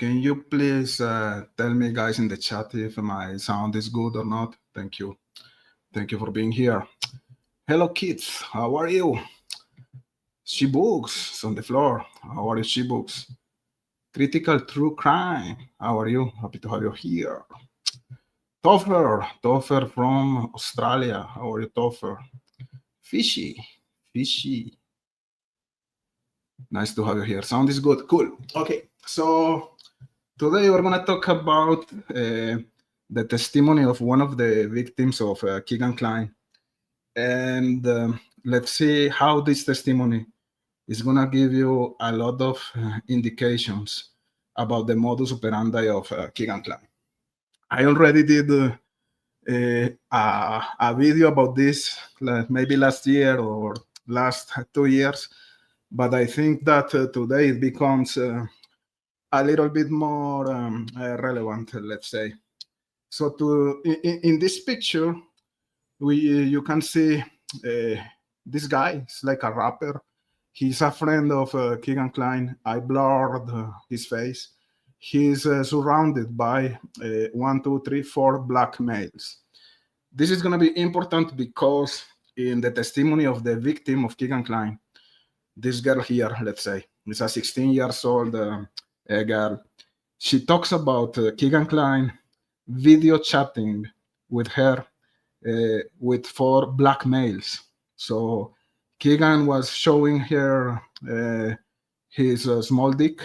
Can you please tell me, guys, in the chat if my sound is good or not? Thank you. Thank you for being here. Hello, kids. How are you? She-Books is on the floor. How are you, She-Books? Critical True Crime. How are you? Happy to have you here. Topher from Australia. How are you, Topher? Fishy. Nice to have you here. Sound is good. Cool. Okay, so today we're going to talk about the testimony of one of the victims of Kegan Kline. And let's see how this testimony is going to give you a lot of indications about the modus operandi of Kegan Kline. I already did a video about this maybe last year or last 2 years, but I think that today it becomes a little bit more relevant, let's say. So in this picture, you can see this guy is like a rapper. He's a friend of Kegan Kline. I blurred his face. He's surrounded by 1, 2, 3, 4 black males. This is going to be important because in the testimony of the victim of Kegan Kline, this girl here, let's say, is a 16 years old girl. She talks about Kegan Kline video chatting with her with 4 black males. So Kegan was showing her his small dick,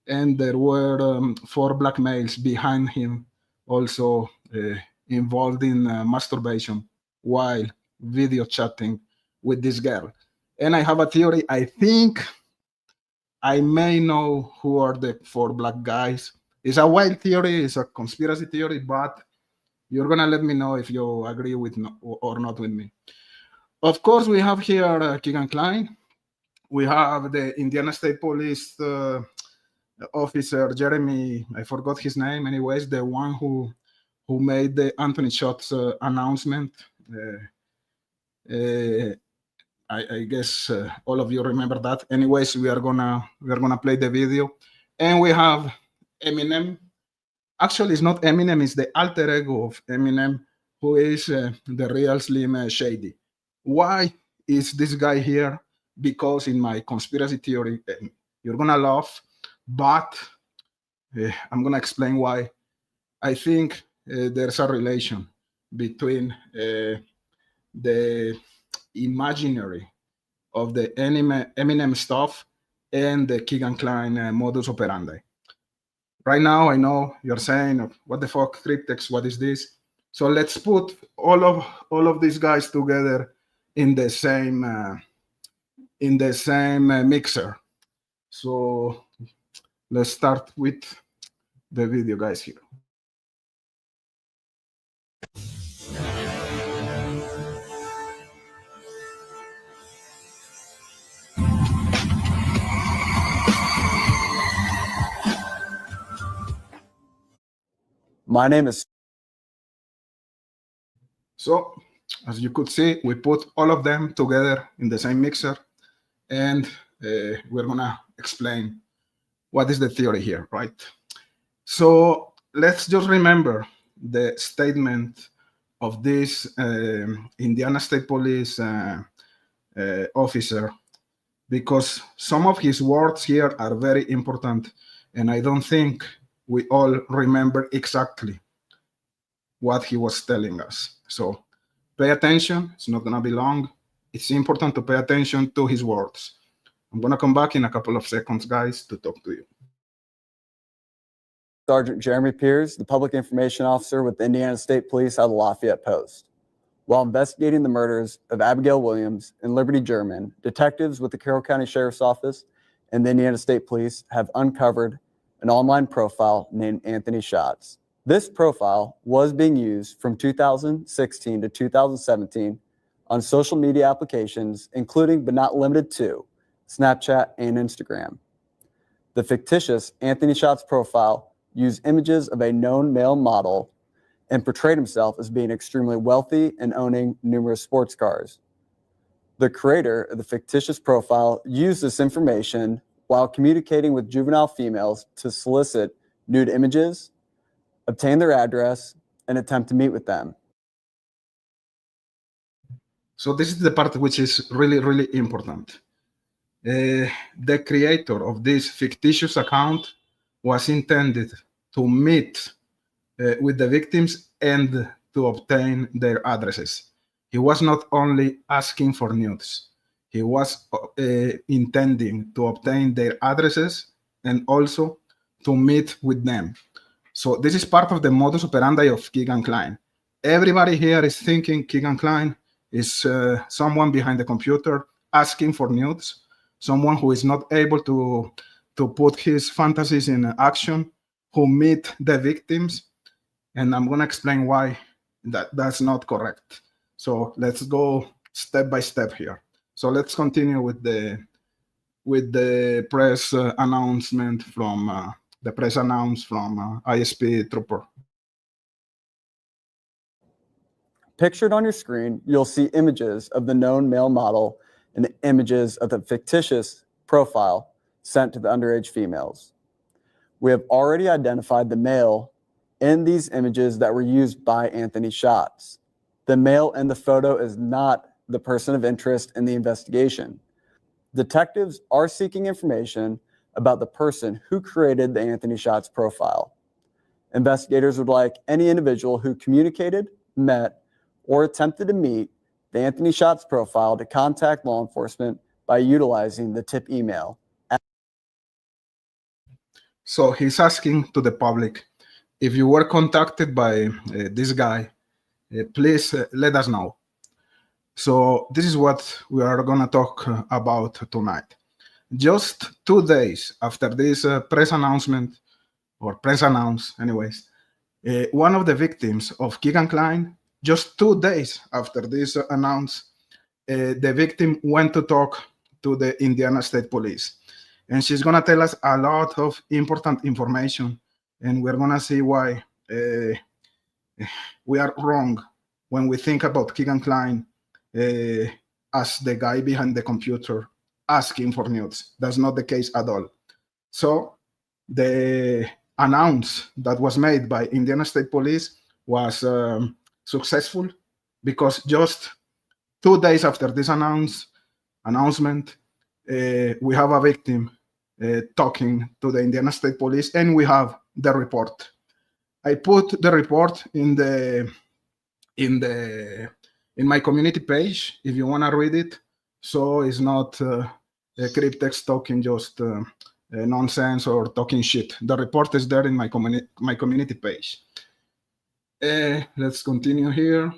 and there were 4 black males behind him also involved in masturbation while video chatting with this girl. And I have a theory. I think I may know who are the 4 black guys. It's a wild theory, it's a conspiracy theory, but you're gonna let me know if you agree with or not with me. Of course, we have here Kegan Kline. We have the Indiana State Police officer, Jeremy, I forgot his name, anyways, the one who made the Anthony Shots announcement. I guess all of you remember that. Anyways, we are gonna play the video, and we have Eminem. Actually, it's not Eminem; it's the alter ego of Eminem, who is the real Slim Shady. Why is this guy here? Because in my conspiracy theory, you're gonna laugh, but I'm gonna explain why. I think there's a relation between the imaginary of the Eminem stuff and the Kegan Kline modus operandi. Right now, I know you're saying, "What the fuck, Cryptex? What is this?" So let's put all of these guys together in the same mixer. So let's start with the video, guys. Here. My name is. So, as you could see, we put all of them together in the same mixer, and we're gonna explain what is the theory here, right? So let's just remember the statement of this Indiana State Police officer, because some of his words here are very important, and I don't think we all remember exactly what he was telling us. So pay attention. It's not going to be long. It's important to pay attention to his words. I'm going to come back in a couple of seconds, guys, to talk to you. Sergeant Jeremy Piers, the public information officer with the Indiana State Police out of the Lafayette Post. While investigating the murders of Abigail Williams and Liberty German, detectives with the Carroll County Sheriff's Office and the Indiana State Police have uncovered an online profile named Anthony Shots. This profile was being used from 2016 to 2017 on social media applications, including but not limited to Snapchat and Instagram. The fictitious Anthony Shots profile used images of a known male model and portrayed himself as being extremely wealthy and owning numerous sports cars. The creator of the fictitious profile used this information while communicating with juvenile females to solicit nude images, obtain their address, and attempt to meet with them. So this is the part which is really, really important. The creator of this fictitious account was intended to meet with the victims and to obtain their addresses. He was not only asking for nudes, he was intending to obtain their addresses and also to meet with them. So this is part of the modus operandi of Kegan Kline. Everybody here is thinking Kegan Kline is someone behind the computer asking for nudes, someone who is not able to put his fantasies in action, who meet the victims, and I'm going to explain why that's not correct. So let's go step by step here. So let's continue with the press announcement from the press announced from ISP Trooper. Pictured on your screen, you'll see images of the known male model and images of the fictitious profile sent to the underage females. We have already identified the male in these images that were used by Anthony Schatz. The male in the photo is not the person of interest in the investigation. Detectives are seeking information about the person who created the Anthony Schatz profile. Investigators would like any individual who communicated, met, or attempted to meet the Anthony Schatz profile to contact law enforcement by utilizing the tip email. So he's asking to the public, if you were contacted by this guy, please let us know. So this is what we are going to talk about tonight. Just 2 days after this press announcement, or press announce anyways, one of the victims of Kegan Kline, just 2 days after this announce, the victim went to talk to the Indiana State Police. And she's going to tell us a lot of important information. And we're going to see why we are wrong when we think about Kegan Kline as the guy behind the computer asking for nudes. That's not the case at all. So the announce that was made by Indiana State Police was successful because just 2 days after this announcement, we have a victim talking to the Indiana State Police, and we have the report. I put the report in my community page if you want to read it. So it's not Cryptex talking just nonsense or talking shit. The report is there in my community page. Let's continue here.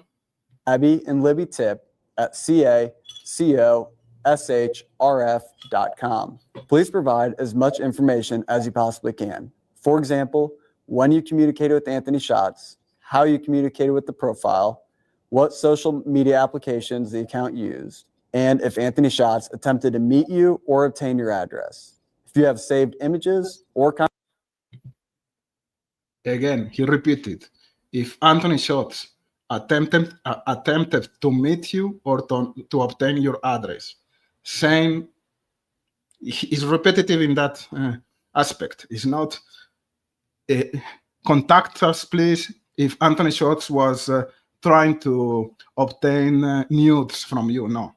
Abby and Libby Tip at cacoshrf.com. Please provide as much information as you possibly can. For example, when you communicated with Anthony Schatz, how you communicated with the profile, what social media applications the account used, and if Anthony Schatz attempted to meet you or obtain your address. If you have saved images or Again, he repeated, if Anthony Schatz attempted to meet you or to obtain your address. Same, is repetitive in that aspect. It's not contact us, please, if Anthony Schatz was trying to obtain nudes from you. No.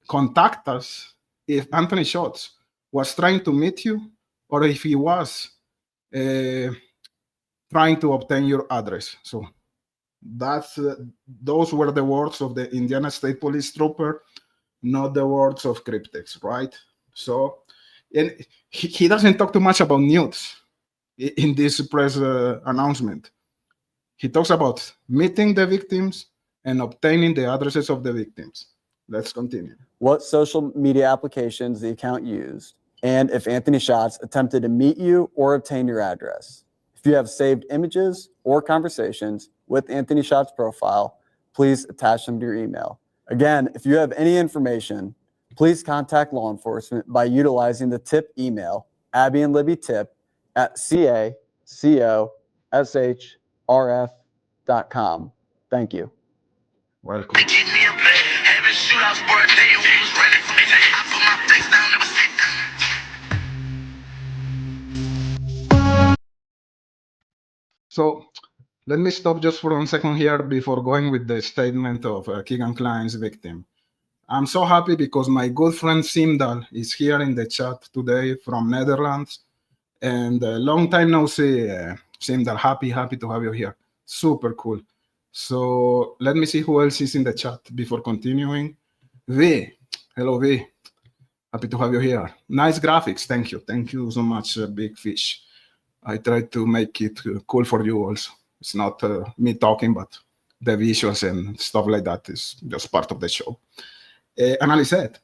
Contact us if Anthony Schatz was trying to meet you or if he was trying to obtain your address. So that's those were the words of the Indiana State Police trooper, not the words of Cryptex, right? So, and he doesn't talk too much about nudes in this press announcement. He talks about meeting the victims and obtaining the addresses of the victims. Let's continue. What social media applications the account used, and if Anthony Schatz attempted to meet you or obtain your address. If you have saved images or conversations with Anthony Schatz profile, please attach them to your email. Again, if you have any information, please contact law enforcement by utilizing the tip email, Abby and Libby Tip at cacoshrf.com. Thank you. Welcome. So let me stop just for 1 second here before going with the statement of Kegan Kline's victim. I'm so happy because my good friend Simdal is here in the chat today from Netherlands. And long time no see, Simdal. Happy to have you here. Super cool. So let me see who else is in the chat before continuing. V. Hello, V. Happy to have you here. Nice graphics. Thank you. Thank you so much, Big Fish. I tried to make it cool for you also. It's not me talking, but the visuals and stuff like that is just part of the show. Analyzet.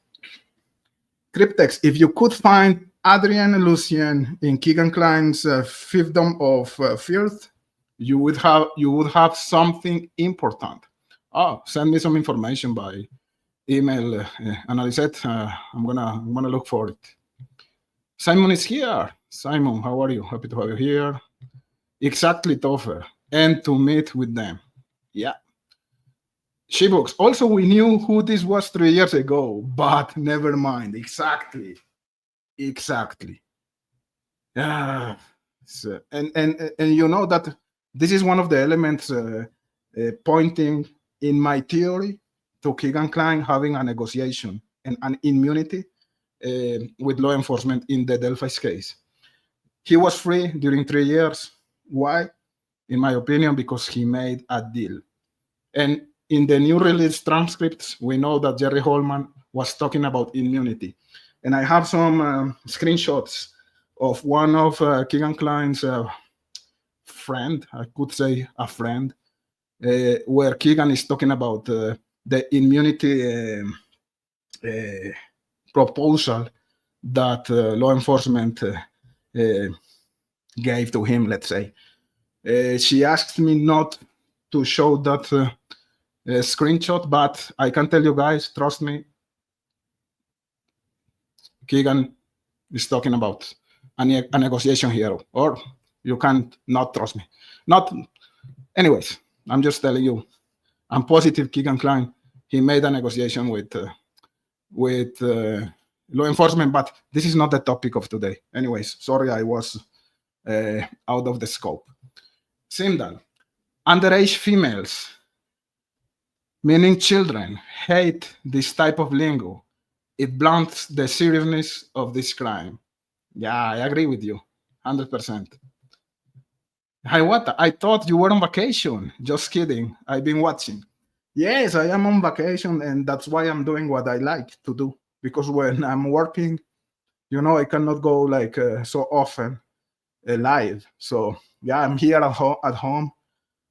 Cryptex, if you could find Adrian and Lucien in Kegan Kline's Fiefdom of Firth, you would have something important. Oh, send me some information by email, Analyset. I'm gonna look for it. Simon is here. Simon, how are you? Happy to have you here. Exactly, Toffer. And to meet with them. Yeah. Shebooks. Also, we knew who this was 3 years ago, but never mind. Exactly. Yeah. So, and you know that this is one of the elements pointing in my theory to Kegan Kline having a negotiation and an immunity with law enforcement in the Delphi's case. He was free during 3 years. Why? In my opinion, because he made a deal. And in the new release transcripts, we know that Jerry Holman was talking about immunity. And I have some screenshots of one of Kegan Kline's friend, I could say a friend, where Kegan is talking about the immunity proposal that law enforcement gave to him, let's say. She asked me not to show that screenshot, but I can tell you guys, trust me, Kegan is talking about a negotiation here, or you can't not trust me. Anyways, I'm just telling you, I'm positive Kegan Kline, he made a negotiation with law enforcement, but this is not the topic of today. Anyways, sorry, I was out of the scope. Simdal, underage females, meaning children, hate this type of lingo. It blunts the seriousness of this crime. Yeah, I agree with you, 100%. Hi, what? I thought you were on vacation. Just kidding. I've been watching. Yes, I am on vacation, and that's why I'm doing what I like to do. Because when I'm working, you know, I cannot go like so often live. So yeah, I'm here at home.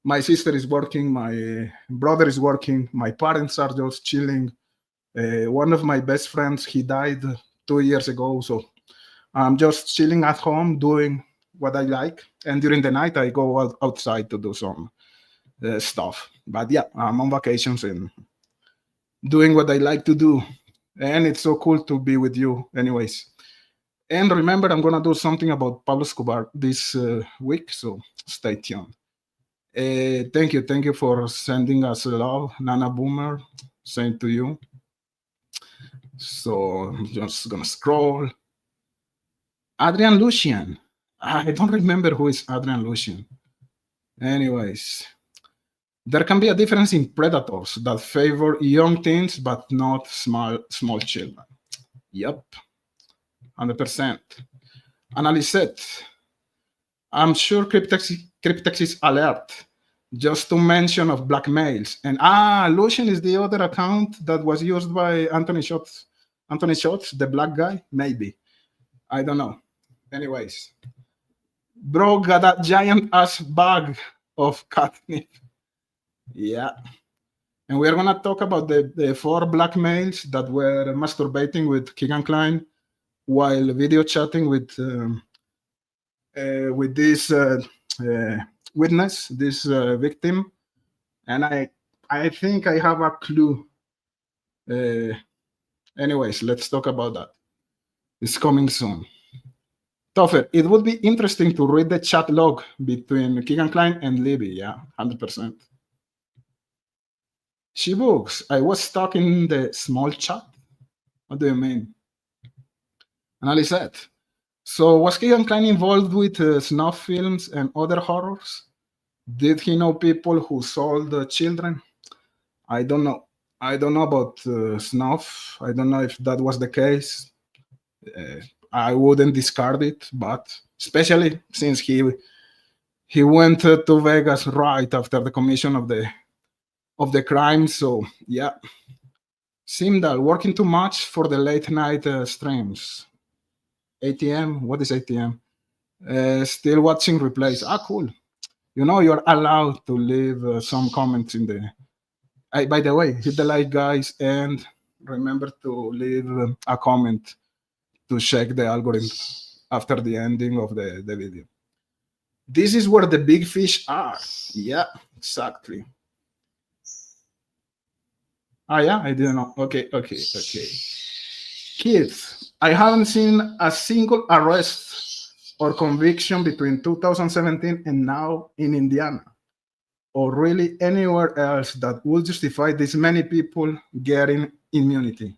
My sister is working. My brother is working. My parents are just chilling. One of my best friends, he died 2 years ago. So I'm just chilling at home doing what I like. And during the night, I go outside to do some stuff. But yeah, I'm on vacations and doing what I like to do. And it's so cool to be with you anyways. And remember, I'm going to do something about Pablo Escobar this week. So stay tuned. Thank you for sending us love, Nana Boomer. Same to you. So I'm just gonna scroll. Adrian Lucien. I don't remember who is Adrian Lucien. Anyways, there can be a difference in predators that favor young teens but not small children. Yep, 100%. Analyset. I'm sure Cryptex is alert. Just to mention of blackmails. And Lucien is the other account that was used by Anthony Schotts. Anthony Schotts, the black guy? Maybe. I don't know. Anyways. Bro got a giant ass bag of catnip. Yeah. And we're going to talk about the 4 blackmails that were masturbating with Kegan Kline while video chatting with this witness, this victim. And I think I have a clue. Anyways, let's talk about that. It's coming soon. Toffer, it would be interesting to read the chat log between Kegan Kline and Libby. Yeah, 100%. Shebooks, I was stuck in the small chat. What do you mean? Analyset. So was Kegan Kline involved with snuff films and other horrors? Did he know people who sold children? I don't know. I don't know about snuff. I don't know if that was the case. I wouldn't discard it, but especially since he went to Vegas right after the commission of the crime. So yeah, Simdal working too much for the late night streams. ATM, what is ATM? Still watching replays. Ah, cool. You know, you're allowed to leave some comments in the. By the way, hit the like, guys, and remember to leave a comment to check the algorithm after the ending of the video. This is where the big fish are. Yeah, exactly. Ah, yeah, I didn't know. Okay. Kids, I haven't seen a single arrest or conviction between 2017 and now in Indiana, or really anywhere else that would justify this many people getting immunity.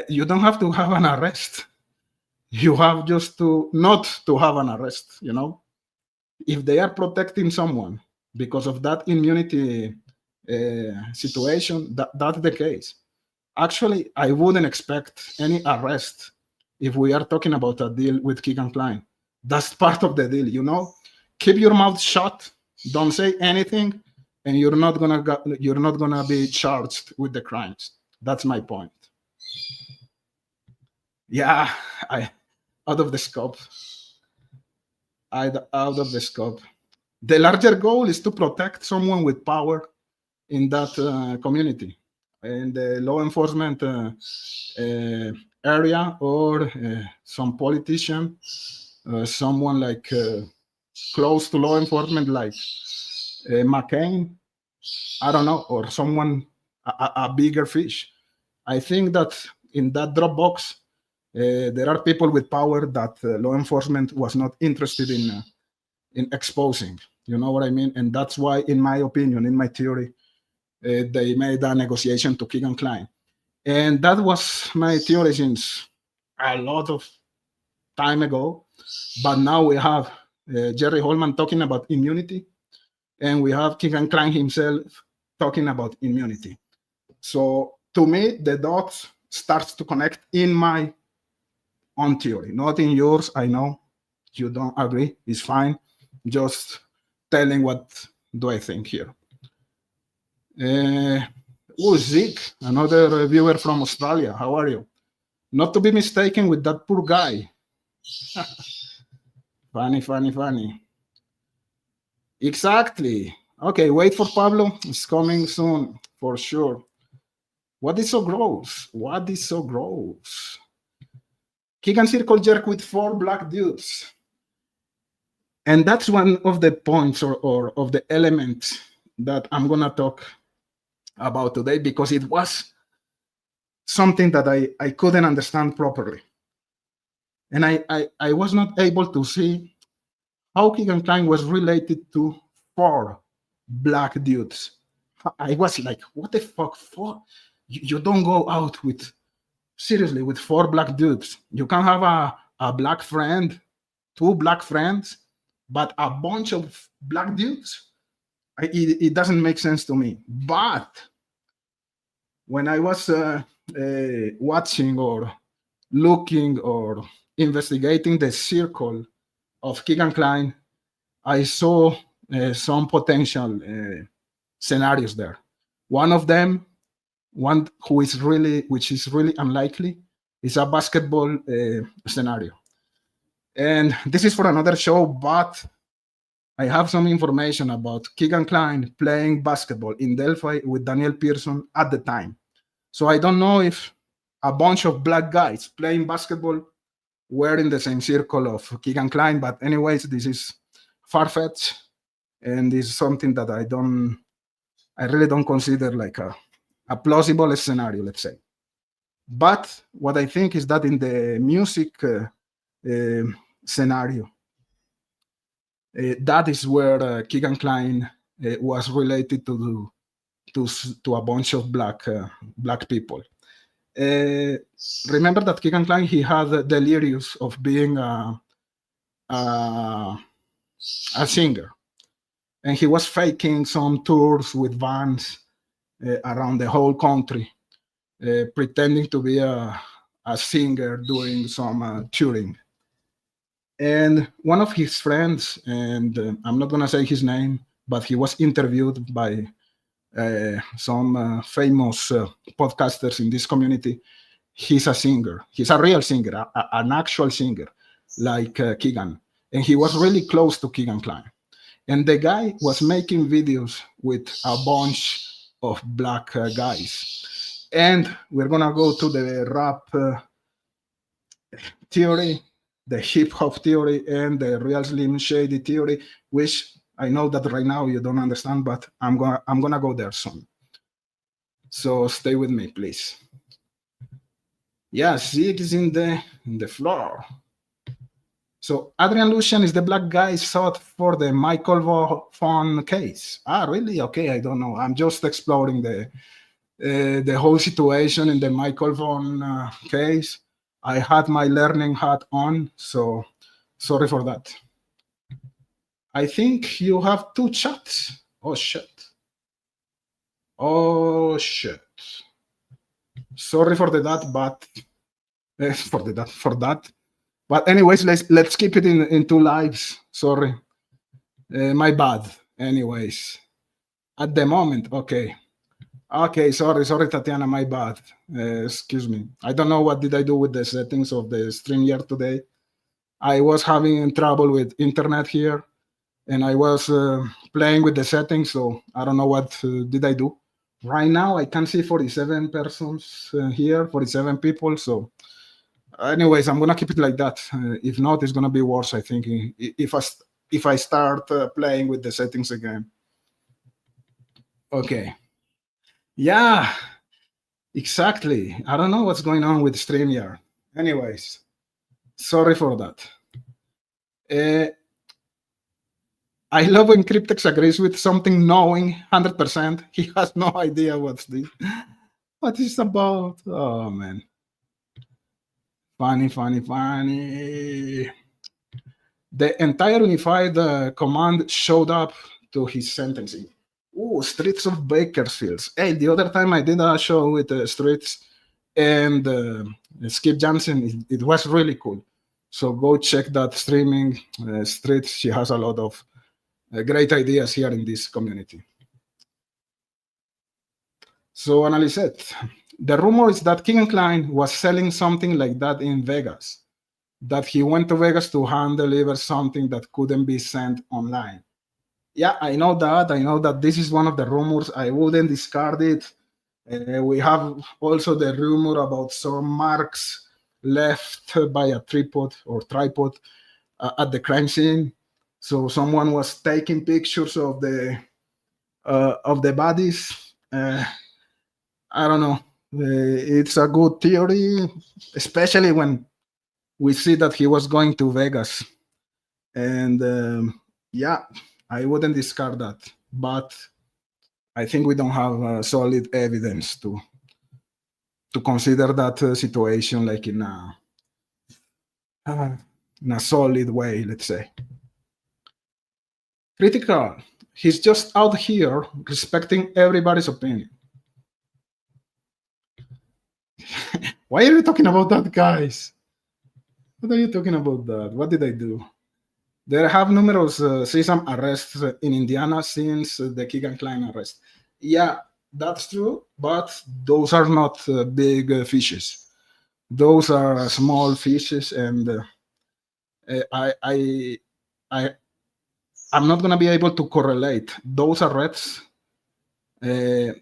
You don't have to have an arrest. You have just to not to have an arrest, you know? If they are protecting someone because of that immunity situation, that's the case. Actually, I wouldn't expect any arrest if we are talking about a deal with Kegan Kline. That's part of the deal, you know? Keep your mouth shut, don't say anything, and you're not gonna be charged with the crimes. That's my point. Yeah, out of the scope. Out of the scope. The larger goal is to protect someone with power in that community, in the law enforcement area, or some politician, someone like close to law enforcement, like McCain, I don't know, or someone, a bigger fish. I think that in that Dropbox, there are people with power that law enforcement was not interested in exposing. You know what I mean? And that's why, in my opinion, in my theory, they made a negotiation to Kegan Kline. And that was my theory since a lot of time ago. But now we have Jerry Holman talking about immunity, and we have Kegan Kline himself talking about immunity. So to me, the dots starts to connect in my own theory, not in yours. I know you don't agree. It's fine. Just telling what do I think here. Zeke, another viewer from Australia. How are you? Not to be mistaken with that poor guy. Funny. Exactly. Okay, wait for Pablo. It's coming soon, for sure. What is so gross? Kegan circle jerk with 4 black dudes. And that's one of the points or of the elements that I'm going to talk about today, because it was something that I couldn't understand properly. And I was not able to see how Kegan Kline was related to 4 black dudes. I was like, what the fuck, 4? You don't go out with, seriously, with 4 black dudes. You can have a black friend, 2 black friends, but a bunch of black dudes? It doesn't make sense to me. But when I was watching or looking or investigating the circle of Kegan Kline, I saw some potential scenarios there. One of them, which is really unlikely, is a basketball scenario. And this is for another show, but I have some information about Kegan Kline playing basketball in Delphi with Daniel Pearson at the time. So I don't know if a bunch of black guys playing basketball were in the same circle of Kegan Kline, but anyways, this is far-fetched, and this is something that I really don't consider like a plausible scenario, let's say. But what I think is that in the music scenario, that is where Kegan Kline was related to a bunch of black people. Remember that Kegan Kline, he had delirious of being a singer. and he was faking some tours with vans around the whole country, pretending to be a singer doing some touring. And one of his friends, and I'm not gonna say his name, but he was interviewed by some famous podcasters in this community. He's a singer. He's a real singer, an actual singer, like Kegan. And he was really close to Kegan Kline. And the guy was making videos with a bunch of black guys. And we're gonna go to the rap theory, the hip hop theory, and the real Slim Shady theory, which I know that right now you don't understand, but I'm gonna go there soon. So stay with me, please. Yeah, Zig is in the floor. So Adrian Lucian is the black guy sought for the Michael Vaughan case. Ah, really? Okay, I don't know. I'm just exploring the whole situation in the Michael Vaughan case. I had my learning hat on, so sorry for that. I think you have two chats. Oh shit. Oh shit. Sorry for that, but for that. But anyways, let's keep it in two lives. Sorry, my bad. Anyways, at the moment, okay. Sorry, Tatiana, my bad. Excuse me. I don't know what did I do with the settings of the stream here today. I was having trouble with internet here, and I was playing with the settings, so I don't know what did I do. Right now, I can see 47 persons here, 47 people. So, anyways, I'm gonna keep it like that. If not, it's gonna be worse. I think if I start playing with the settings again. Okay. Yeah, exactly. I don't know what's going on with StreamYard. Anyways, sorry for that. I love when Cryptex agrees with something knowing 100%. He has no idea what it's about. Oh, man. Funny. The entire unified command showed up to his sentencing. Ooh, Streets of Bakersfield. Hey, the other time I did a show with Streets and Skip Jansen, it was really cool. So go check that streaming. Streets, she has a lot of great ideas here in this community. So, Annalise, the rumor is that Kegan Kline was selling something like that in Vegas, that he went to Vegas to hand deliver something that couldn't be sent online. Yeah, I know that. I know that this is one of the rumors. I wouldn't discard it. We have also the rumor about some marks left by a tripod at the crime scene. So someone was taking pictures of the bodies. I don't know. It's a good theory, especially when we see that he was going to Vegas. And yeah, I wouldn't discard that. But I think we don't have solid evidence to consider that situation like in a solid way, let's say. Critical. He's just out here respecting everybody's opinion. Why are you talking about that, guys? What are you talking about that? What did I do? There have numerous some arrests in Indiana since the Kegan Kline arrest. Yeah, that's true, but those are not big fishes. Those are small fishes, and I'm not gonna be able to correlate those arrests with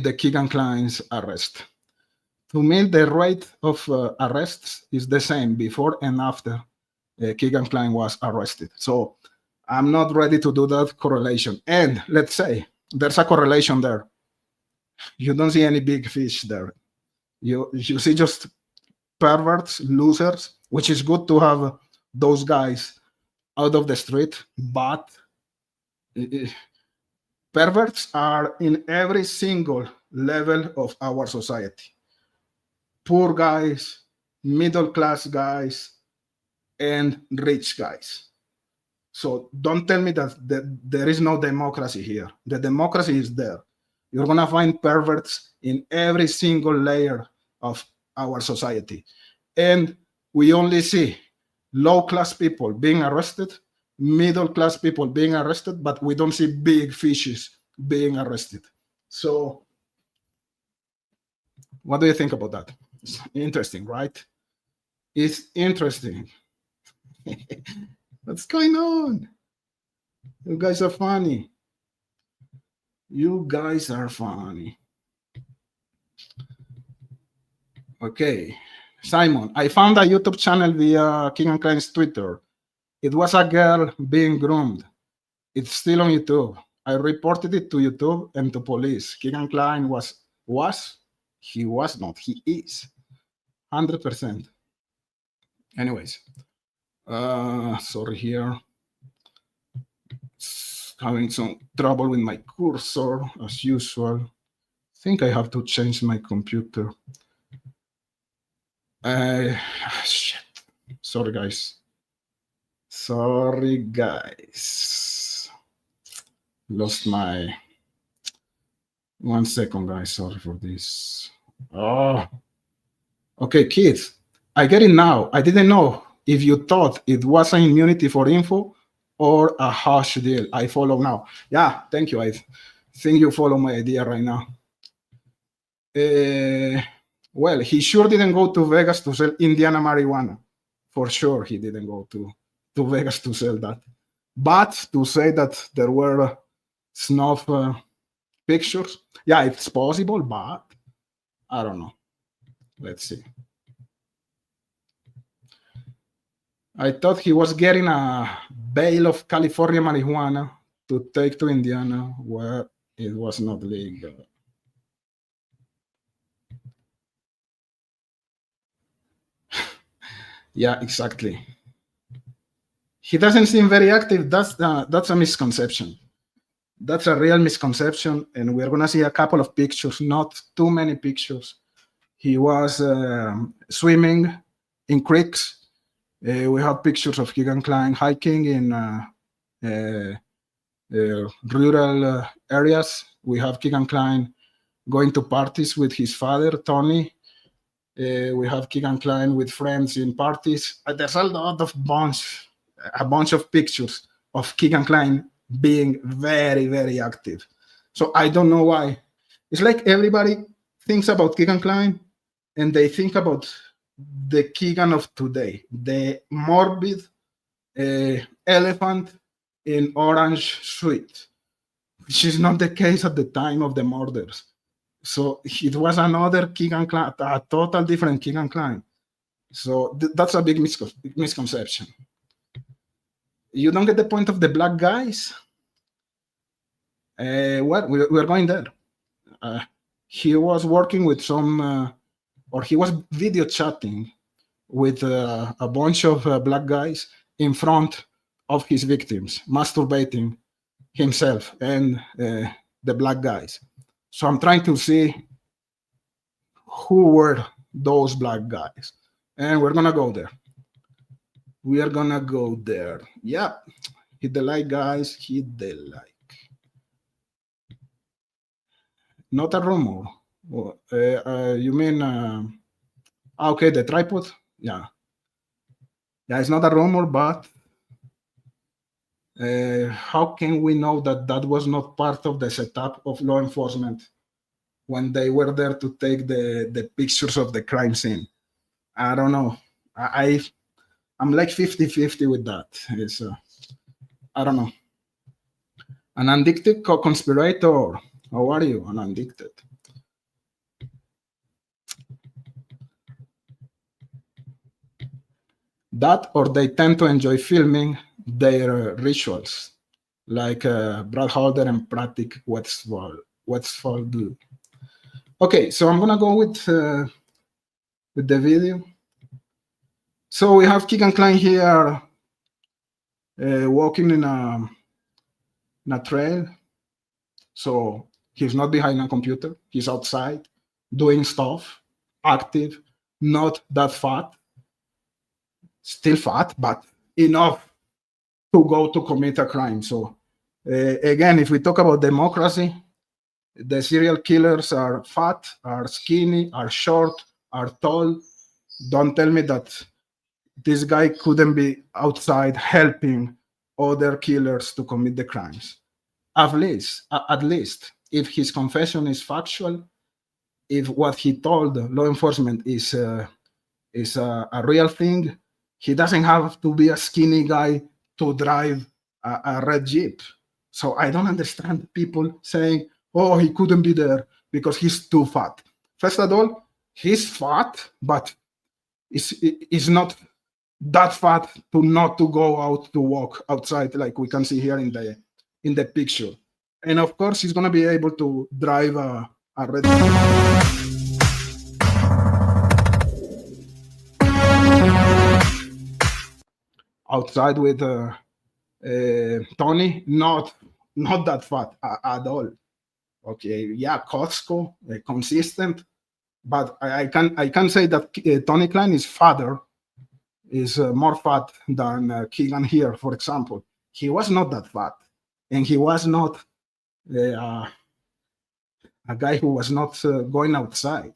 the Kegan Kline's arrest. To me, the rate of arrests is the same before and after Kegan Kline was arrested. So I'm not ready to do that correlation. And let's say there's a correlation there. You don't see any big fish there. You see just perverts, losers, which is good to have those guys out of the street, but perverts are in every single level of our society. Poor guys, middle class guys, and rich guys. So don't tell me that there is no democracy here. The democracy is there. You're gonna find perverts in every single layer of our society. And we only see low-class people being arrested, middle-class people being arrested, but we don't see big fishes being arrested. So what do you think about that? It's interesting, right? It's interesting. What's going on? You guys are funny. You guys are funny. Okay. Simon, I found a YouTube channel via Kegan Kline's Twitter. It was a girl being groomed. It's still on YouTube. I reported it to YouTube and to police. Kegan Kline he was not, he is. 100%. Anyways, sorry here. Having some trouble with my cursor as usual. I think I have to change my computer. Shit. Sorry guys. Lost my 1 second, guys. Sorry for this. Oh, okay, kids. I get it now. I didn't know if you thought it was an immunity for info or a hush deal. I follow now. Yeah, thank you. I think you follow my idea right now. Well, he sure didn't go to Vegas to sell Indiana marijuana. For sure, he didn't go to Vegas to sell that. But to say that there were snuff pictures, yeah, it's possible, but I don't know. Let's see. I thought he was getting a bale of California marijuana to take to Indiana, where it was not legal. Yeah, exactly. He doesn't seem very active. That's a misconception. That's a real misconception, and we're gonna see a couple of pictures, not too many pictures. He was swimming in creeks. We have pictures of Kegan Kline hiking in rural areas. We have Kegan Kline going to parties with his father, Tony. We have Kegan Kline with friends in parties. There's a bunch of pictures of Kegan Kline being very, very active. So I don't know why. It's like everybody thinks about Kegan Kline and they think about the Kegan of today, the morbid elephant in orange suit, which is not the case at the time of the murders. So it was another Kegan Kline, a total different Kegan Kline. So that's a big misconception. You don't get the point of the black guys? Well, we're going there. He was working with some, or he was video chatting with a bunch of black guys in front of his victims, masturbating himself and the black guys. So I'm trying to see who were those black guys. And we're going to go there. We are going to go there. Yeah. Hit the like, guys. Hit the like. Not a rumor. You mean, okay, the tripod? Yeah. Yeah, it's not a rumor, but how can we know that that was not part of the setup of law enforcement when they were there to take the pictures of the crime scene? I don't know. I'm like 50-50 with that. It's, I don't know. An addicted co-conspirator. How are you? An addicted. That, or they tend to enjoy filming their rituals, like Brad Holder and Pratik Westphal do. Okay, so I'm gonna go with the video. So we have Kegan Kline here walking in a trail. So he's not behind a computer. He's outside doing stuff, active, not that fat. Still fat, but enough to go to commit a crime. So again, if we talk about democracy, the serial killers are fat, are skinny, are short, are tall. Don't tell me that this guy couldn't be outside helping other killers to commit the crimes. At least, if his confession is factual, if what he told law enforcement is a real thing, he doesn't have to be a skinny guy to drive a red Jeep. So I don't understand people saying, oh, he couldn't be there because he's too fat. First of all, he's fat, but is not that fat to not to go out to walk outside like we can see here in the picture. And of course, he's gonna be able to drive a red Jeep. Outside with Tony, not that fat at all. Okay, yeah, Costco, consistent, but I can say that Tony Kline's father is more fat than Kegan here, for example. He was not that fat, and he was not a guy who was not going outside.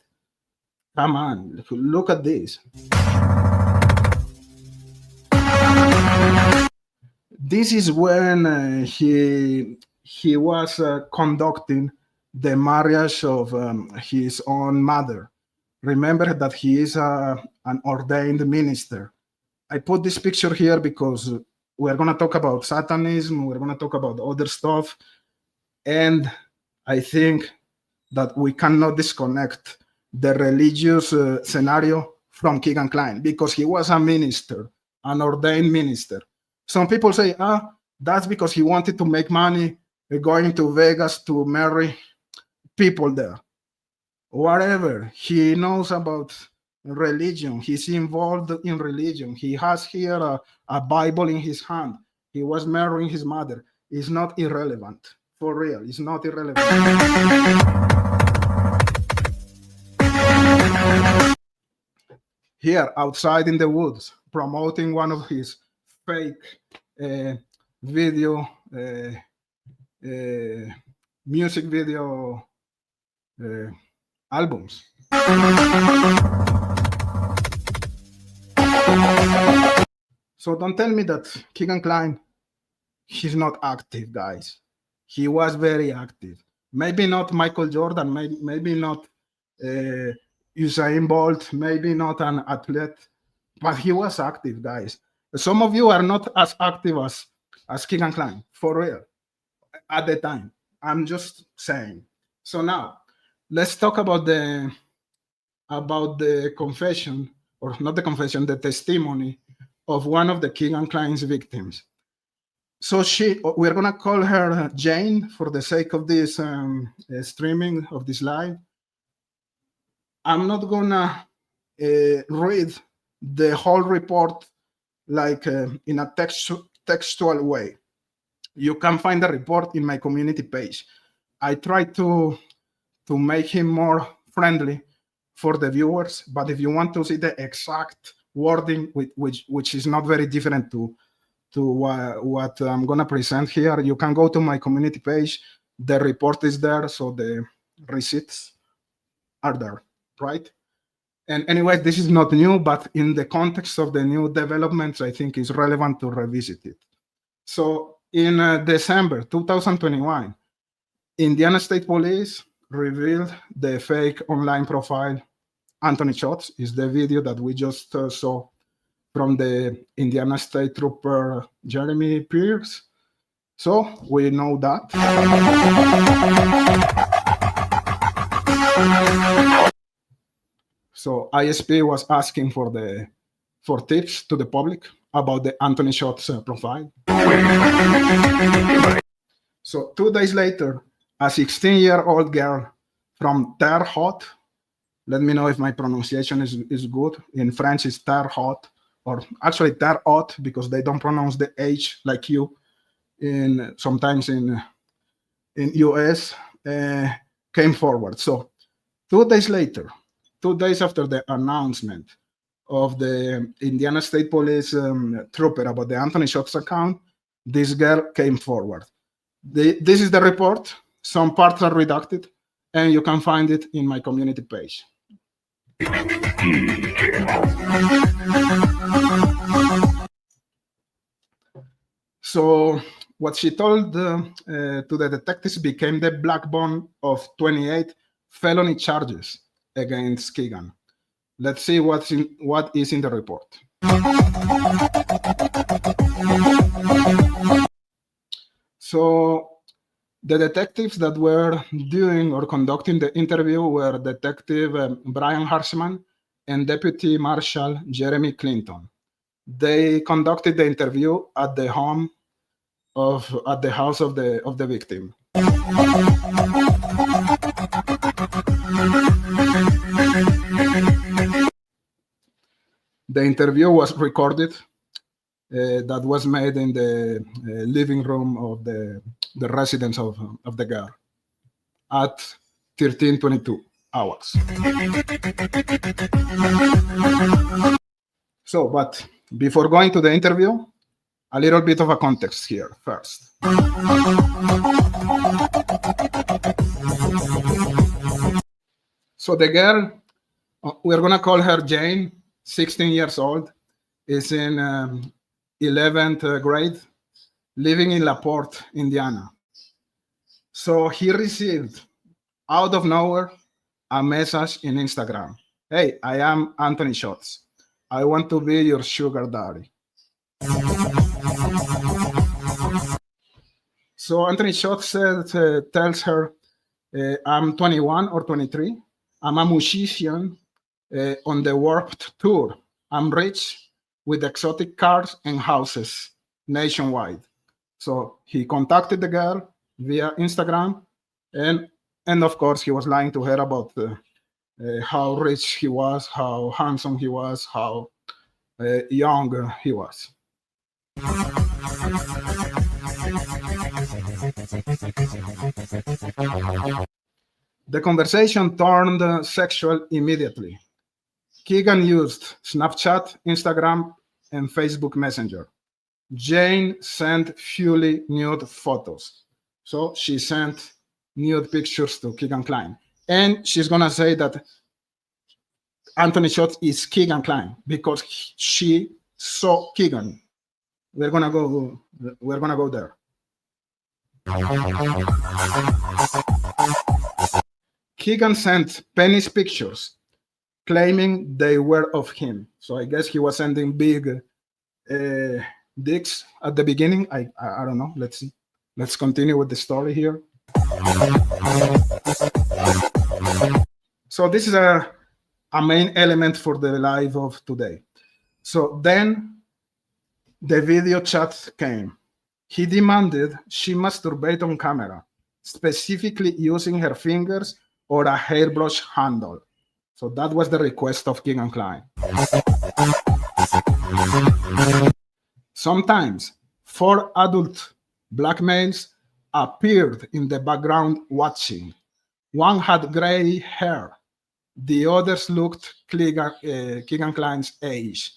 Come on, look at this. This is when he was conducting the marriage of his own mother. Remember that he is an ordained minister. I put this picture here because we're going to talk about Satanism, we're going to talk about other stuff, and I think that we cannot disconnect the religious scenario from Kegan Kline because he was a minister, an ordained minister. Some people say, that's because he wanted to make money going to Vegas to marry people there. Whatever. He knows about religion. He's involved in religion. He has here a Bible in his hand. He was marrying his mother. It's not irrelevant. For real. It's not irrelevant. Here, outside in the woods, promoting one of his fake video, music video albums. So don't tell me that Kegan Kline, he's not active, guys. He was very active. Maybe not Michael Jordan, maybe not Usain Bolt, maybe not an athlete, but he was active, guys. Some of you are not as active as Kegan Kline, for real, at the time. I'm just saying. So now, let's talk about the confession, or not the confession, the testimony of one of the Kegan Kline's victims. So we're gonna call her Jane for the sake of this streaming of this live. I'm not gonna read the whole report like in a textual way. You can find the report in my community page. I try to make him more friendly for the viewers, but if you want to see the exact wording, which is not very different to what I'm gonna present here, you can go to my community page. The report is there, so the receipts are there, right? And anyway, this is not new, but in the context of the new developments, I think it's relevant to revisit it. So in December 2021, Indiana State Police revealed the fake online profile Anthony Shots. Is the video that we just saw from the Indiana State Trooper Jeremy Pierce. So we know that. So ISP was asking for tips to the public about the Anthony Shots profile. So 2 days later, a 16-year-old girl from Terre Haute, let me know if my pronunciation is good. In French, it's Terre Haute, or actually Terre Haute, because they don't pronounce the H like you sometimes in US, came forward. So 2 days later, 2 days after the announcement of the Indiana State Police trooper about the Anthony Shots account, this girl came forward. This is the report. Some parts are redacted, and you can find it in my community page. So what she told to the detectives became the backbone of 28 felony charges against Kegan. Let's see what is in the report. So the detectives that were doing or conducting the interview were Detective Brian Harshman and Deputy Marshal Jeremy Clinton. They conducted the interview at the house of the victim. The interview was recorded. That was made in the living room of the residence of the girl at 13:22 hours. So, but before going to the interview, a little bit of a context here first. So the girl, we're gonna call her Jane, 16 years old, is in 11th grade, living in LaPorte, Indiana. So he received, out of nowhere, a message in Instagram. Hey, I am Anthony Schotts. I want to be your sugar daddy. So Anthony Schotts tells her, I'm 21 or 23. I'm a musician on the Warped Tour. I'm rich with exotic cars and houses nationwide. So he contacted the girl via Instagram, and of course he was lying to her about how rich he was, how handsome he was, how young he was. The conversation turned sexual immediately. Kegan used Snapchat, Instagram, and Facebook Messenger. Jane sent fully nude photos. So she sent nude pictures to Kegan Kline. And she's going to say that Anthony Schotts is Kegan Kline because she saw Kegan. We're going to go there. Kegan sent penis pictures claiming they were of him. So I guess he was sending big dicks at the beginning. I don't know. Let's see. Let's continue with the story here. So this is a main element for the live of today. So then the video chat came. He demanded she masturbate on camera, specifically using her fingers or a hairbrush handle. So that was the request of Kegan Kline. Sometimes 4 adult black males appeared in the background watching. One had gray hair. The others looked Kegan Kline's age.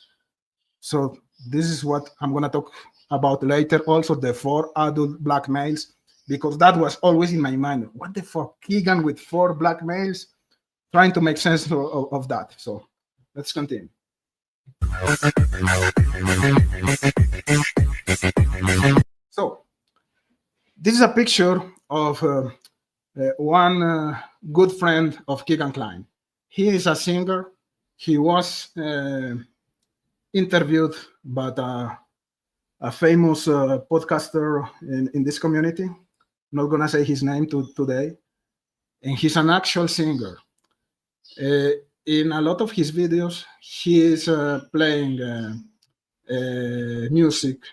So this is what I'm going to talk about later. Also, the 4 adult black males, because that was always in my mind. What the fuck? Kegan with 4 black males? Trying to make sense of that. So let's continue. So this is a picture of one good friend of Kegan Kline. He is a singer. He was interviewed by a famous podcaster in this community. I'm not gonna say his name today. And he's an actual singer. In a lot of his videos, he is playing music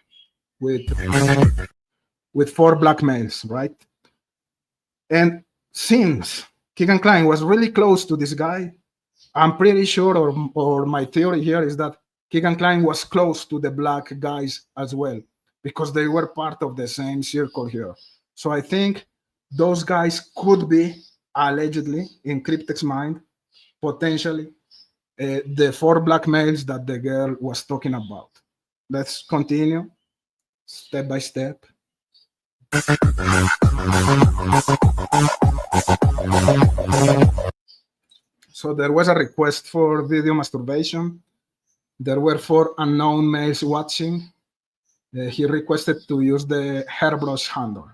with 4 black males, right? And since Kegan Kline was really close to this guy, I'm pretty sure, or my theory here is that Kegan Kline was close to the black guys as well, because they were part of the same circle here. So I think those guys could be, allegedly, in Cryptek's mind, potentially the 4 black males that the girl was talking about. Let's continue. step by step. So there was a request for video masturbation. There were 4 unknown males watching. He requested to use the hairbrush handle.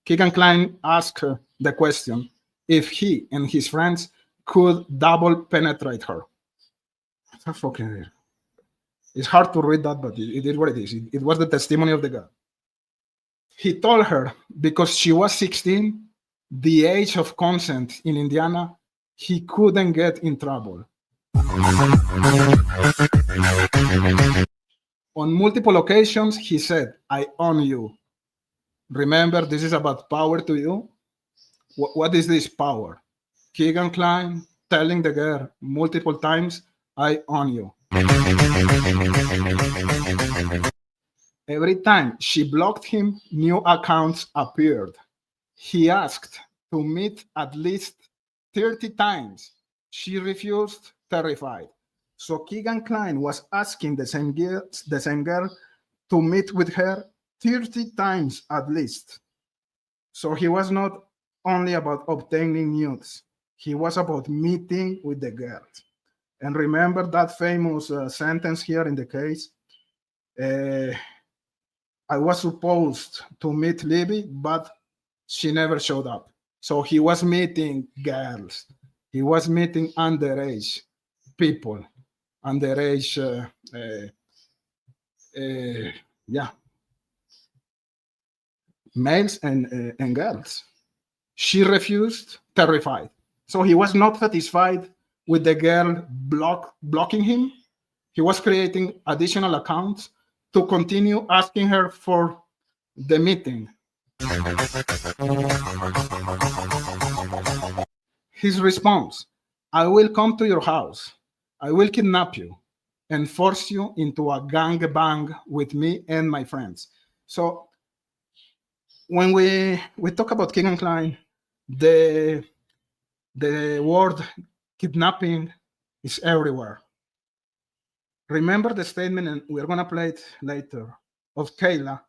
Kegan Kline asked the question if he and his friends could double penetrate her. That's fucking weird. It's hard to read that, but it is what it is. It was the testimony of the girl. He told her because she was 16, the age of consent in Indiana, he couldn't get in trouble. On multiple occasions, he said, "I own you." Remember, this is about power to you. What is this power? Kegan Kline telling the girl multiple times, "I own you." Every time she blocked him, new accounts appeared. He asked to meet at least 30 times. She refused, terrified. So Kegan Kline was asking the same girl to meet with her 30 times at least. So he was not only about obtaining nudes, he was about meeting with the girl. And remember that famous sentence here in the case, I was supposed to meet Libby, but she never showed up. So he was meeting girls. He was meeting underage people, underage, males and girls. She refused, terrified. So he was not satisfied with the girl blocking him. He was creating additional accounts to continue asking her for the meeting. His response, "I will come to your house. I will kidnap you and force you into a gangbang with me and my friends." So when we talk about Kegan Kline, the word kidnapping is everywhere. Remember the statement, and we're going to play it later, of Kyla,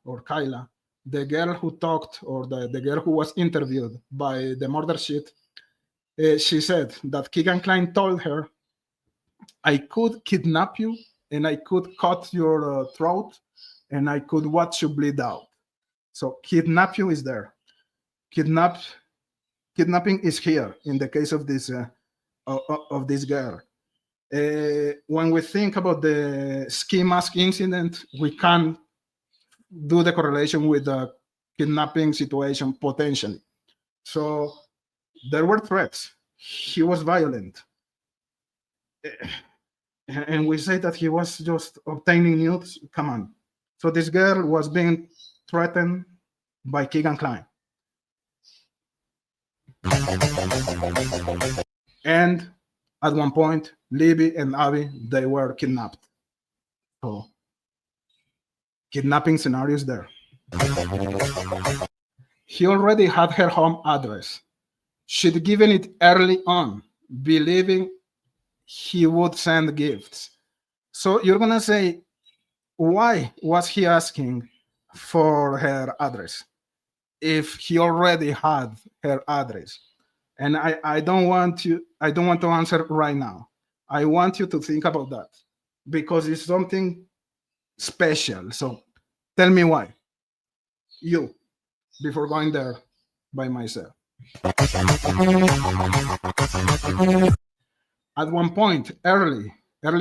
the girl who talked, or the girl who was interviewed by the murder sheet. She said that Kegan Kline told her, "I could kidnap you, and I could cut your throat, and I could watch you bleed out." So kidnap you is there. Kidnapping is here in the case of this girl. When we think about the ski mask incident, we can do the correlation with the kidnapping situation potentially. So there were threats. He was violent. And we say that he was just obtaining nudes. Come on. So this girl was being threatened by Kegan Kline. And at one point, Libby and Abby, they were kidnapped. So kidnapping scenarios there. He already had her home address. She'd given it early on, believing he would send gifts. So you're gonna say, why was he asking for her address if he already had her address? And I don't want to answer right now. I want you to think about that because it's something special. So tell me why. You, before going there by myself. At one point, early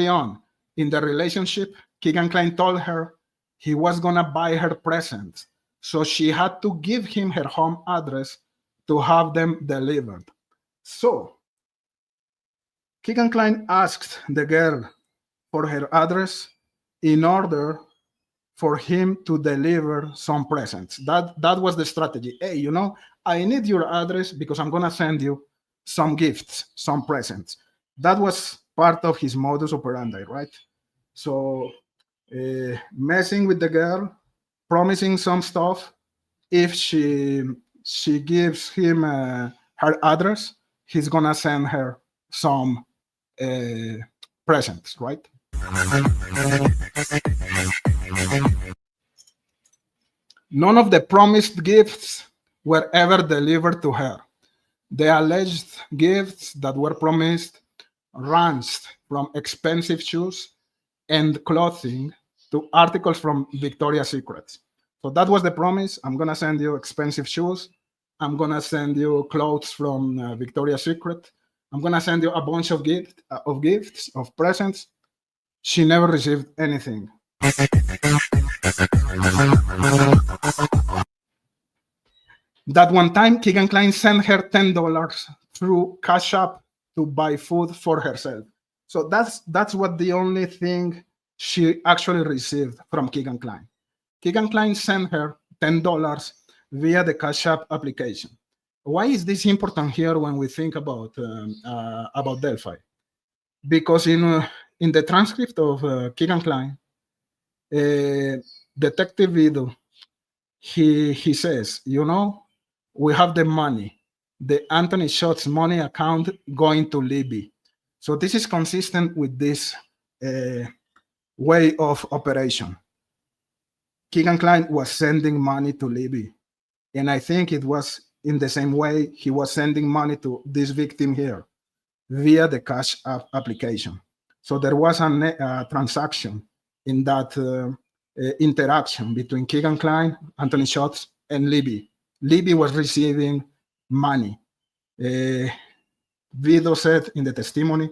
on in the relationship, Kegan Kline told her he was gonna buy her presents. So she had to give him her home address to have them delivered. So Kegan Kline asked the girl for her address in order for him to deliver some presents. That was the strategy. Hey, I need your address because I'm gonna send you some gifts, some presents. That was part of his modus operandi, right? So messing with the girl, promising some stuff. If she gives him her address, he's gonna send her some presents, right? None of the promised gifts were ever delivered to her. The alleged gifts that were promised ranged from expensive shoes and clothing to articles from Victoria's Secret. So that was the promise. I'm gonna send you expensive shoes. I'm gonna send you clothes from Victoria's Secret. I'm gonna send you a bunch of gifts, of presents. She never received anything. That one time, Kegan Kline sent her $10 through Cash App to buy food for herself. So that's what the only thing she actually received from Kegan Kline. Kegan Kline sent her $10 via the Cash App application. Why is this important here when we think about Delphi? Because in the transcript of Kegan Kline, Detective Vido, he says, you know, we have the money, the Anthony Schultz money account going to Libby. So this is consistent with this way of operation. Kegan Kline was sending money to Libby. And I think it was in the same way he was sending money to this victim here via the Cash App application. So there was a transaction in that interaction between Kegan Kline, Anthony Schultz, and Libby. Libby was receiving money. Vido said in the testimony,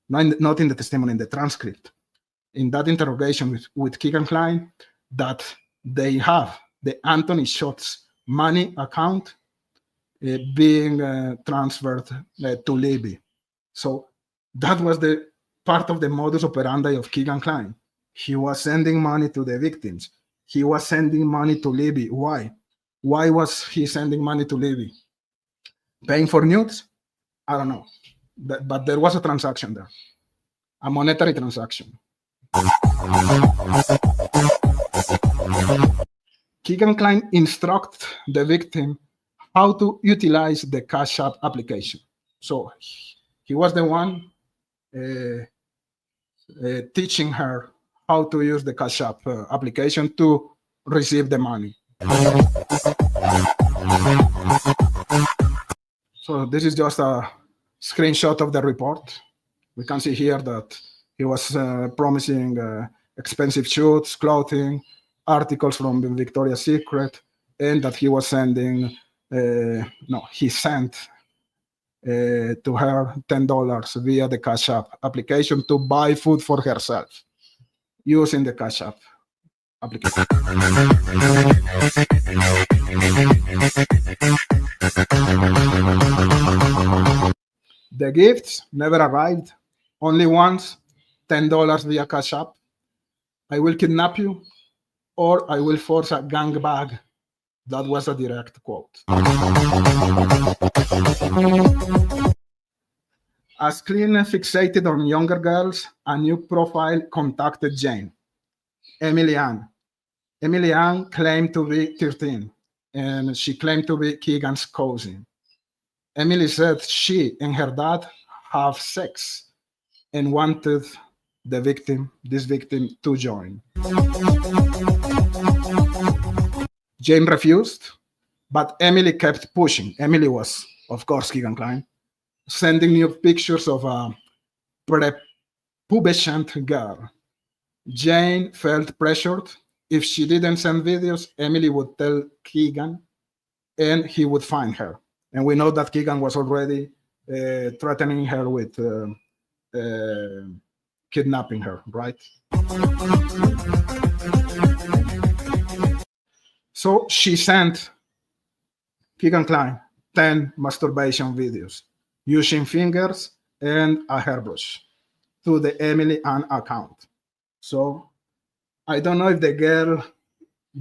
not in the testimony, in the transcript, in that interrogation with Kegan Kline, that they have the Anthony Schultz money account being transferred to Libby. So that was the part of the modus operandi of Kegan Kline. He was sending money to the victims. He was sending money to Libby. Why? Why was he sending money to Libby? Paying for nudes? I don't know. But there was a transaction there, a monetary transaction. Kegan Kline instructed the victim how to utilize the Cash App application. So he was the one teaching her how to use the Cash App application to receive the money. So this is just a screenshot of the report. We can see here that he was promising expensive shoes, clothing, articles from Victoria's Secret, and that he was sending, he sent to her $10 via the Cash App application to buy food for herself using the Cash App application. The gifts never arrived, only once, $10 via Cash App. I will kidnap you, or I will force a gangbang. That was a direct quote. As Kline fixated on younger girls, a new profile contacted Jane, Emily Ann. Emily Ann claimed to be 13, and she claimed to be Kegan's cousin. Emily said she and her dad have sex and wanted this victim to join. Jane refused, but Emily kept pushing. Emily was, of course, Kegan Kline, sending new pictures of a prepubescent girl. Jane felt pressured. If she didn't send videos, Emily would tell Kegan, and he would find her. And we know that Kegan was already threatening her with kidnapping her, right? So she sent Kegan Kline 10 masturbation videos using fingers and a hairbrush to the Emily Ann account. So I don't know if the girl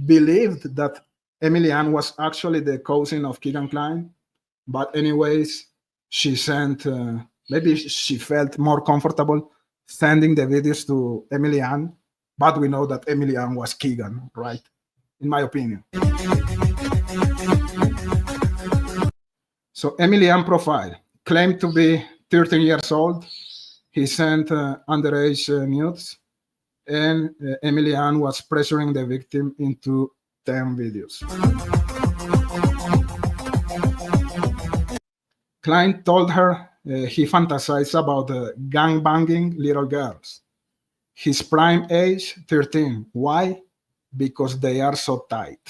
believed that Emily Ann was actually the cousin of Kegan Kline, but anyways, she sent, maybe she felt more comfortable sending the videos to Emily Ann, but we know that Emily Ann was Kegan, right? In my opinion. So Emily Ann profile claimed to be 13 years old. he sent underage nudes, and Emily Ann was pressuring the victim into 10 videos. Kline told her he fantasized about gang-banging little girls. His prime age, 13. Why? Because they are so tight.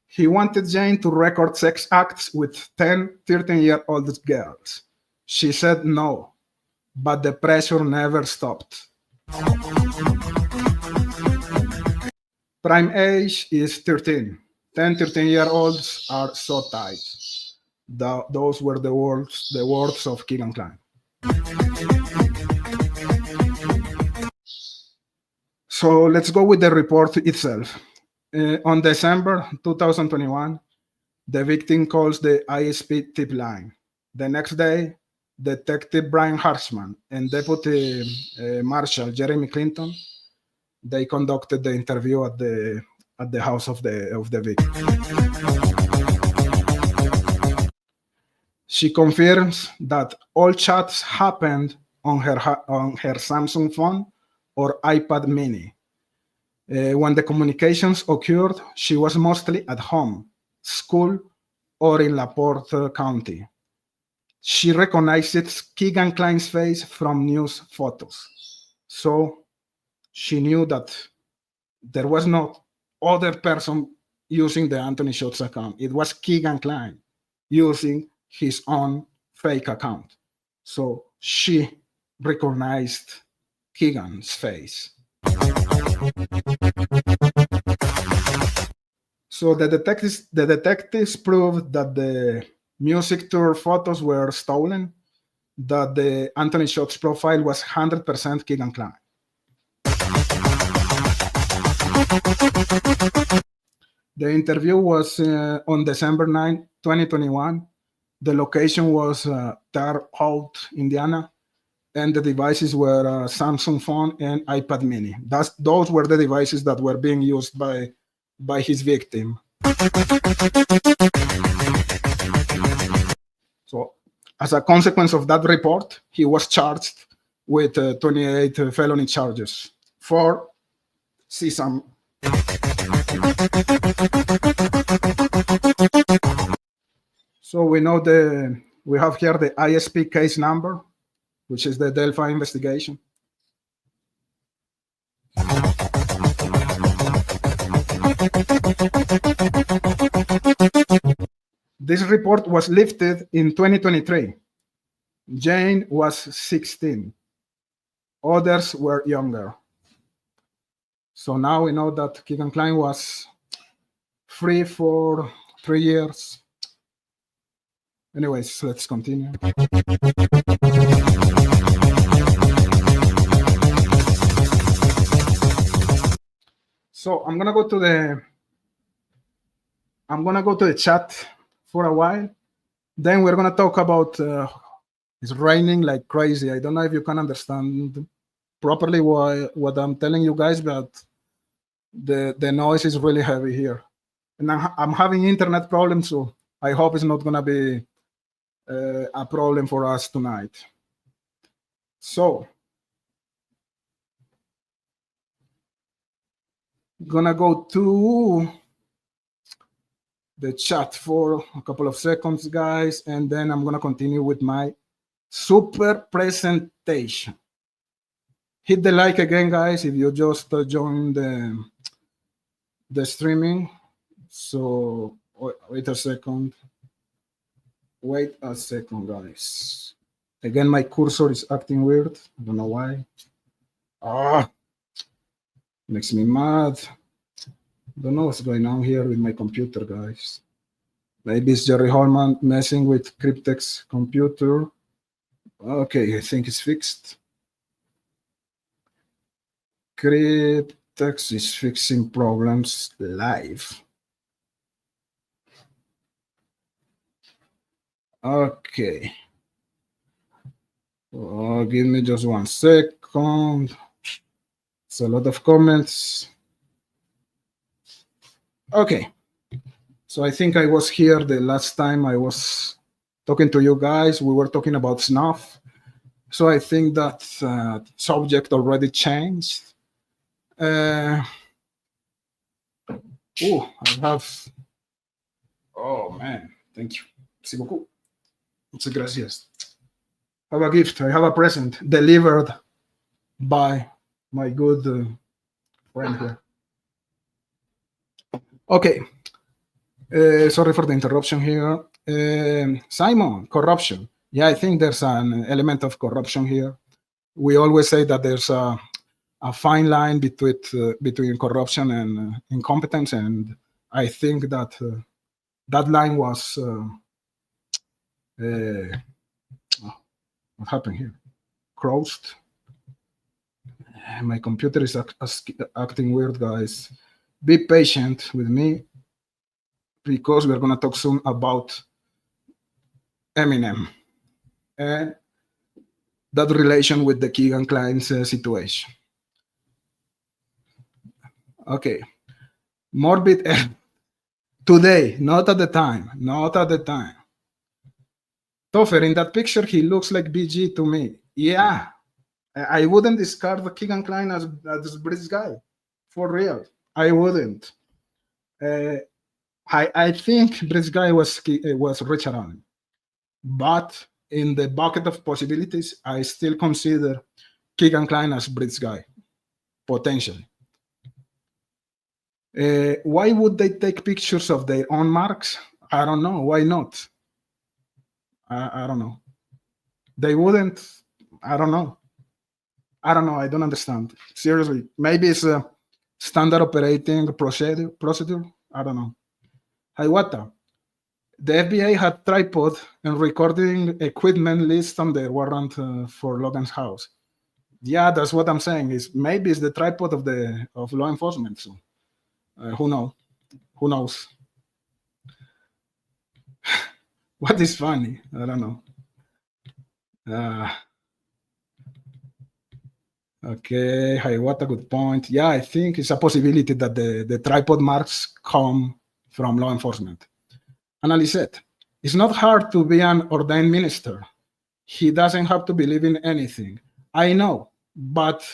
He wanted Jane to record sex acts with 10, 13-year-old girls. She said no, but the pressure never stopped. Prime age is 13. 10, 13-year-olds are so tight. Those were the words of Kegan Kline. So let's go with the report itself. On December 2021, the victim calls the ISP tip line. The next day, Detective Brian Harshman and Deputy Marshal Jeremy Clinton, they conducted the interview at the house of the victim. She confirms that all chats happened on her Samsung phone or iPad mini. When the communications occurred, she was mostly at home, school, or in LaPorte County. She recognizes Kegan Kline's face from news photos. So she knew that there was no other person using the Anthony Schultz account. It was Kegan Kline using his own fake account. So she recognized Kegan's face. So the detectives proved that the music tour photos were stolen, that the Anthony Schultz profile was 100% Kegan Kline. The interview was on December 9, 2021. The location was Terre Haute, Indiana, and the devices were a Samsung phone and iPad mini. Those were the devices that were being used by his victim. So as a consequence of that report, he was charged with 28 felony charges for CSAM. So we have here the ISP case number, which is the Delphi investigation. This report was lifted in 2023. Jane was 16. Others were younger. So now we know that Kegan Kline was free for 3 years. Anyways, let's continue. So I'm gonna go to the chat for a while. Then we're gonna talk about it's raining like crazy. I don't know if you can understand properly what I'm telling you guys, but the noise is really heavy here, and I'm having internet problems, so I hope it's not gonna be a problem for us tonight. So gonna go to the chat for a couple of seconds, guys, and then I'm gonna continue with my super presentation. Hit the like again, guys, if you just joined the streaming. So wait a second. Wait a second, guys. Again, my cursor is acting weird. I don't know why. Makes me mad. Don't know what's going on here with my computer, guys. Maybe it's Jerry Holman messing with Cryptex's computer. Okay, I think it's fixed. Cryptex is fixing problems live. Okay. Give me just 1 second. It's a lot of comments. Okay. So I think I was here the last time I was talking to you guys. We were talking about snuff. So I think that subject already changed. I have. Oh man, thank you. Merci beaucoup. Muchas gracias. I have a gift. I have a present delivered by my good friend here. Okay. Sorry for the interruption here. Simon, corruption. Yeah, I think there's an element of corruption here. We always say that there's a fine line between corruption and incompetence, and I think that that line was what happened here? Crossed. My computer is acting weird, guys. Be patient with me because we're gonna talk soon about Eminem and that relation with the Kegan Kline's situation. Okay, morbid today, not at the time, not at the time. Topher, in that picture, he looks like BG to me. Yeah, I wouldn't discard the Kegan Kline as British guy, for real. I wouldn't. I think British guy was Richard Allen, but in the bucket of possibilities, I still consider Kegan Kline as British guy, potentially. Why would they take pictures of their own marks? I don't know. Why not? I don't know. They wouldn't. I don't know. I don't know. I don't understand. Seriously, maybe it's a standard operating procedure. I don't know. Hiawatha. The FBI had tripod and recording equipment list on their warrant for Logan's house. Yeah, that's what I'm saying. Is maybe it's the tripod of law enforcement. So who knows? Who knows? What is funny? I don't know. Okay, Hiawatha, good point. Yeah, I think it's a possibility that the tripod marks come from law enforcement. Annalise, it's not hard to be an ordained minister. He doesn't have to believe in anything. I know, but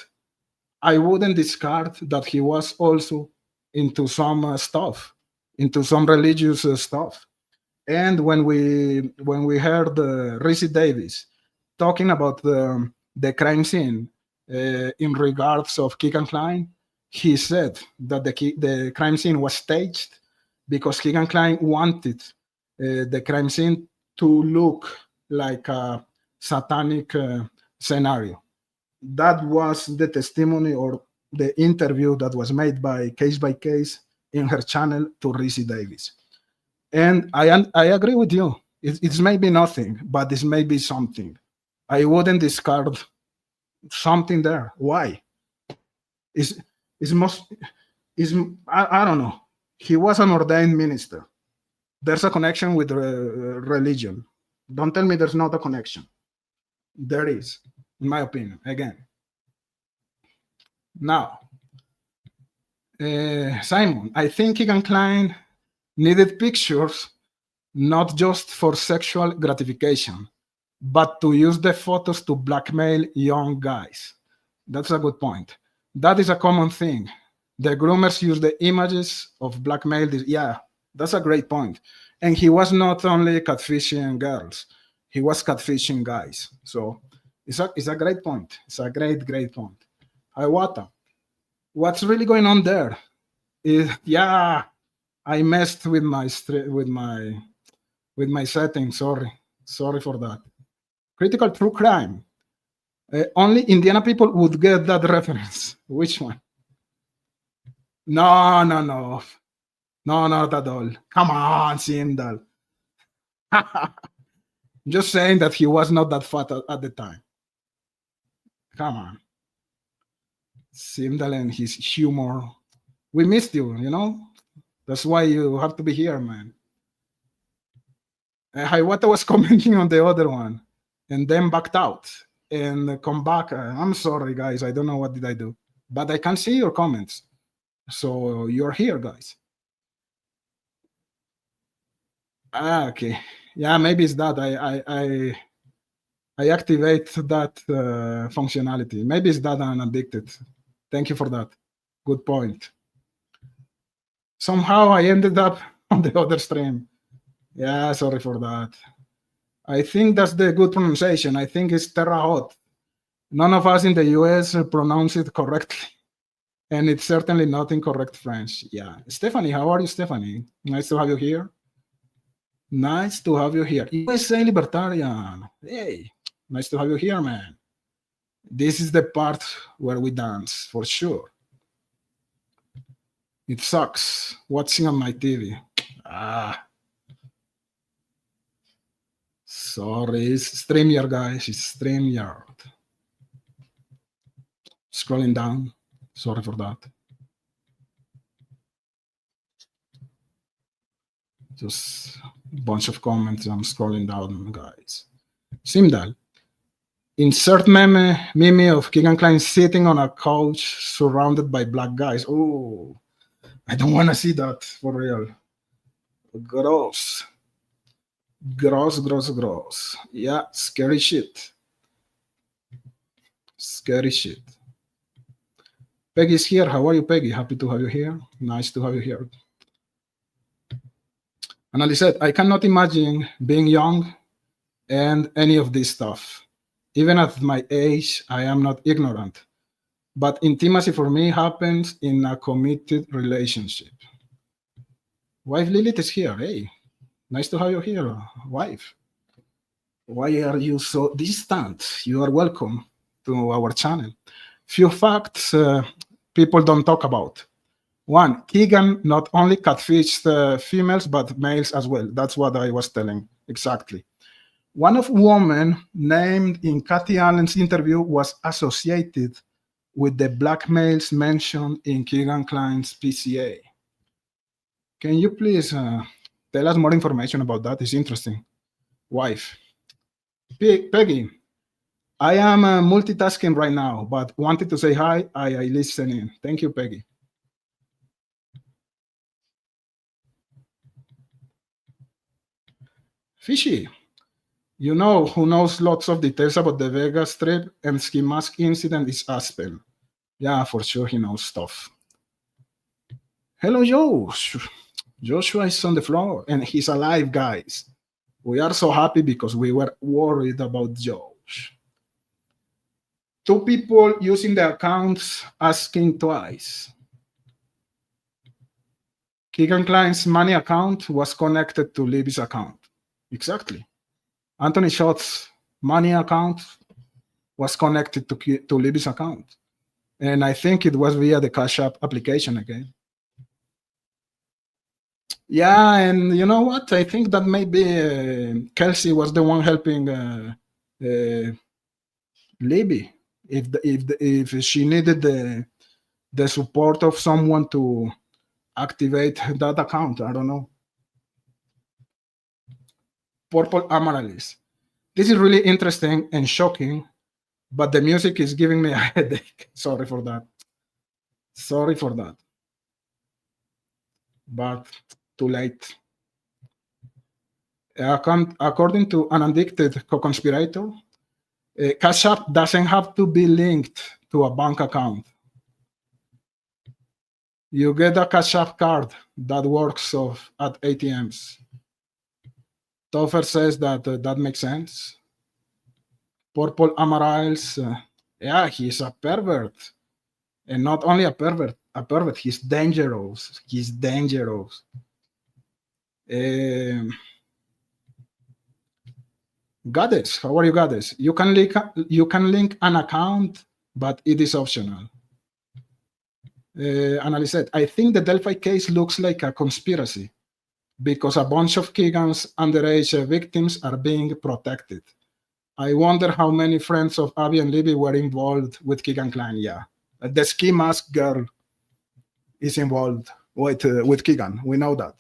I wouldn't discard that he was also into some stuff, into some religious stuff. And when we heard Reese Davis talking about the crime scene in regards of Kegan Kline, he said that the crime scene was staged because Kegan Kline wanted the crime scene to look like a satanic scenario. That was the testimony or the interview that was made by Case in her channel to Reese Davis. And I agree with you. It's maybe nothing, but it's maybe something. I wouldn't discard something there. Why? I don't know. He was an ordained minister. There's a connection with religion. Don't tell me there's not a connection. There is, in my opinion, again. Now, Simon, I think Kegan Kline needed pictures not just for sexual gratification, but to use the photos to blackmail young guys. That's a good point. That is a common thing. The groomers use the images of blackmail. Yeah, that's a great point. And he was not only catfishing girls, he was catfishing guys. So it's a great point. It's a great point. Hiawatha, what's really going on there is, yeah, I messed with my settings. Sorry for that. Critical true crime. Only Indiana people would get that reference. Which one? No, not at all. Come on, Sindal. Just saying that he was not that fat at the time. Come on. Sindal and his humor. We missed you, you know? That's why you have to be here, man. Hiawatha was commenting on the other one and then backed out and come back. I'm sorry, guys. I don't know what did I do, but I can see your comments. So you're here, guys. Okay. Yeah, maybe it's that. I activate that functionality. Maybe it's that I'm addicted. Thank you for that. Good point. Somehow I ended up on the other stream. Yeah, sorry for that. I think that's the good pronunciation. I think it's Terre Haute. None of us in the US pronounce it correctly. And it's certainly not in correct French. Yeah. Stephanie, how are you, Stephanie? Nice to have you here. Nice to have you here. USA Libertarian. Hey, nice to have you here, man. This is the part where we dance, for sure. It sucks watching on my TV. Sorry, it's StreamYard, guys. It's StreamYard. Scrolling down. Sorry for that. Just a bunch of comments. I'm scrolling down, guys. Simdal. Insert meme of Kegan Kline sitting on a couch surrounded by black guys. Oh, I don't want to see that for real. Gross. Gross. Yeah, scary shit. Scary shit. Peggy's here. How are you, Peggy? Happy to have you here. Nice to have you here. And Ali said, I cannot imagine being young and any of this stuff. Even at my age, I am not ignorant. But intimacy for me happens in a committed relationship. Wife Lilith is here. Hey, nice to have you here, wife. Why are you so distant? You are welcome to our channel. Few facts people don't talk about. One, Kegan not only catfished females, but males as well. That's what I was telling exactly. One of women named in Kathy Allen's interview was associated with the blackmails mentioned in Kegan Kline's PCA. Can you please tell us more information about that? It's interesting. Wife. Peggy, I am multitasking right now, but wanted to say hi. I listen in. Thank you, Peggy. Fishy. You know who knows lots of details about the Vegas Strip and ski mask incident is Aspen. Yeah, for sure he knows stuff. Hello, Josh. Joshua is on the floor and he's alive, guys. We are so happy because we were worried about Josh. 2 people using the accounts asking twice. Kegan Kline's money account was connected to Libby's account. Exactly. Anthony Schott's money account was connected to Libby's account. And I think it was via the Cash App application again. Yeah, and you know what? I think that maybe Kelsey was the one helping Libby. If she needed the support of someone to activate that account, I don't know. Purple Amaryllis. This is really interesting and shocking, but the music is giving me a headache. Sorry for that. But too late. According to an addicted co-conspirator, Cash App doesn't have to be linked to a bank account. You get a Cash App card that works at ATMs. Topher says that that makes sense. Purple Amaryllis, yeah, he's a pervert. And not only a pervert, he's dangerous. Goddess, how are you, Goddess? You can link an account, but it is optional. Annalise said, I think the Delphi case looks like a conspiracy because a bunch of Kegan's underage victims are being protected. I wonder how many friends of Abby and Libby were involved with Kegan Kline. Yeah, the ski mask girl is involved with Kegan. We know that.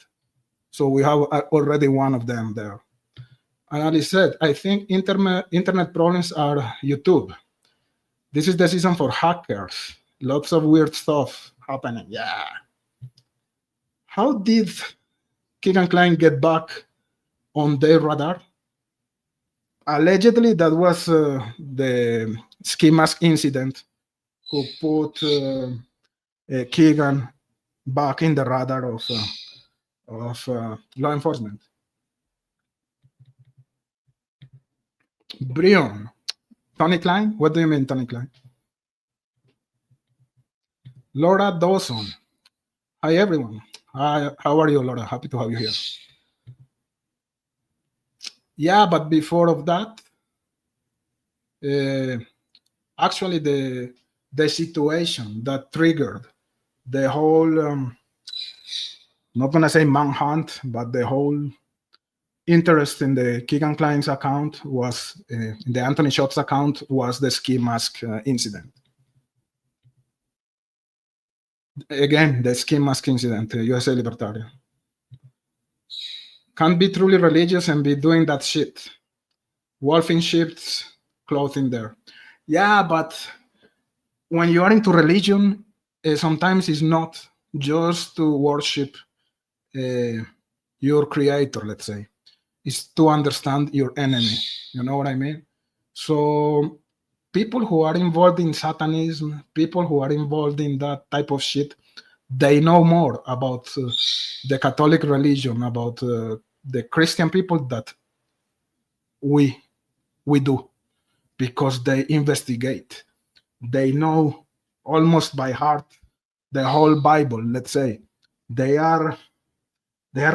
So we have already one of them there. And Ali said, I think internet problems are YouTube. This is the season for hackers. Lots of weird stuff happening. Yeah. How did Kegan Kline get back on their radar. Allegedly, that was the ski mask incident who put Kegan back in the radar of law enforcement. Brion, Tony Kline? What do you mean, Tony Kline? Laura Dawson. Hi, everyone. Hi, how are you, Laura? Happy to have you here. Yeah, but before of that, actually the situation that triggered the whole, not gonna say manhunt, but the whole interest in the Kegan Kline's account was, in the Anthony Shots account, was the ski mask incident. Again, the ski mask incident, USA Libertarian. Can't be truly religious and be doing that shit. Wolf in sheep's clothing there. Yeah, but when you are into religion, sometimes it's not just to worship your creator, let's say. It's to understand your enemy. You know what I mean? So people who are involved in Satanism, people who are involved in that type of shit, they know more about the Catholic religion, about the Christian people that we do, because they investigate. They know almost by heart the whole Bible, let's say. They are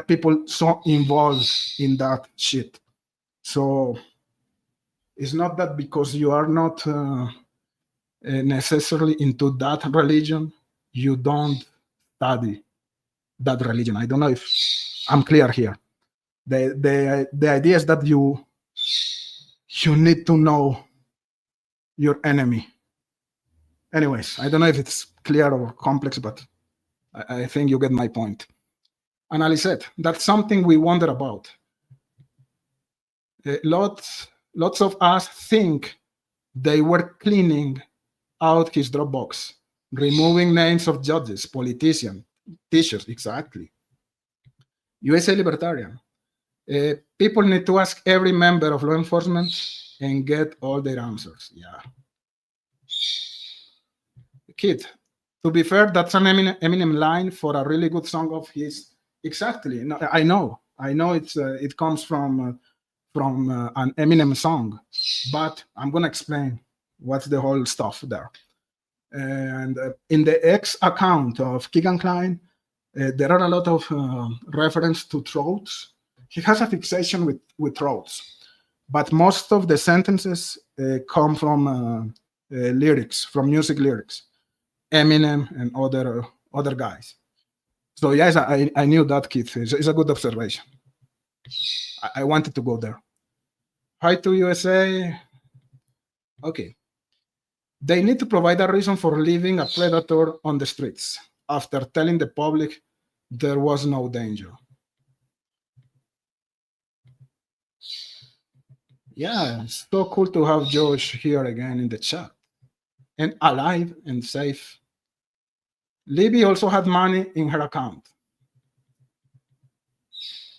people so involved in that shit. So it's not that because you are not necessarily into that religion, you don't study that religion. I don't know if I'm clear here. The idea is that you need to know your enemy. Anyways, I don't know if it's clear or complex, but I think you get my point. And Ali said, that's something we wonder about. Lots of us think they were cleaning out his Dropbox, removing names of judges, politicians, teachers, exactly. USA Libertarian. People need to ask every member of law enforcement and get all their answers. Yeah. Kid, to be fair, that's an Eminem line for a really good song of his. Exactly. No, I know it comes from an Eminem song, but I'm gonna explain what's the whole stuff there. And in the X account of Kegan Kline, there are a lot of reference to throats. He has a fixation with throats, but most of the sentences come from lyrics, from music lyrics, Eminem and other guys. So yes, I knew that, kid. It's a good observation. I wanted to go there. Hi to USA. Okay. They need to provide a reason for leaving a predator on the streets after telling the public there was no danger. Yeah, it's so cool to have Josh here again in the chat. And alive and safe. Libby also had money in her account.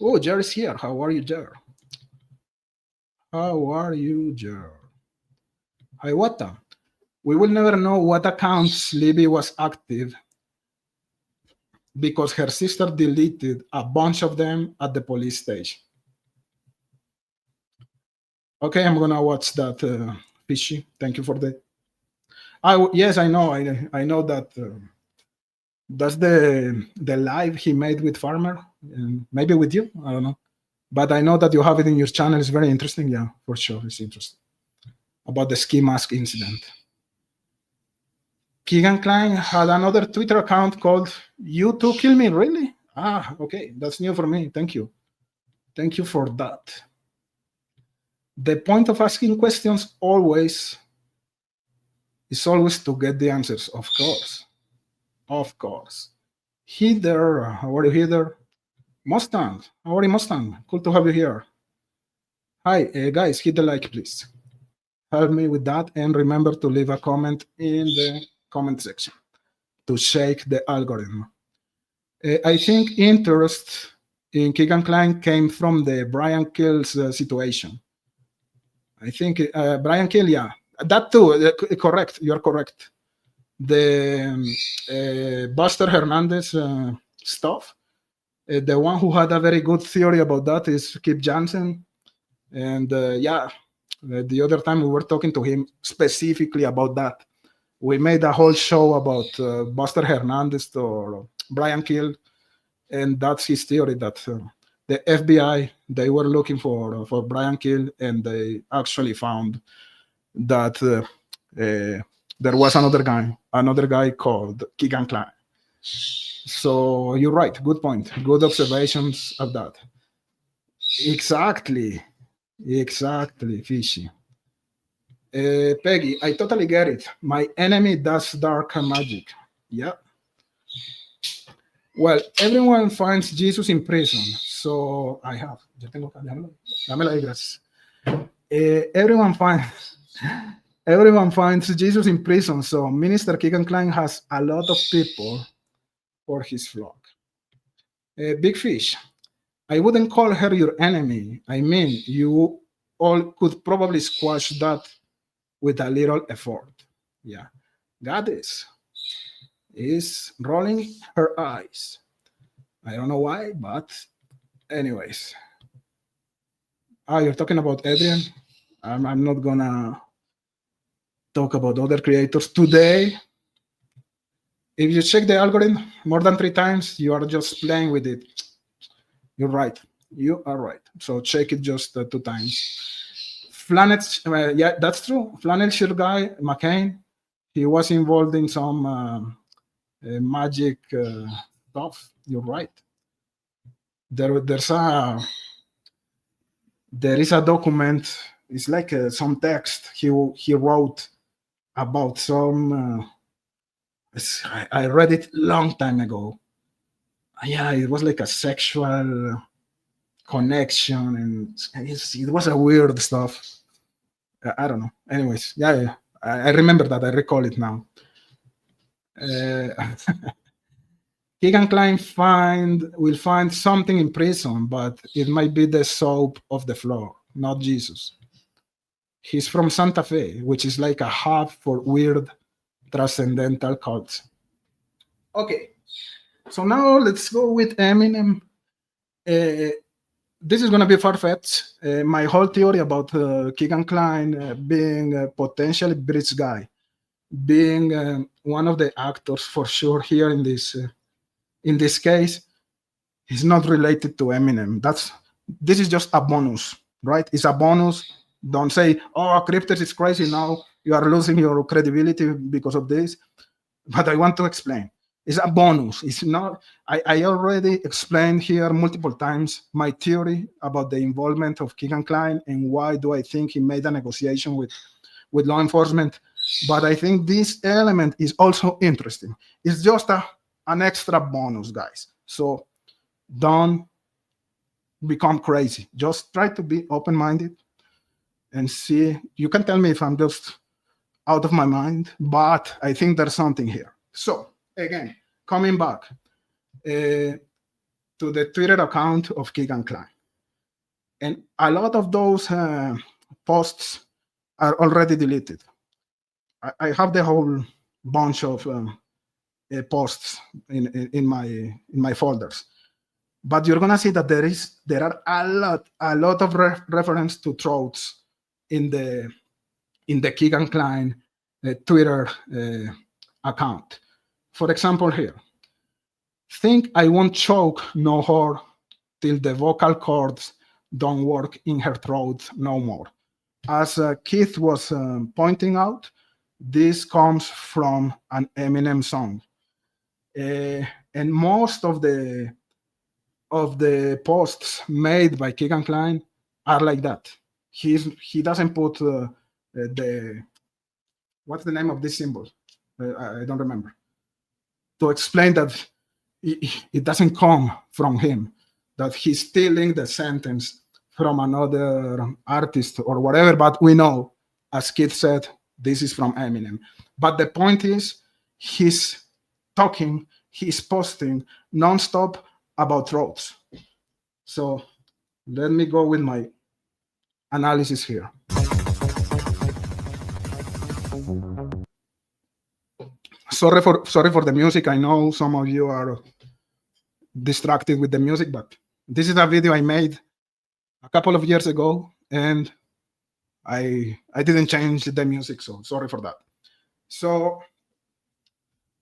Oh, Jerry's here. How are you, Jer? How are you, Jer? Hi, Wata. We will never know what accounts Libby was active because her sister deleted a bunch of them at the police station. Okay, I'm gonna watch that, Fishy. Thank you for that. Yes, I know. I know that. That's the live he made with Farmer, and maybe with you. I don't know, but I know that you have it in your channel. It's very interesting. Yeah, for sure, it's interesting about the ski mask incident. Kegan Kline had another Twitter account called "You Too Kill Me." Really? Ah, okay, that's new for me. Thank you. Thank you for that. The point of asking questions is always to get the answers, of course. Of course. Heather, how are you, Heather? Mustang, how are you, Mustang? Cool to have you here. Hi, guys, hit the like, please. Help me with that, and remember to leave a comment in the comment section to shake the algorithm. I think interest in Kegan Kline came from the Brian Kills situation. I think Brian Kill, yeah, that too. Correct, you're correct. The Buster Hernandez stuff. The one who had a very good theory about that is Kip Jansen, and the other time we were talking to him specifically about that. We made a whole show about Buster Hernandez or Brian Kill, and that's his theory that the FBI, they were looking for Brian Kill, and they actually found that there was another guy called Kegan Kline. So you're right. Good point. Good observations of that. Exactly, Fishy. Peggy, I totally get it. My enemy does dark magic. Yeah. Well, everyone finds Jesus in prison. So I have. Dámela ahí, gracias. Everyone finds Jesus in prison. So Minister Kegan Kline has a lot of people for his flock. Big Fish, I wouldn't call her your enemy. I mean, you all could probably squash that with a little effort. Yeah. Goddess is rolling her eyes. I don't know why, but anyways. You're talking about Adrian? I'm not gonna talk about other creators today. If you check the algorithm more than 3 times, you are just playing with it. You're right. You are right. So check it just 2 times. Flannel, yeah, that's true. Flannel shirt guy, McCain, he was involved in some magic stuff. You're right. There is a document. It's like some text he wrote about some. I read it long time ago. Yeah, it was like a sexual connection, and it was a weird stuff. I don't know. Anyways, yeah, I remember that. I recall it now. Kegan Kline will find something in prison, but it might be the soap of the floor, not Jesus. He's from Santa Fe, which is like a hub for weird transcendental cults. Okay, so now let's go with Eminem. This is going to be far-fetched. My whole theory about Kegan Kline being a potentially British guy, being one of the actors for sure here in this case, is not related to Eminem. This is just a bonus, right? It's a bonus. Don't say, "Oh, Cryptos is crazy now. You are losing your credibility because of this." But I want to explain. It's a bonus. It's not. I already explained here multiple times my theory about the involvement of Kegan Kline and why do I think he made a negotiation with law enforcement. But I think this element is also interesting. It's just an extra bonus, guys. So don't become crazy. Just try to be open-minded and see. You can tell me if I'm just out of my mind, but I think there's something here. So again, coming back to the Twitter account of Kegan Kline. And a lot of those posts are already deleted. I have the whole bunch of posts in my folders. But you're gonna see that there are a lot of reference to throats in the Kegan Kline Twitter account. For example, here, think I won't choke no whore till the vocal cords don't work in her throat no more. As Keith was pointing out, this comes from an Eminem song. And most of the posts made by Kegan Kline are like that. He doesn't put the what's the name of this symbol? I don't remember. To explain that it doesn't come from him, that he's stealing the sentence from another artist or whatever, but we know, as Keith said, this is from Eminem. But the point is, he's talking, he's posting nonstop about throats. So let me go with my analysis here. Sorry for the music. I know some of you are distracted with the music, but this is a video I made a couple of years ago, and I didn't change the music, so sorry for that. So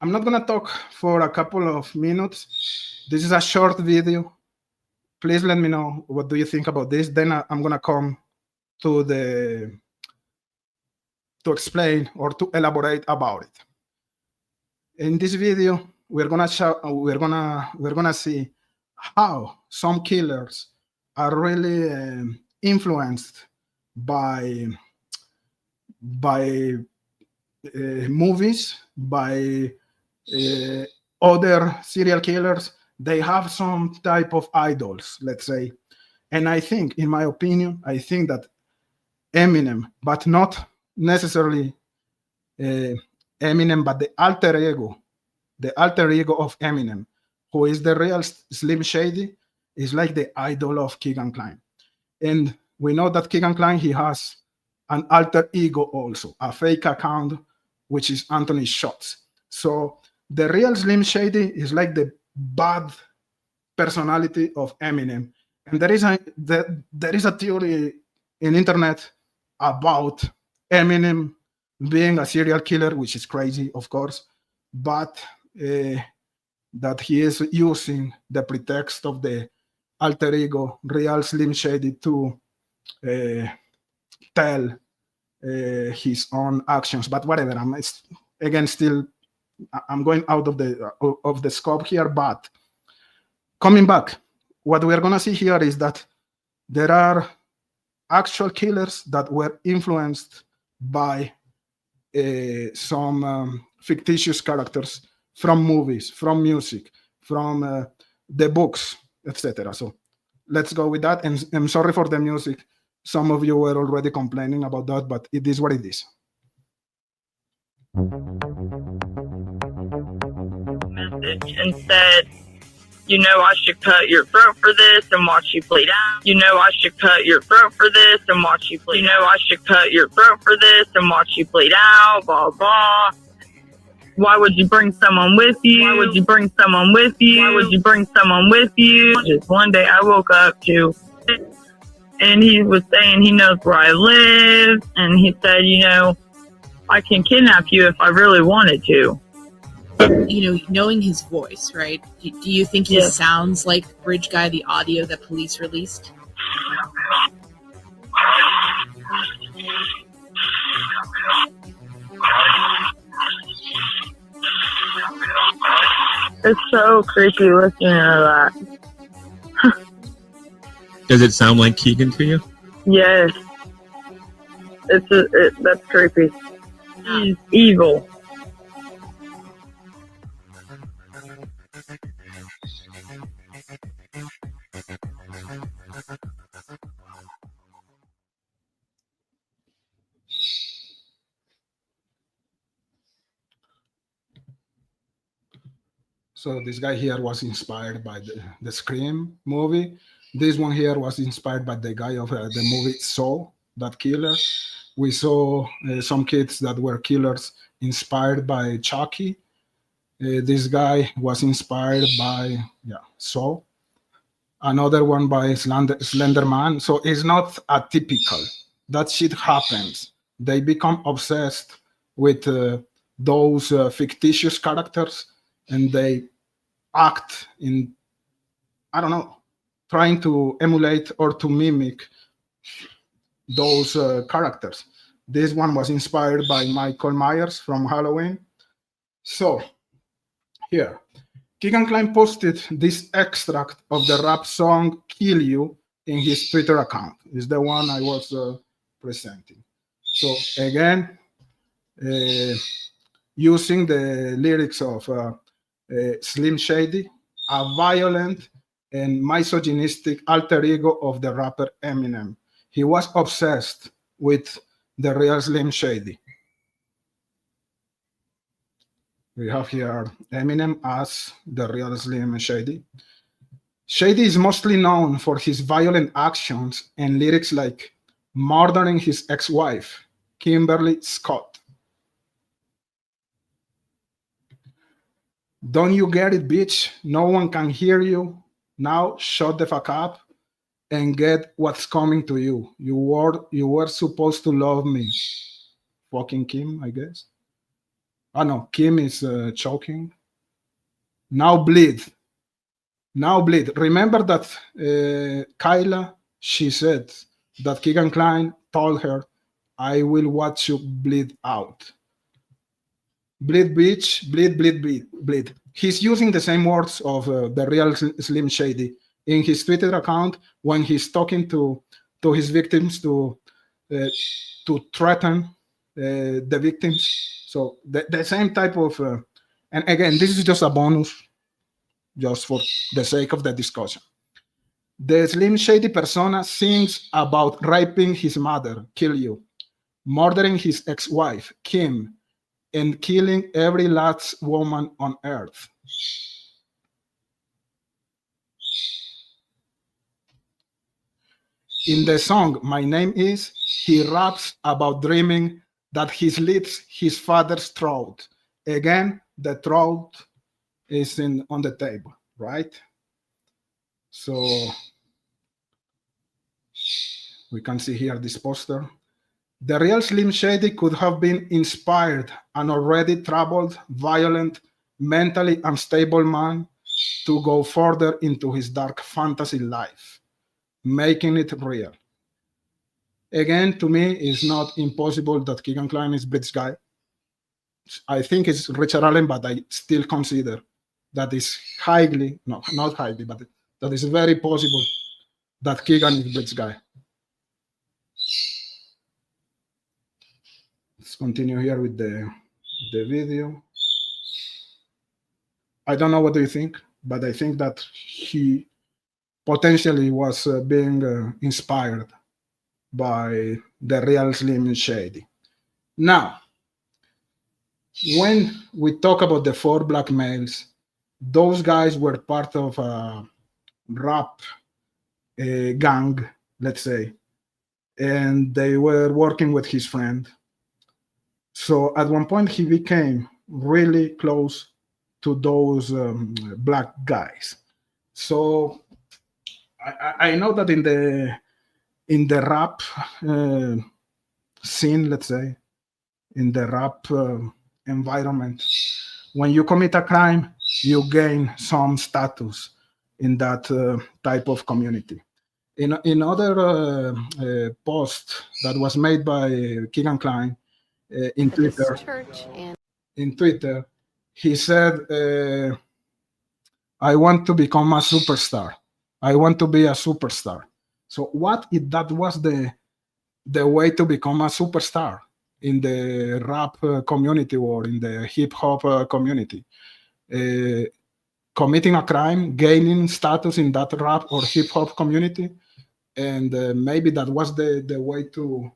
I'm not gonna talk for a couple of minutes. This is a short video. Please let me know what do you think about this. Then I'm gonna come to explain or to elaborate about it. In this video, we're gonna see how some killers are really influenced by movies, by other serial killers. They have some type of idols, let's say. And I think, in my opinion, I think that Eminem, but not necessarily Eminem, but the alter ego of Eminem, who is the real Slim Shady, is like the idol of Kegan Kline. And we know that Kegan Kline, he has an alter ego also, a fake account, which is Anthony Shots. So the real Slim Shady is like the bad personality of Eminem. And there is a theory in internet about Eminem being a serial killer, which is crazy, of course, but that he is using the pretext of the alter ego, real Slim Shady, to tell his own actions. But whatever, I'm going out of the scope here. But coming back, what we're gonna see here is that there are actual killers that were influenced by some fictitious characters from movies, from music, from the books, etc. So let's go with that. And I'm sorry for the music. Some of you were already complaining about that, but it is what it is. Message and said, you know, I should cut your throat for this and watch you bleed out. You know, I should cut your throat for this and watch you bleed. You know, I should cut your throat for this and watch you bleed out. Blah blah. Why would you bring someone with you? Why would you bring someone with you? Why would you bring someone with you? Just one day I woke up to, and he was saying he knows where I live, and he said, you know, I can kidnap you if I really wanted to. You know, knowing his voice, right? Do you think he sounds like Bridge Guy, the audio that police released? It's so creepy listening to that. Does it sound like Kegan to you? Yes. That's creepy. He's evil. So this guy here was inspired by the Scream movie. This one here was inspired by the guy of the movie Saw, that killer. We saw some kids that were killers inspired by Chucky. This guy was inspired by Saw. Another one by Slender Man. So it's not atypical. That shit happens. They become obsessed with those fictitious characters, and they act in, I don't know, trying to emulate or to mimic those characters. This one was inspired by Michael Myers from Halloween. So here, Kegan Kline posted this extract of the rap song Kill You in his Twitter account. It's the one I was presenting. So again, using the lyrics of Slim Shady, a violent and misogynistic alter ego of the rapper Eminem. He was obsessed with the real Slim Shady. We have here Eminem as the real Slim Shady. Shady is mostly known for his violent actions and lyrics like murdering his ex-wife, Kimberly Scott. Don't you get it, bitch? No one can hear you. Now shut the fuck up and get what's coming to you. You were supposed to love me. Fucking Kim, I guess. Oh no, Kim is choking. Now bleed. Now bleed. Remember that Kyla, she said that Kegan Kline told her, I will watch you bleed out. Bleed, bitch, bleed, bleed, bleed, bleed. He's using the same words of the real Slim Shady in his Twitter account when he's talking to his victims to threaten the victims. So the same type of, and again, this is just a bonus, just for the sake of the discussion. The Slim Shady persona sings about raping his mother, kill you, murdering his ex-wife, Kim, and killing every last woman on earth. In the song My Name Is, he raps about dreaming that he slits his father's throat. Again, the throat is on the table, right? So we can see here this poster. The real Slim Shady could have been inspired an already troubled, violent, mentally unstable man to go further into his dark fantasy life, making it real. Again, to me, it's not impossible that Kegan Kline is British guy. I think it's Richard Allen, but I still consider that is highly, no, not highly, but that is very possible that Kegan is British guy. Let's continue here with the video. I don't know what do you think, but I think that he potentially was being inspired by the real Slim Shady. Now, when we talk about the 4 black males, those guys were part of a rap gang, let's say, and they were working with his friend. So at one point, he became really close to those black guys. So I know that in the rap scene, let's say, in the rap environment, when you commit a crime, you gain some status in that type of community. In other post that was made by Kegan Kline in Twitter, he said, I want to become a superstar. I want to be a superstar. So what if that was the way to become a superstar in the rap community or in the hip hop community? Committing a crime, gaining status in that rap or hip hop community, and maybe that was the way to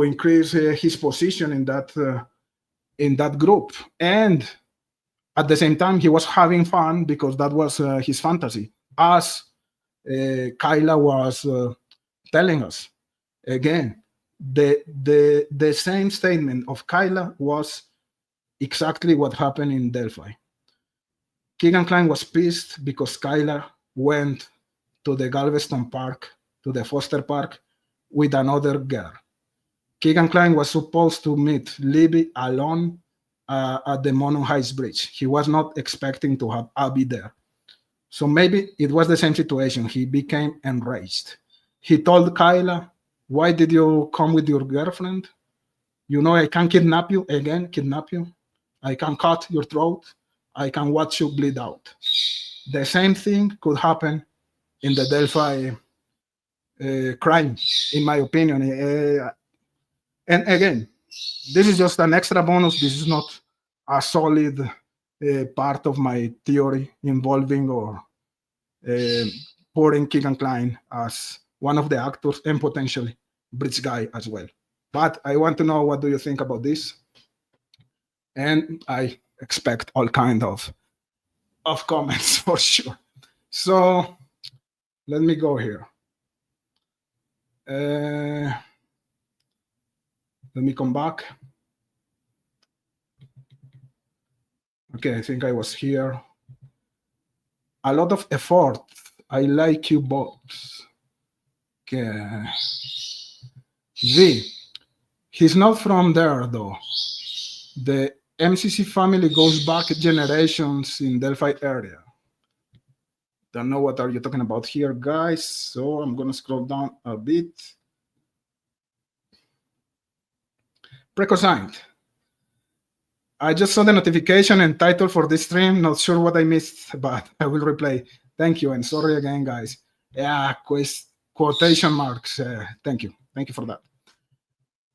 increase his position in that group. And at the same time, he was having fun because that was his fantasy, as Kyla was telling us. Again, the same statement of Kyla was exactly what happened in Delphi. Kegan Kline was pissed because Kyla went to the Galveston Park, to the Foster Park, with another girl. Kegan Kline was supposed to meet Libby alone at the Monon Heights Bridge. He was not expecting to have Abby there. So maybe it was the same situation. He became enraged. He told Kyla, why did you come with your girlfriend? You know, I can kidnap you again, kidnap you. I can cut your throat. I can watch you bleed out. The same thing could happen in the Delphi crime, in my opinion. And again, this is just an extra bonus. This is not a solid part of my theory involving or pouring Kegan Kline as one of the actors and potentially British guy as well. But I want to know, what do you think about this? And I expect all kind of of comments for sure. So let me go here. Let me come back. Okay, I think I was here. A lot of effort. I like you both. Okay. V. He's not from there though. The MCC family goes back generations in Delphi area. Don't know what are you talking about here, guys. So I'm gonna scroll down a bit. Precosigned. I just saw the notification and title for this stream. Not sure what I missed, but I will replay. Thank you, and sorry again, guys. Yeah, quotation marks. Thank you for that.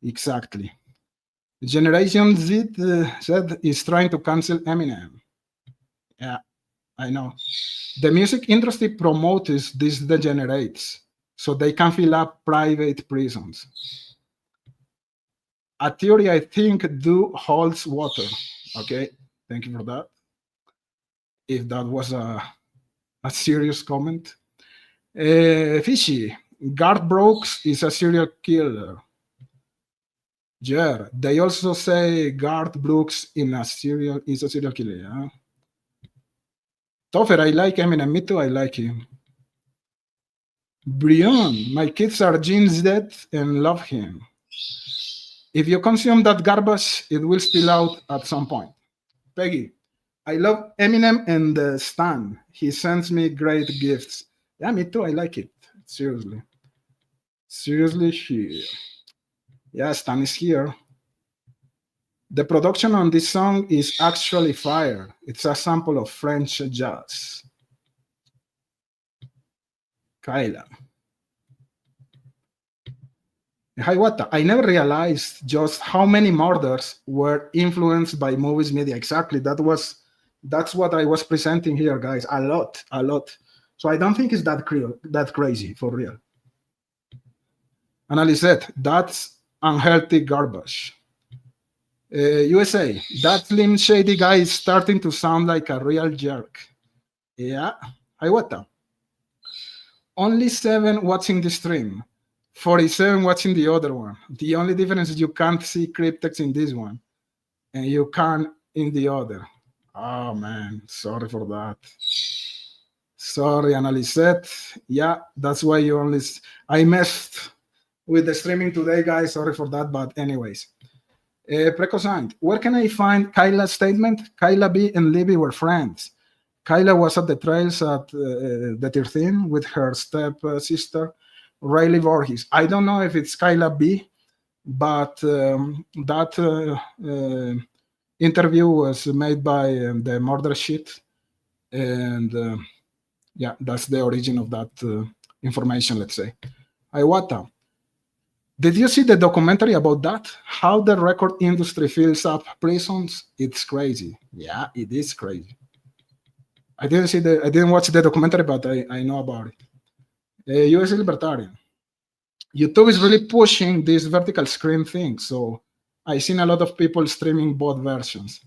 Exactly. Generation Z said is trying to cancel Eminem. Yeah, I know. The music industry promotes these degenerates so they can fill up private prisons. A theory I think holds water. Okay, thank you for that. If that was a serious comment. Fishy, Garth Brooks is a serial killer. Yeah, they also say Garth Brooks is a serial killer. Yeah. Topher, I like Eminem. Me too, I like him. Brion, my kids are Gene's dead and love him. If you consume that garbage, it will spill out at some point. Peggy, I love Eminem and Stan. He sends me great gifts. Yeah, me too. I like it. Seriously. Yeah, Stan is here. The production on this song is actually fire. It's a sample of French jazz. Kyla. Hiawatha, I never realized just how many murders were influenced by movies media. Exactly. That's what I was presenting here, guys. A lot. So I don't think it's that crazy, for real. Analyzet, that's unhealthy garbage. USA, that Slim Shady guy is starting to sound like a real jerk. Yeah. Hiawatha. Only 7 watching the stream. 47 watching the other one. The only difference is you can't see cryptex in this one, and you can in the other. Oh man, sorry for that. Sorry, Analyset. Yeah, that's why you only. I messed with the streaming today, guys. Sorry for that, but anyways. Precosigned. Where can I find Kyla's statement? Kyla B and Libby were friends. Kyla was at the trails at the 13 with her step sister. Riley Voorhees. I don't know if it's Kyla B, but that interview was made by the Murder Sheet, and yeah, that's the origin of that information, let's say. Hiawatha, did you see the documentary about that? How the record industry fills up prisons? It's crazy. Yeah, it is crazy. I didn't watch the documentary, but I know about it. US Libertarian. YouTube is really pushing this vertical screen thing, so I've seen a lot of people streaming both versions.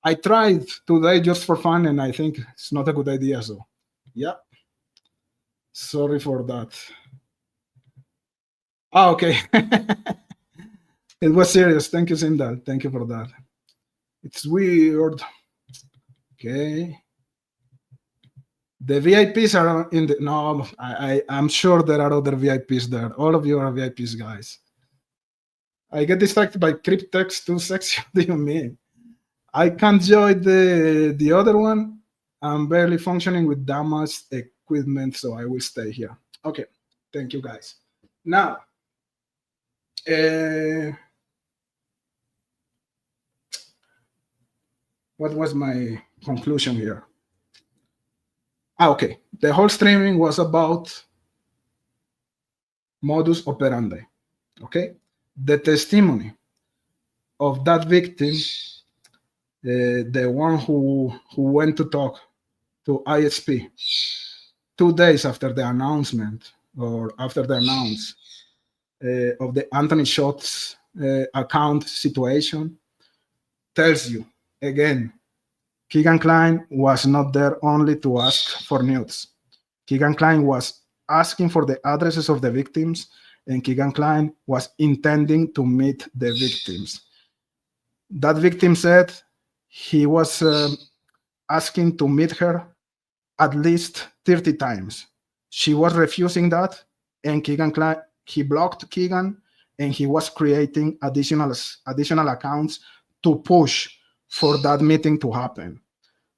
I tried today just for fun, and I think it's not a good idea, so yeah. Sorry for that. Okay. It was serious. Thank you, Sindal. Thank you for that. It's weird. Okay. The VIPs are in the no. I'm sure there are other VIPs there. All of you are VIPs, guys. I get distracted by cryptex too sexy. What do you mean? I can't join the other one. I'm barely functioning with damaged equipment, so I will stay here. Okay. Thank you, guys. Now, what was my conclusion here? Okay. The whole streaming was about Modus Operandi. Okay. The testimony of that victim, the one who went to talk to ISP 2 days after the announcement, or after the announce of the Anthony Shots account situation, tells you again Kegan Kline was not there only to ask for nudes. Kegan Kline was asking for the addresses of the victims, and Kegan Kline was intending to meet the victims. That victim said he was asking to meet her at least 30 times. She was refusing that, and Kegan Kline, he blocked Kegan, and he was creating additional accounts to push for that meeting to happen.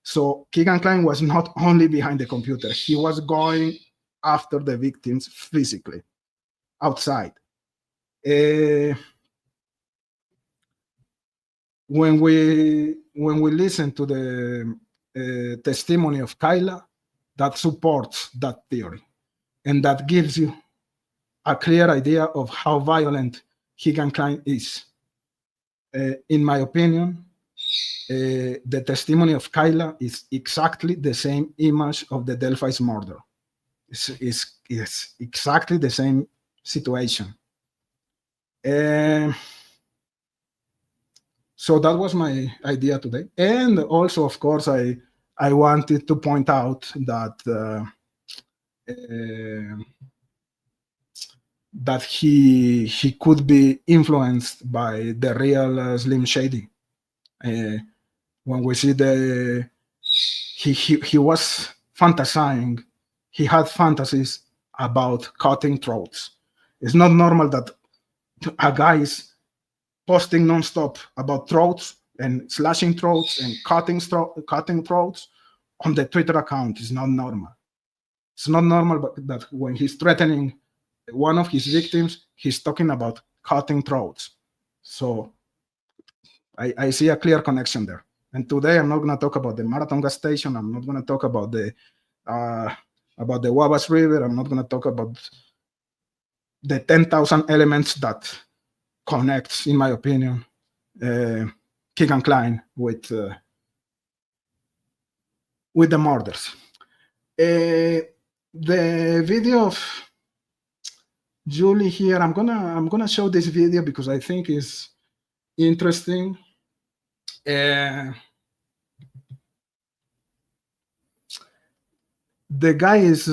So Kegan Kline was not only behind the computer, he was going after the victims physically, outside. When we listen to the testimony of Kyla, that supports that theory, and that gives you a clear idea of how violent Kegan Kline is. In my opinion, the testimony of Kyla is exactly the same image of the Delphi's murder. It's exactly the same situation. So that was my idea today. And also, of course, I wanted to point out that that he could be influenced by the real Slim Shady. When we see he was fantasizing, he had fantasies about cutting throats. It's not normal that a guy is posting nonstop about throats and slashing throats and cutting throats on the Twitter account. Is not normal. It's not normal that when he's threatening one of his victims, he's talking about cutting throats. So I see a clear connection there. And today I'm not going to talk about the Marathon gas station. I'm not going to talk about the Wabash River. I'm not going to talk about the 10,000 elements that connects, in my opinion, Kegan Kline with the murders. The video of Julie here, I'm gonna show this video because I think it's interesting. The guy is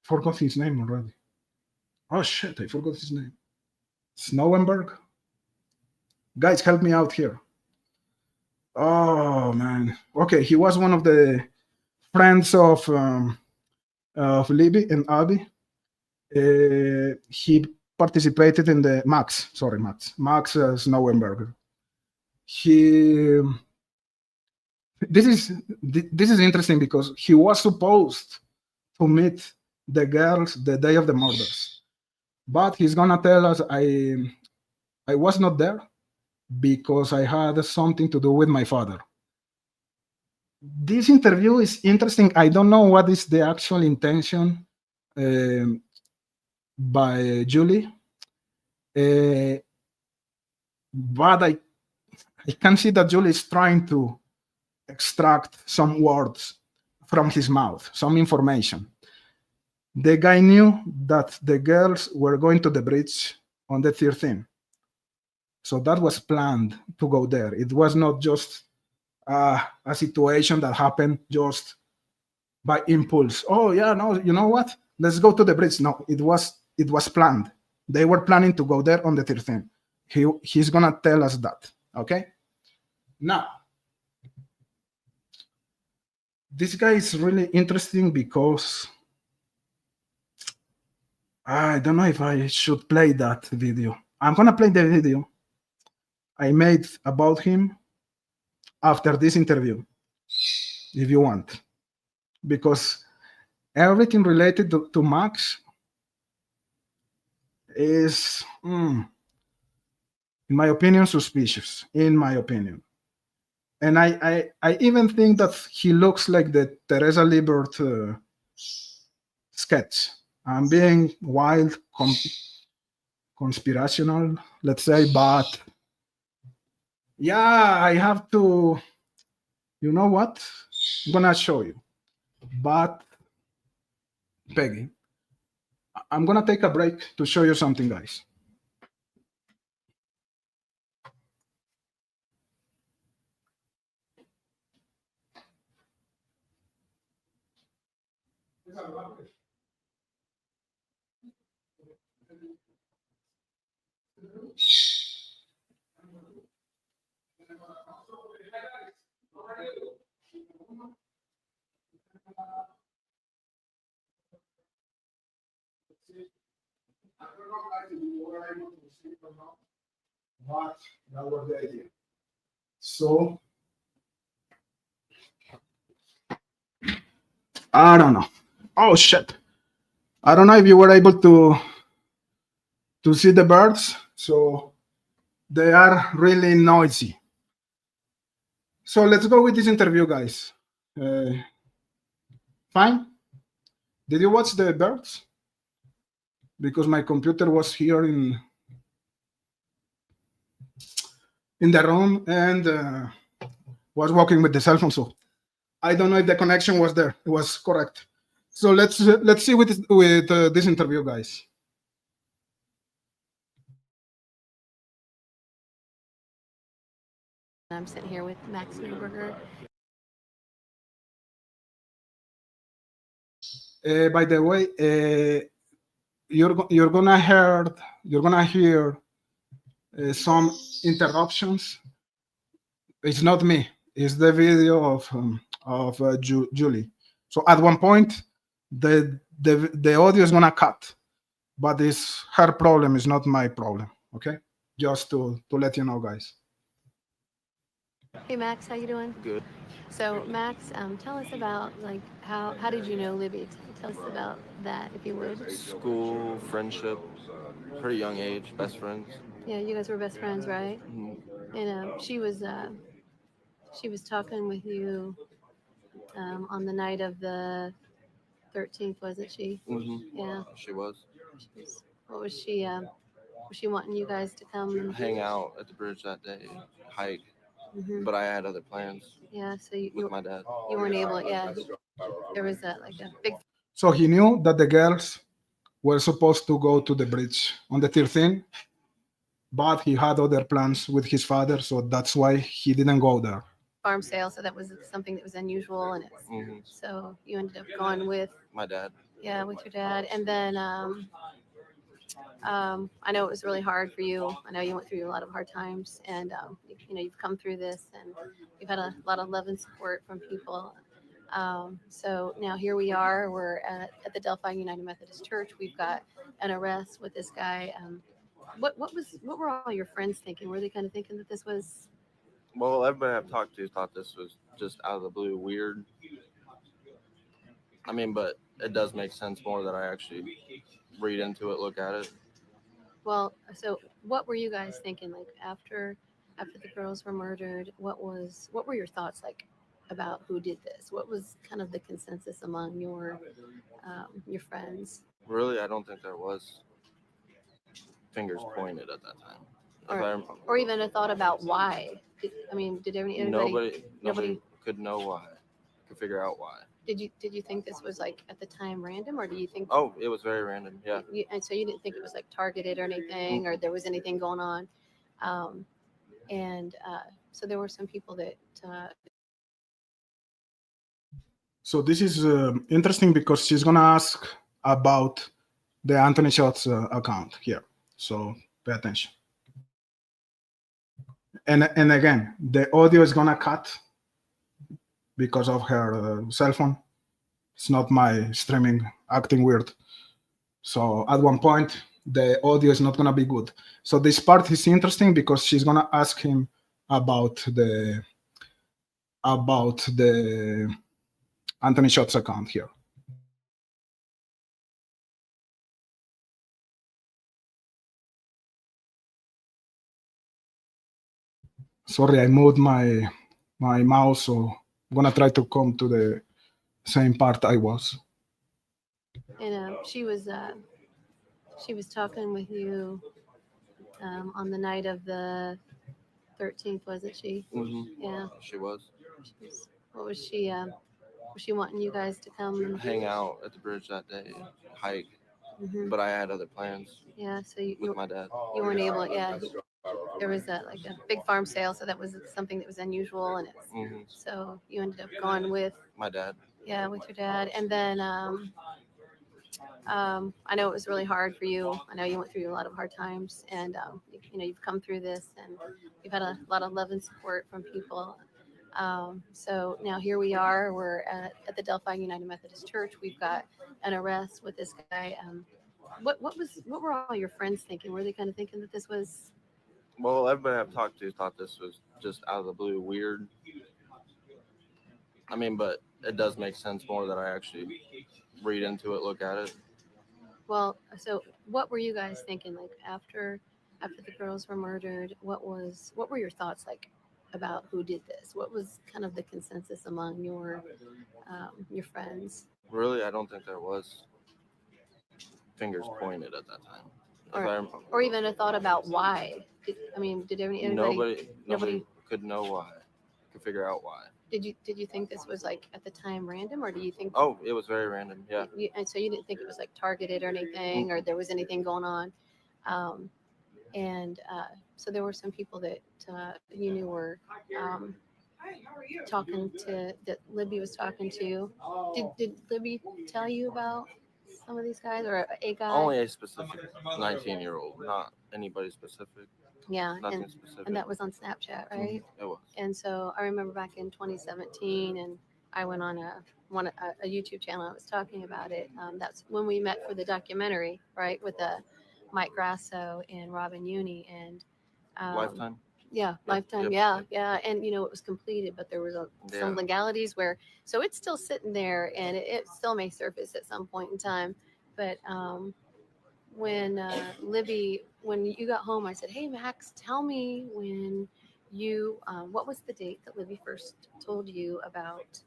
forgot his name already. Oh shit, I forgot his name. Snowenberg? Guys, help me out here. Oh man. Okay, he was one of the friends of Libby and Abby. He participated in the Max Snowenberg. This is interesting because he was supposed to meet the girls the day of the murders, but he's gonna tell us I was not there because I had something to do with my father. This interview is interesting. I don't know what is the actual intention by Julie, but I can see that Julie is trying to extract some words from his mouth, some information. The guy knew that the girls were going to the bridge on the 13th. So that was planned to go there. It was not just a situation that happened just by impulse. Oh yeah, no, you know what? Let's go to the bridge. No, it was planned. They were planning to go there on the 13th. He's gonna tell us that. Okay. Now, this guy is really interesting because I don't know if I should play that video. I'm gonna play the video I made about him after this interview, if you want, because everything related to Max is, in my opinion, suspicious, in my opinion. And I even think that he looks like the Teresa Liebert sketch. I'm being wild, conspirational, let's say, but yeah, I have to, you know what? I'm gonna show you. But Peggy, I'm gonna take a break to show you something, guys. I don't know guys, if you were able to see it or not, but that was the idea. So I don't know. Oh shit! I don't know if you were able to see the birds. So they are really noisy. So let's go with this interview, guys. Fine. Did you watch the birds? Because my computer was here in the room and was walking with the cell phone. So I don't know if the connection was there. It was correct. So let's see with this interview, guys. I'm sitting here with Max Newberger. By the way, you're gonna hear some interruptions. It's not me. It's the video of Julie. So at one point, the audio is gonna cut, but it's her problem. It's not my problem. Okay, just to let you know, guys. Hey Max, how you doing? Good. So Max, tell us about like how did you know Libby? Tell us about that, if you would. School, friendship, pretty young age, best friends. Yeah, you guys were best friends, right? Mhm. And she was talking with you on the night of the 13th, wasn't she? Yeah. She was. What was she? Was she wanting you guys to come? Hang out at the bridge that day, hike, Mhm. but I had other plans Yeah, so with my dad. you weren't able. Yeah, there was a big. So he knew that the girls were supposed to go to the bridge on the 13th, but he had other plans with his father, so that's why he didn't go there. Farm sale, so that was something that was unusual, and so you ended up going with my dad. Yeah, with your dad, and then I know it was really hard for you. I know you went through a lot of hard times, and you've come through this, and you've had a lot of love and support from people. So now here we are. We're at the Delphi United Methodist Church. We've got an arrest with this guy. What were all your friends thinking? Were they kind of thinking that this was? Well, everybody I've talked to thought this was just out of the blue, weird. I mean, but it does make sense more that I actually read into it, look at it. Well, so what were you guys thinking? Like after the girls were murdered, what were your thoughts like about who did this? What was kind of the consensus among your friends? Really, I don't think there was fingers pointed at that time. Or even a thought about why. Did Nobody could know why, could figure out why. Did you think this was like at the time random, or do you think? Oh, it was very random. Yeah. And so you didn't think it was like targeted or anything, or there was anything going on, so there were some people that. So this is interesting because she's gonna ask about the Anthony Shots account here. So pay attention. And again, the audio is gonna cut because of her cell phone. It's not my streaming acting weird. So at one point, the audio is not gonna be good. So this part is interesting because she's gonna ask him about the Anthony Shots account here. Sorry, I moved my mouse, so I'm gonna try to come to the same part I was. And she was talking with you on the night of the 13th, wasn't she? Yeah. She was. What was she? Was she wanting you guys to come? Hang out at the bridge that day, hike, but I had other plans. Yeah, so with my dad. You weren't able. Yeah, there was a big farm sale, so that was something that was unusual, and so you ended up going with my dad. Yeah, with your dad. And then I know it was really hard for you. I know you went through a lot of hard times, and you've come through this, and you've had a lot of love and support from people. So now here we are. We're at the Delphi United Methodist Church. We've got an arrest with this guy. What were all your friends thinking? Were they kind of thinking that this was? Well, everybody I've talked to thought this was just out of the blue weird. I mean, but it does make sense more that I actually read into it, look at it. Well, so what were you guys thinking? Like after the girls were murdered, what were your thoughts like about who did this? What was kind of the consensus among your friends? Really, I don't think there was fingers pointed at that time. Or even a thought about why? Did anybody? Nobody could know why. Could figure out why. Did you think this was like at the time random, or do you think? Oh, it was very random. Yeah. And so you didn't think it was like targeted or anything, or there was anything going on, so there were some people that you knew were talking to that Libby was talking to. Did Libby tell you about some of these guys or a guy? Only a specific 19-year-old, not anybody specific. Yeah, Nothing specific. and that was on Snapchat, right? It was. And so I remember back in 2017, and I went on a YouTube channel. I was talking about it. That's when we met for the documentary, right, with Mike Grasso and Robin Uni and Lifetime. Yeah, Lifetime. Yep. Yeah, and it was completed, but there was some legalities where, so it's still sitting there, and it still may surface at some point in time. But when Libby, when you got home, I said, "Hey Max, tell me when you, what was the date that Libby first told you about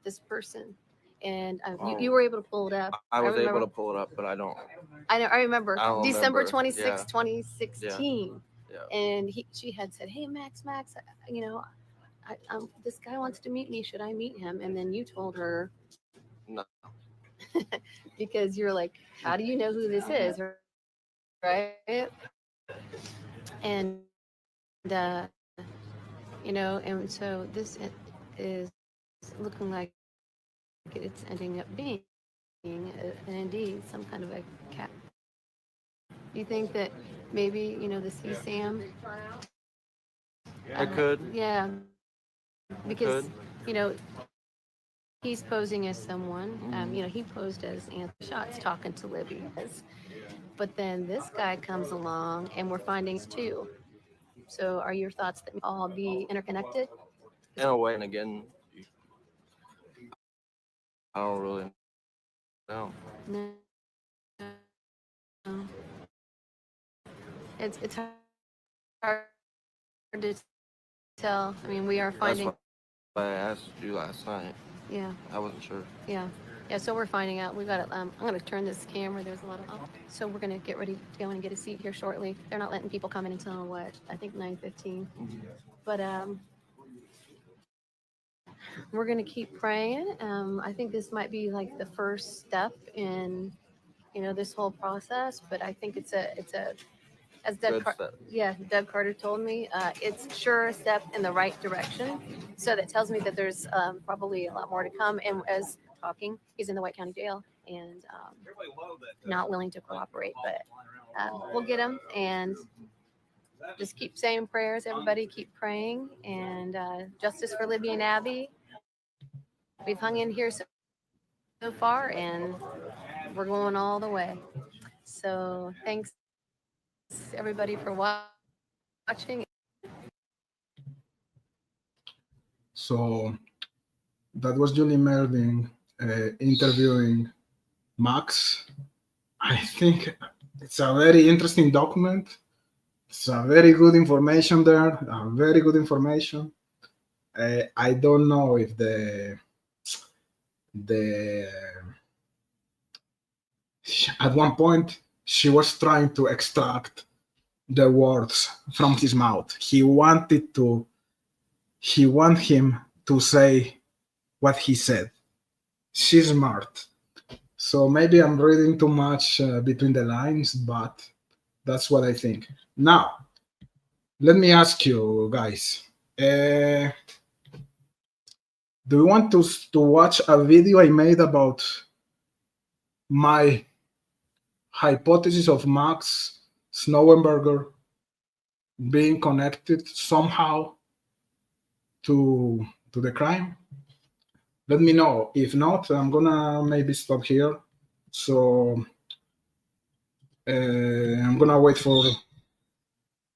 this person?" And you were able to pull it up. I was able to pull it up, but I don't. I remember I don't December remember. 26, 2016. Yeah. And she had said, "Hey Max, this guy wants to meet me. Should I meet him?" And then you told her No. because you're like, "How do you know who this is?" Right? And and so this is looking like it's ending up being indeed some kind of a cat. You think that maybe the CSAM? It could. Yeah, because he's posing as someone. He posed as Anthony Shots talking to Libby, but then this guy comes along, and we're finding too. So, are your thoughts that we all be interconnected? In a way, and again, I don't really know. No. It's hard to tell. I mean, we are finding. That's why I asked you last night. Yeah. I wasn't sure. Yeah. So we're finding out. We've got it. I'm going to turn this camera. There's a lot of. So we're going to get ready to go and get a seat here shortly. They're not letting people come in until what? I think 9:15. But we're going to keep praying. I think this might be like the first step in, this whole process. But I think it's a as Doug Carter told me, it's sure a step in the right direction. So that tells me that there's probably a lot more to come. And as talking, he's in the White County Jail and not willing to cooperate. But we'll get him, and just keep saying prayers. Everybody keep praying, and justice for Libby and Abby. We've hung in here so far, and we're going all the way. So thanks everybody for watching. So that was Julie Melvin interviewing Max. I think it's a very interesting document. It's a very good information there, very good information. I don't know if at one point she was trying to extract the words from his mouth. He wanted him to say what he said. She's smart. So maybe I'm reading too much between the lines, but that's what I think. Now, let me ask you guys. Do you want to watch a video I made about my hypothesis of Max Snauenberger being connected somehow to the crime? Let me know. If not, I'm gonna maybe stop here. So I'm gonna wait for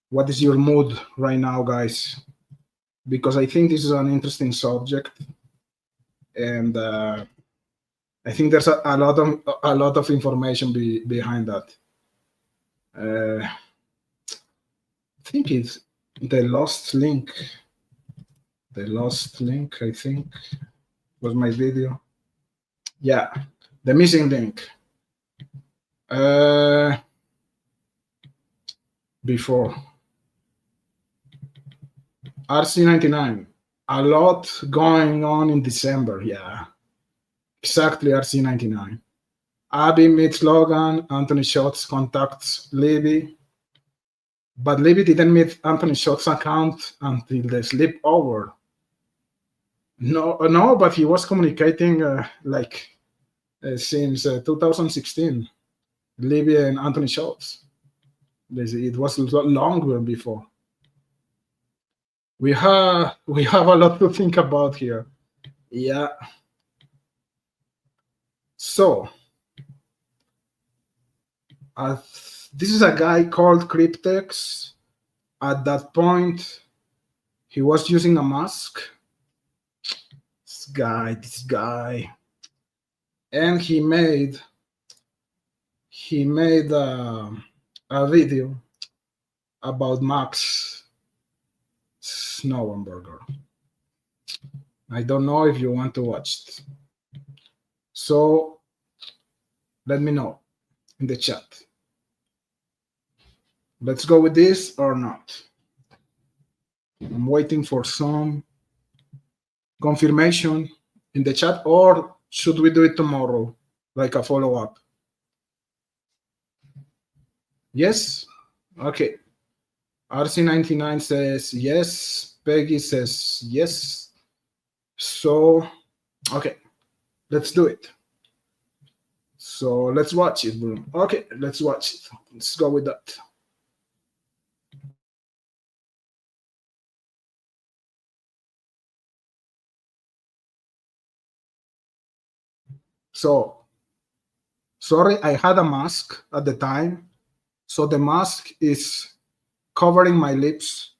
what is your mood right now, guys, because I think this is an interesting subject, and I think there's a lot of information behind that. I think it's the lost link. The lost link, I think, was my video. Yeah, the missing link. Before RC99, a lot going on in December. Yeah, exactly. RC99. Abby meets Logan. Anthony Schultz contacts Libby, but Libby didn't meet Anthony Schultz's account until the sleepover. No, but he was communicating since 2016. Libby and Anthony Schultz. It was longer before. We have a lot to think about here. Yeah. So this is a guy called Cryptex. At that point, he was using a mask. This guy, and he made a video about Max Snauenberger. I don't know if you want to watch it. So let me know in the chat. Let's go with this or not. I'm waiting for some confirmation in the chat, or should we do it tomorrow, like a follow-up? Yes? Okay. RC99 says yes. Peggy says yes. So, okay, let's do it. So let's watch it, bro. Okay, let's watch it. Let's go with that. So, sorry, I had a mask at the time. So the mask is covering my lips.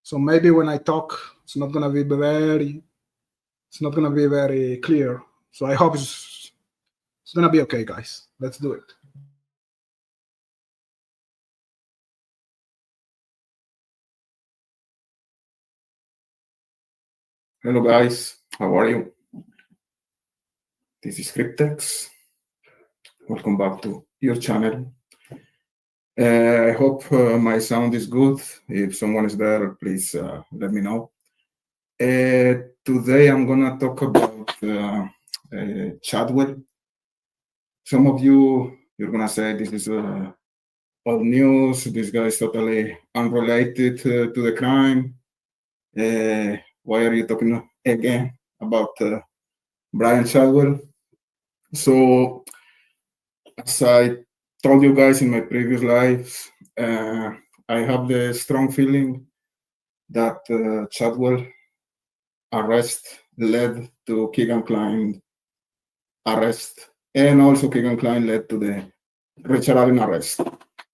So maybe when I talk, it's not gonna be very clear. So I hope it's gonna be okay, guys. Let's do it. Hello guys, how are you? This is Cryptex. Welcome back to your channel. I hope my sound is good. If someone is there, please let me know. Today I'm gonna talk about Chadwell. Some of you're gonna say this is old news. This guy is totally unrelated to the crime. Why are you talking again about Brian Chadwell? So, as I told you guys in my previous lives, I have the strong feeling that Chadwell arrest led to Kegan Kline arrest, and also Kegan Kline led to the Richard Allen arrest.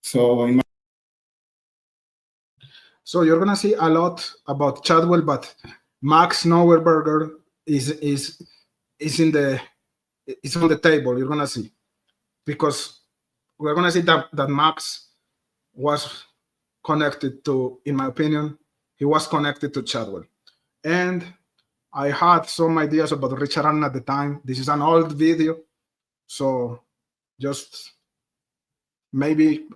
So, you're gonna see a lot about Chadwell, but Max Snauenberger is on the table. You're gonna see, because we're gonna see that Max was connected to, in my opinion, he was connected to Chadwell. And I had some ideas about Richard Allen at the time. This is an old video, so just maybe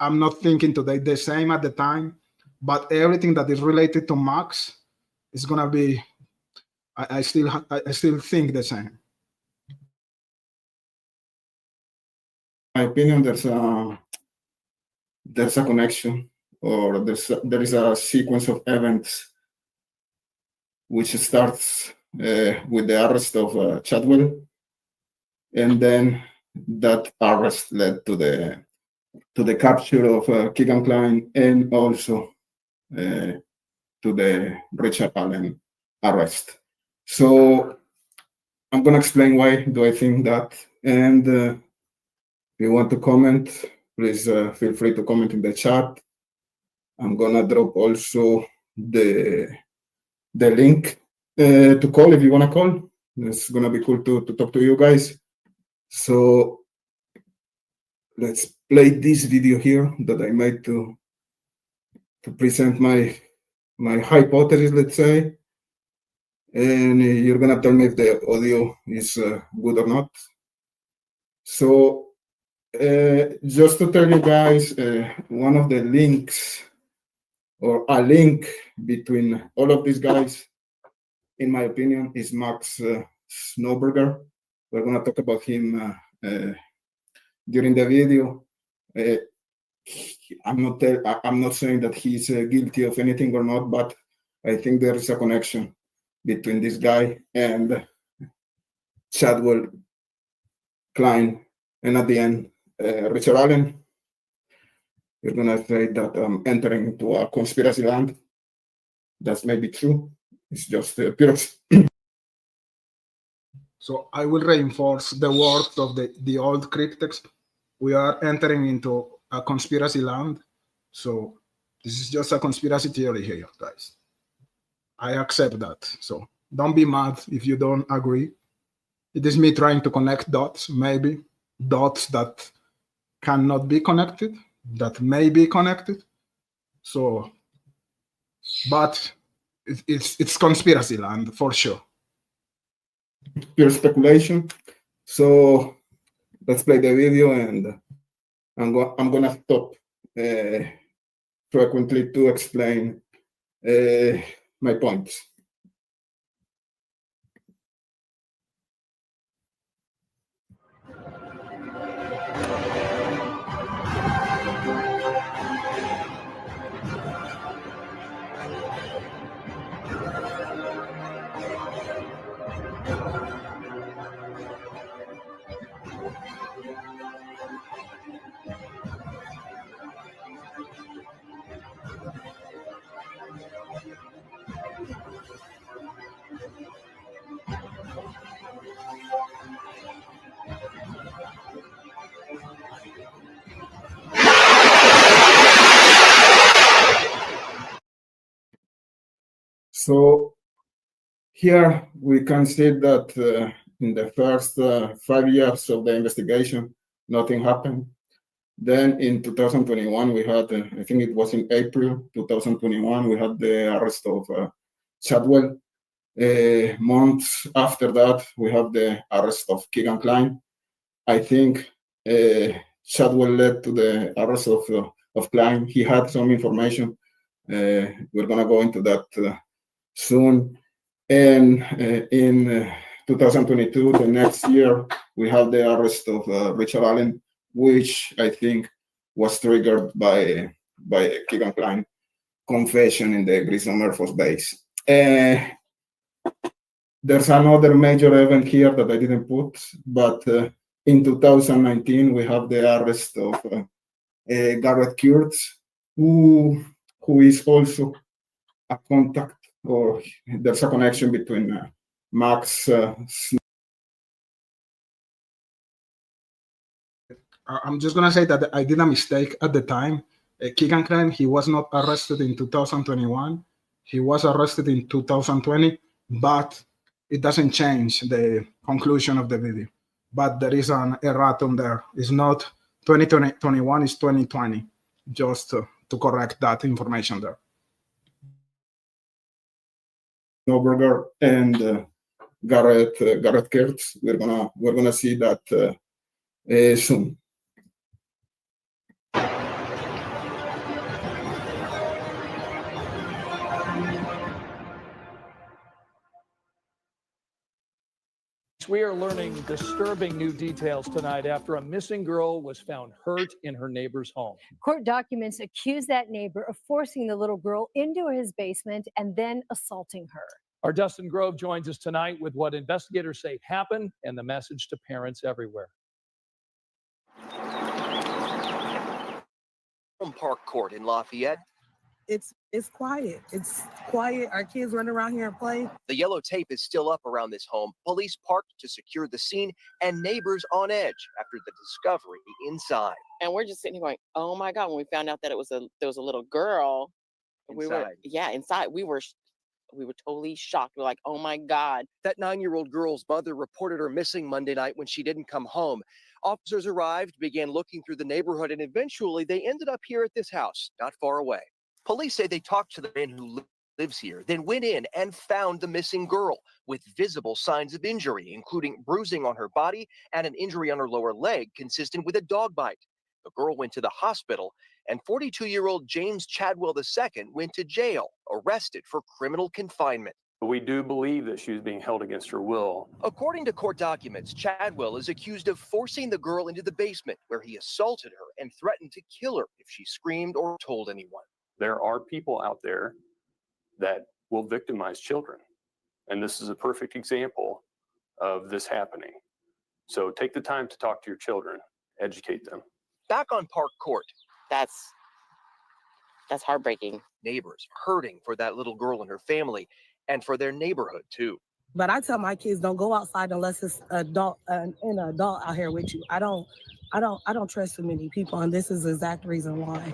I'm not thinking today the same at the time, but everything that is related to Max is gonna be, I still think the same. In my opinion, there's a connection, or there is a sequence of events which starts with the arrest of Chadwell, and then that arrest led to the capture of Kegan Kline and also to the Richard Allen arrest. So I'm gonna explain why do I think that, and if you want to comment, please feel free to comment in the chat. I'm gonna drop also the link to call if you wanna call. It's gonna be cool to talk to you guys. So let's play this video here that I made to present my hypothesis, let's say, and you're gonna tell me if the audio is good or not. So just to tell you guys, one of the links or a link between all of these guys, in my opinion, is Max Snowberger. We're gonna talk about him during the video. I'm not saying that he's guilty of anything or not, but I think there is a connection between this guy and Chadwell, Kline, and at the end, Richard Allen. You're gonna say that I'm entering into a conspiracy land. That's maybe true. It's just pure. So I will reinforce the words of the old critics. We are entering into a conspiracy land. So this is just a conspiracy theory here, guys. I accept that. So don't be mad if you don't agree. It is me trying to connect dots, maybe dots that cannot be connected, that may be connected. So, but it's conspiracy land for sure. Pure speculation. So let's play the video, and I'm gonna stop frequently to explain my points. So here we can see that in the first 5 years of the investigation, nothing happened. Then in 2021, we had, I think it was in April 2021, we had the arrest of Chadwell. Months after that, we have the arrest of Kegan Kline. I think Chadwell led to the arrest of Kline. He had some information. We're gonna go into that soon. And in 2022, the next year, we have the arrest of Richard Allen, which I think was triggered by Kegan Kline confession in the Grissom Air Force Base. There's another major event here that I didn't put, but in 2019, we have the arrest of Garrett Kurtz, who is also a contact, or there's a connection between Max. I'm just gonna say that I did a mistake at the time. Kegan Kline, he was not arrested in 2021. He was arrested in 2020, but it doesn't change the conclusion of the video. But there is an erratum there. It's not 2021, it's 2020. Just to correct that information there. Snowberger and Garrett Kurtz. We're gonna see that soon. We are learning disturbing new details tonight after a missing girl was found hurt in her neighbor's home. Court documents accuse that neighbor of forcing the little girl into his basement and then assaulting her. Our Dustin Grove joins us tonight with what investigators say happened and the message to parents everywhere. From Park Court in Lafayette. It's quiet. It's quiet. Our kids run around here and play. The yellow tape is still up around this home. Police parked to secure the scene and neighbors on edge after the discovery inside. And we're just sitting here going, oh my God, when we found out that there was a little girl, inside. We were totally shocked. We're like, oh my God. That 9-year-old girl's mother reported her missing Monday night when she didn't come home. Officers arrived, began looking through the neighborhood, and eventually they ended up here at this house, not far away. Police say they talked to the man who lives here, then went in and found the missing girl with visible signs of injury, including bruising on her body and an injury on her lower leg consistent with a dog bite. The girl went to the hospital, and 42-year-old James Chadwell II went to jail, arrested for criminal confinement. We do believe that she was being held against her will. According to court documents, Chadwell is accused of forcing the girl into the basement where he assaulted her and threatened to kill her if she screamed or told anyone. There are people out there that will victimize children. And this is a perfect example of this happening. So take the time to talk to your children, educate them. Back on Park Court. That's heartbreaking. Neighbors hurting for that little girl and her family and for their neighborhood too. But I tell my kids, don't go outside unless it's an adult out here with you. I don't trust too many people, and this is the exact reason why.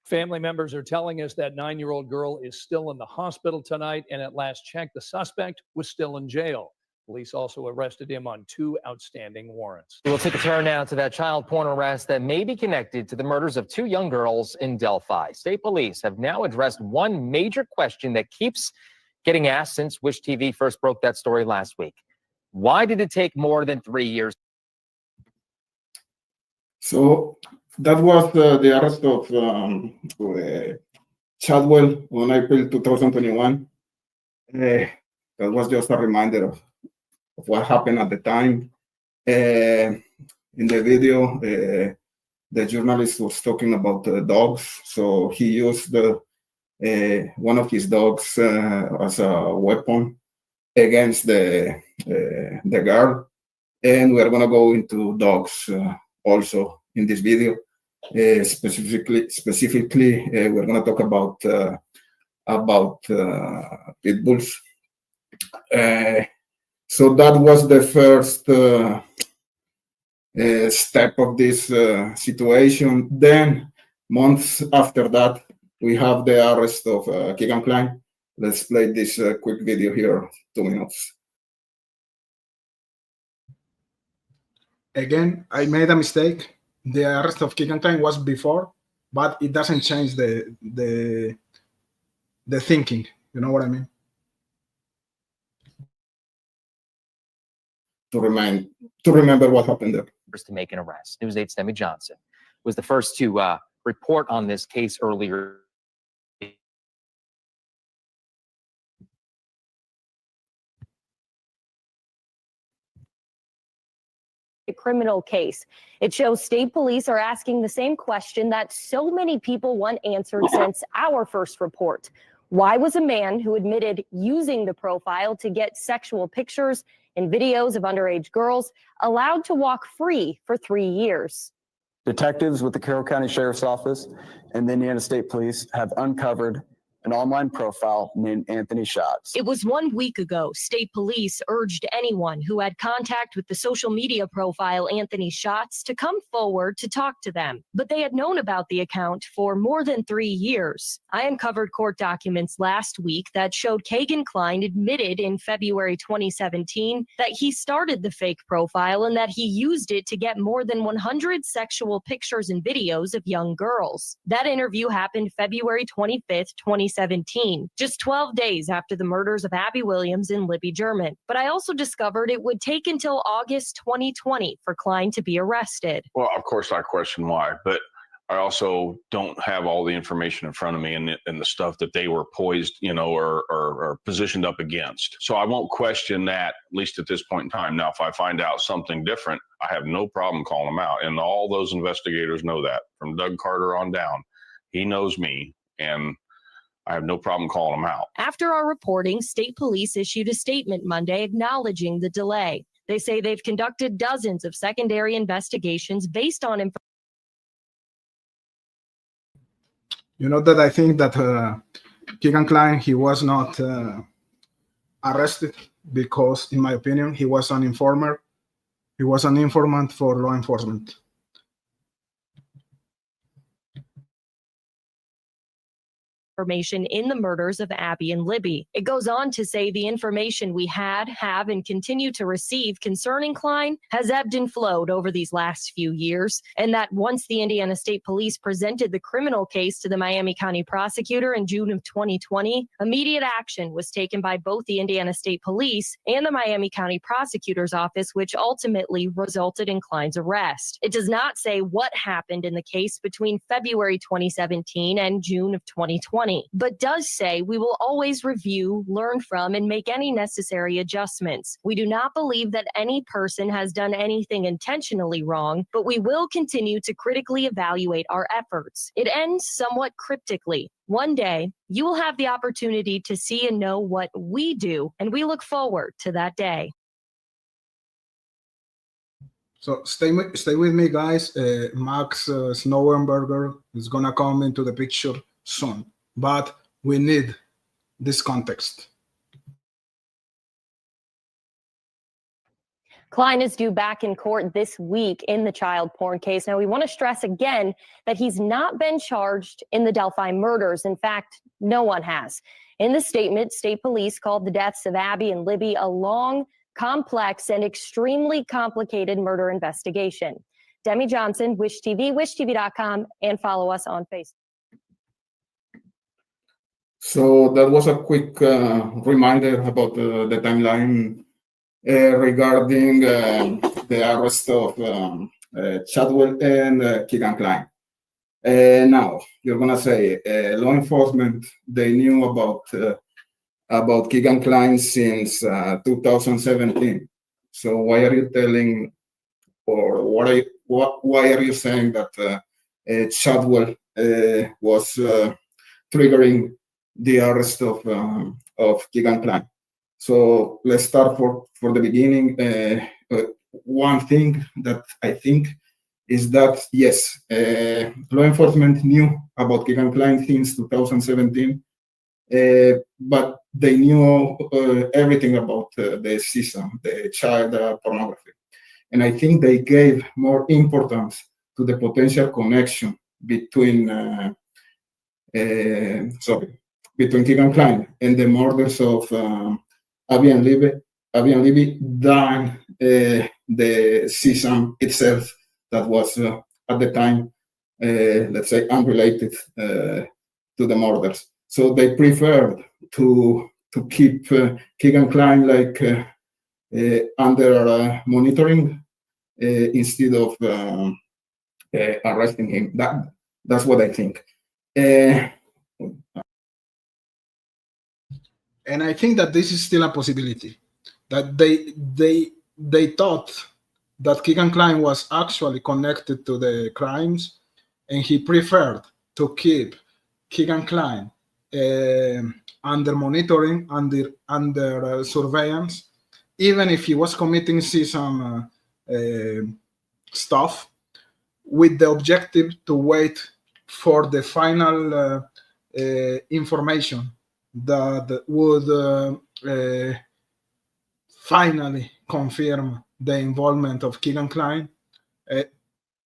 Family members are telling us that 9-year-old girl is still in the hospital tonight, and at last check, the suspect was still in jail. Police also arrested him on 2 outstanding warrants. We'll take a turn now to that child porn arrest that may be connected to the murders of 2 young girls in Delphi. State police have now addressed one major question that keeps getting asked since Wish TV first broke that story last week. Why did it take more than 3 years? So that was the arrest of Chadwell on April 2021. That was just a reminder of what happened at the time. In the video, the journalist was talking about dogs. So he used one of his dogs as a weapon against the girl. And we're going to go into dogs also in this video. Specifically, we're going to talk about pit bulls. So that was the first step of this situation. Then, months after that, we have the arrest of Kegan Kline. Let's play this quick video here, 2 minutes. Again, I made a mistake. The arrest of Kegan Kline was before, but it doesn't change the thinking. You know what I mean? To remember what happened there. To make an arrest. News 8's Demi Johnson was the first to report on this case earlier. A criminal case. It shows state police are asking the same question that so many people want answered since our first report. Why was a man who admitted using the profile to get sexual pictures and videos of underage girls allowed to walk free for 3 years? Detectives with the Carroll County Sheriff's Office and the Indiana State Police have uncovered an online profile named Anthony Schatz. It was 1 week ago. State police urged anyone who had contact with the social media profile Anthony Schatz to come forward to talk to them. But they had known about the account for more than 3 years. I uncovered court documents last week that showed Kegan Kline admitted in February 2017 that he started the fake profile and that he used it to get more than 100 sexual pictures and videos of young girls. That interview happened February 25th, 2017, just 12 days after the murders of Abby Williams and Libby German. But I also discovered it would take until August 2020 for Kline to be arrested. Well, of course, I question why, but I also don't have all the information in front of me and the stuff that they were poised, or positioned up against. So I won't question that, at least at this point in time. Now, if I find out something different, I have no problem calling them out. And all those investigators know that, from Doug Carter on down. He knows me, and I have no problem calling them out. After our reporting, state police issued a statement Monday acknowledging the delay. They say they've conducted dozens of secondary investigations based on information. You know that I think that Kegan Kline, he was not arrested because, in my opinion, he was an informer. He was an informant for law enforcement. Information in the murders of Abby and Libby. It goes on to say the information we had, have, and continue to receive concerning Kline has ebbed and flowed over these last few years, and that once the Indiana State Police presented the criminal case to the Miami County prosecutor in June of 2020, immediate action was taken by both the Indiana State Police and the Miami County prosecutor's office, which ultimately resulted in Kline's arrest. It does not say what happened in the case between February 2017 and June of 2020. But does say we will always review, learn from, and make any necessary adjustments. We do not believe that any person has done anything intentionally wrong, but we will continue to critically evaluate our efforts. It ends somewhat cryptically. One day, you will have the opportunity to see and know what we do, and we look forward to that day. So stay with me, guys. Max Snowenberger is gonna come into the picture soon. But we need this context. Kline is due back in court this week in the child porn case. Now, we want to stress again that he's not been charged in the Delphi murders. In fact, no one has. In the statement, state police called the deaths of Abby and Libby a long, complex, and extremely complicated murder investigation. Demi Johnson, Wish TV, wishtv.com, and follow us on Facebook. So that was a quick reminder about the timeline regarding the arrest of Chadwell and Kegan Kline. Now, you're going to say law enforcement, they knew about Kegan Kline since 2017. So why are you telling, or why are you saying that Chadwell was triggering the arrest of Kegan Kline? So let's start for the beginning. One thing that I think is that, yes, law enforcement knew about Kegan Kline since 2017, but they knew everything about the system, the child pornography. And I think they gave more importance to the potential connection between Kegan Kline and the murders of Abby and Libby than the system itself that was at the time, let's say, unrelated to the murders. So they preferred to keep Kegan Kline like under monitoring instead of arresting him. That's what I think. And I think that this is still a possibility, that they thought that Kegan Kline was actually connected to the crimes, and he preferred to keep Kegan Kline under monitoring, under surveillance, even if he was committing some stuff, with the objective to wait for the final information that would finally confirm the involvement of Kegan Kline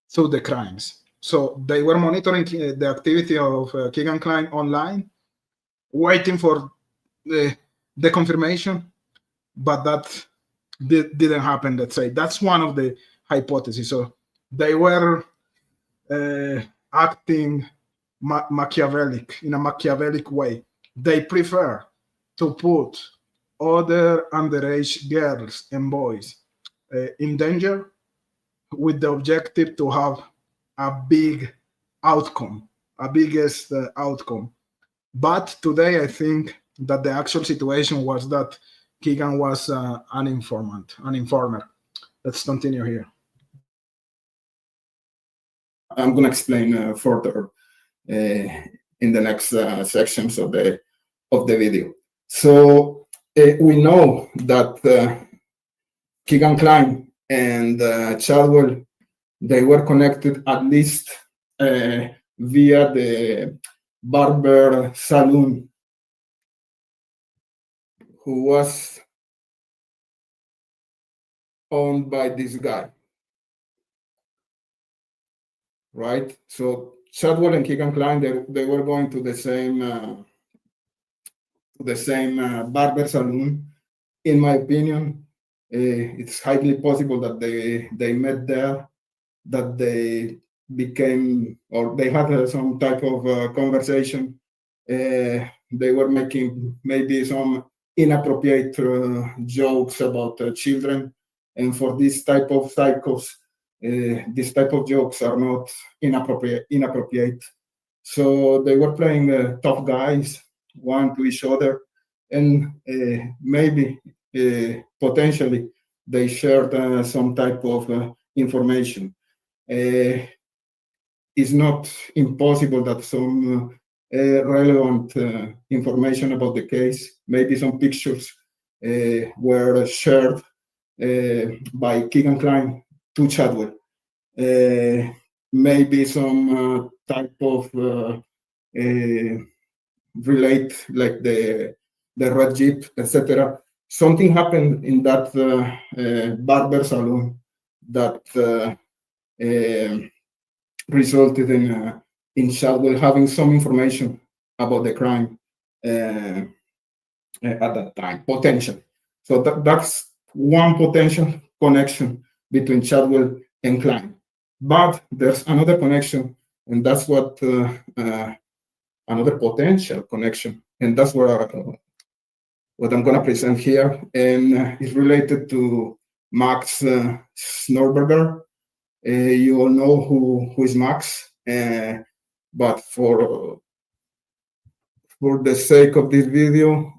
through the crimes. So they were monitoring the activity of Kegan Kline online, waiting for the confirmation, but that didn't happen, let's say. That's one of the hypotheses. So they were acting Machiavellic, in a Machiavellic way. They prefer to put other underage girls and boys in danger with the objective to have a big outcome, a biggest outcome. But today, I think that the actual situation was that Kegan was an informant, an informer. Let's continue here. I'm going to explain further. in the next sections of the video. So we know that Kegan Kline and Chadwell, they were connected at least via the barber saloon, who was owned by this guy, right? So Chadwell and Kegan Kline, they were going to the same barber saloon. In my opinion, it's highly possible that they met there, that they became, or they had some type of conversation. They were making maybe some inappropriate jokes about children. And for this type of cycles, this type of jokes are not inappropriate. So they were playing tough guys, one to each other, and maybe potentially they shared some type of information. It's not impossible that some relevant information about the case, maybe some pictures were shared by Kegan Kline to Chadwell. Maybe some type of relate, like the red jeep, etc. Something happened in that barber salon that resulted in Chadwell having some information about the crime at that time, potential. So that's one potential connection between Chadwell and Kline. But there's another connection, and that's what another potential connection, and that's what I'm going to present here, and it's related to Max Snorberger. You all know who is Max, but for the sake of this video,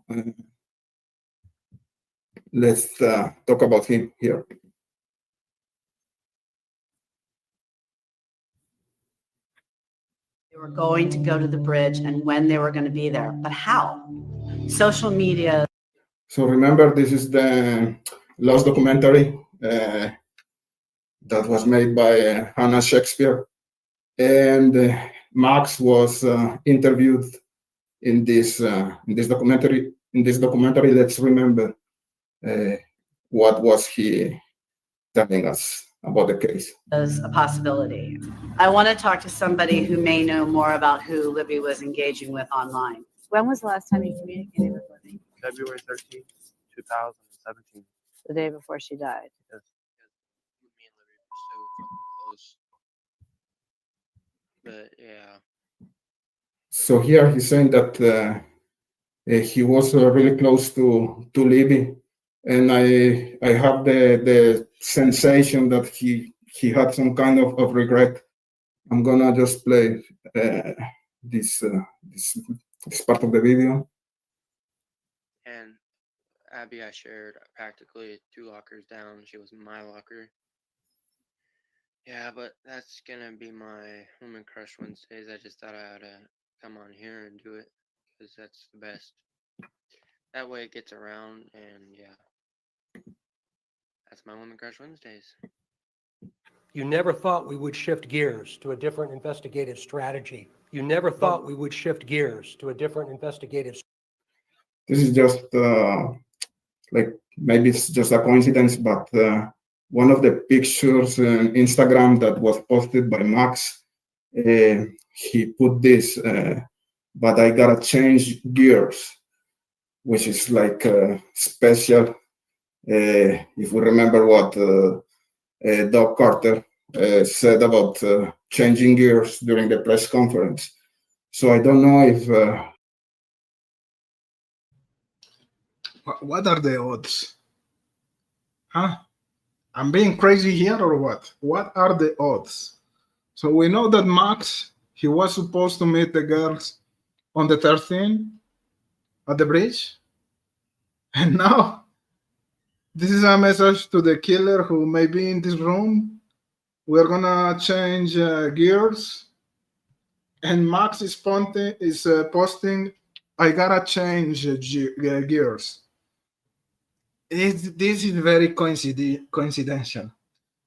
let's talk about him here. They were going to go to the bridge and when they were going to be there, but how? Social media. So remember, this is the Lost documentary that was made by Hannah Shakespeare, and Max was interviewed in this documentary. In this documentary, let's remember what was he telling us about the case. As a possibility. I want to talk to somebody who may know more about who Libby was engaging with online. When was the last time you communicated with Libby? February 13th, 2017. The day before she died. Yes. Me and Libby were so fucking close. But yeah. So here he's saying that he was really close to Libby, and I have the sensation that he had some kind of regret. I'm gonna just play this part of the video. And Abby, I shared practically 2 lockers down. She was in my locker. Yeah, but that's gonna be my Woman Crush Wednesdays. I just thought I ought to come on here and do it because that's the best. That way it gets around, and yeah, that's my Woman Crush Wednesdays. You never thought we would shift gears to a different investigative strategy. You never thought we would shift gears to a different investigative. This is just like, maybe it's just a coincidence, but one of the pictures on Instagram that was posted by Max, he put this, but I gotta change gears, which is like special. If we remember what Doug Carter said about changing gears during the press conference. So I don't know if... What are the odds? Huh? I'm being crazy here or what? What are the odds? So we know that Max, he was supposed to meet the girls on the 13th at the bridge. And now this is a message to the killer who may be in this room. We're gonna change gears. and Max is posting, I gotta change gears. This is very coincidental.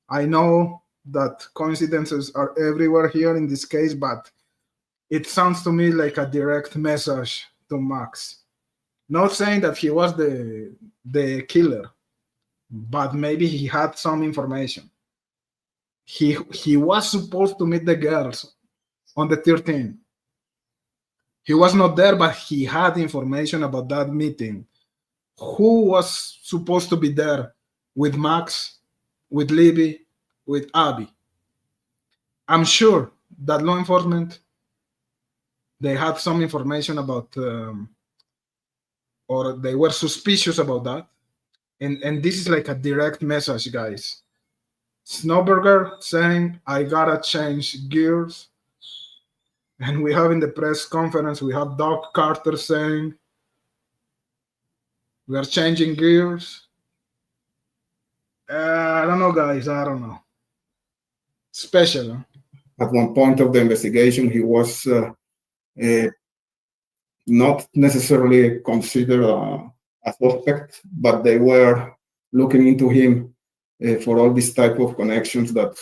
I know that coincidences are everywhere here in this case, but it sounds to me like a direct message to Max. Not saying that he was the killer, but maybe he had some information. He was supposed to meet the girls on the 13th. He was not there, but he had information about that meeting. Who was supposed to be there with Max, with Libby, with Abby? I'm sure that law enforcement, they had some information about, or they were suspicious about that. And this is like a direct message, guys. Snowberger saying, I gotta change gears. And we have in the press conference, we have Doc Carter saying, we are changing gears. I don't know, guys. I don't know. Special. Huh? At one point of the investigation, he was not necessarily considered a suspect, but they were looking into him for all these type of connections that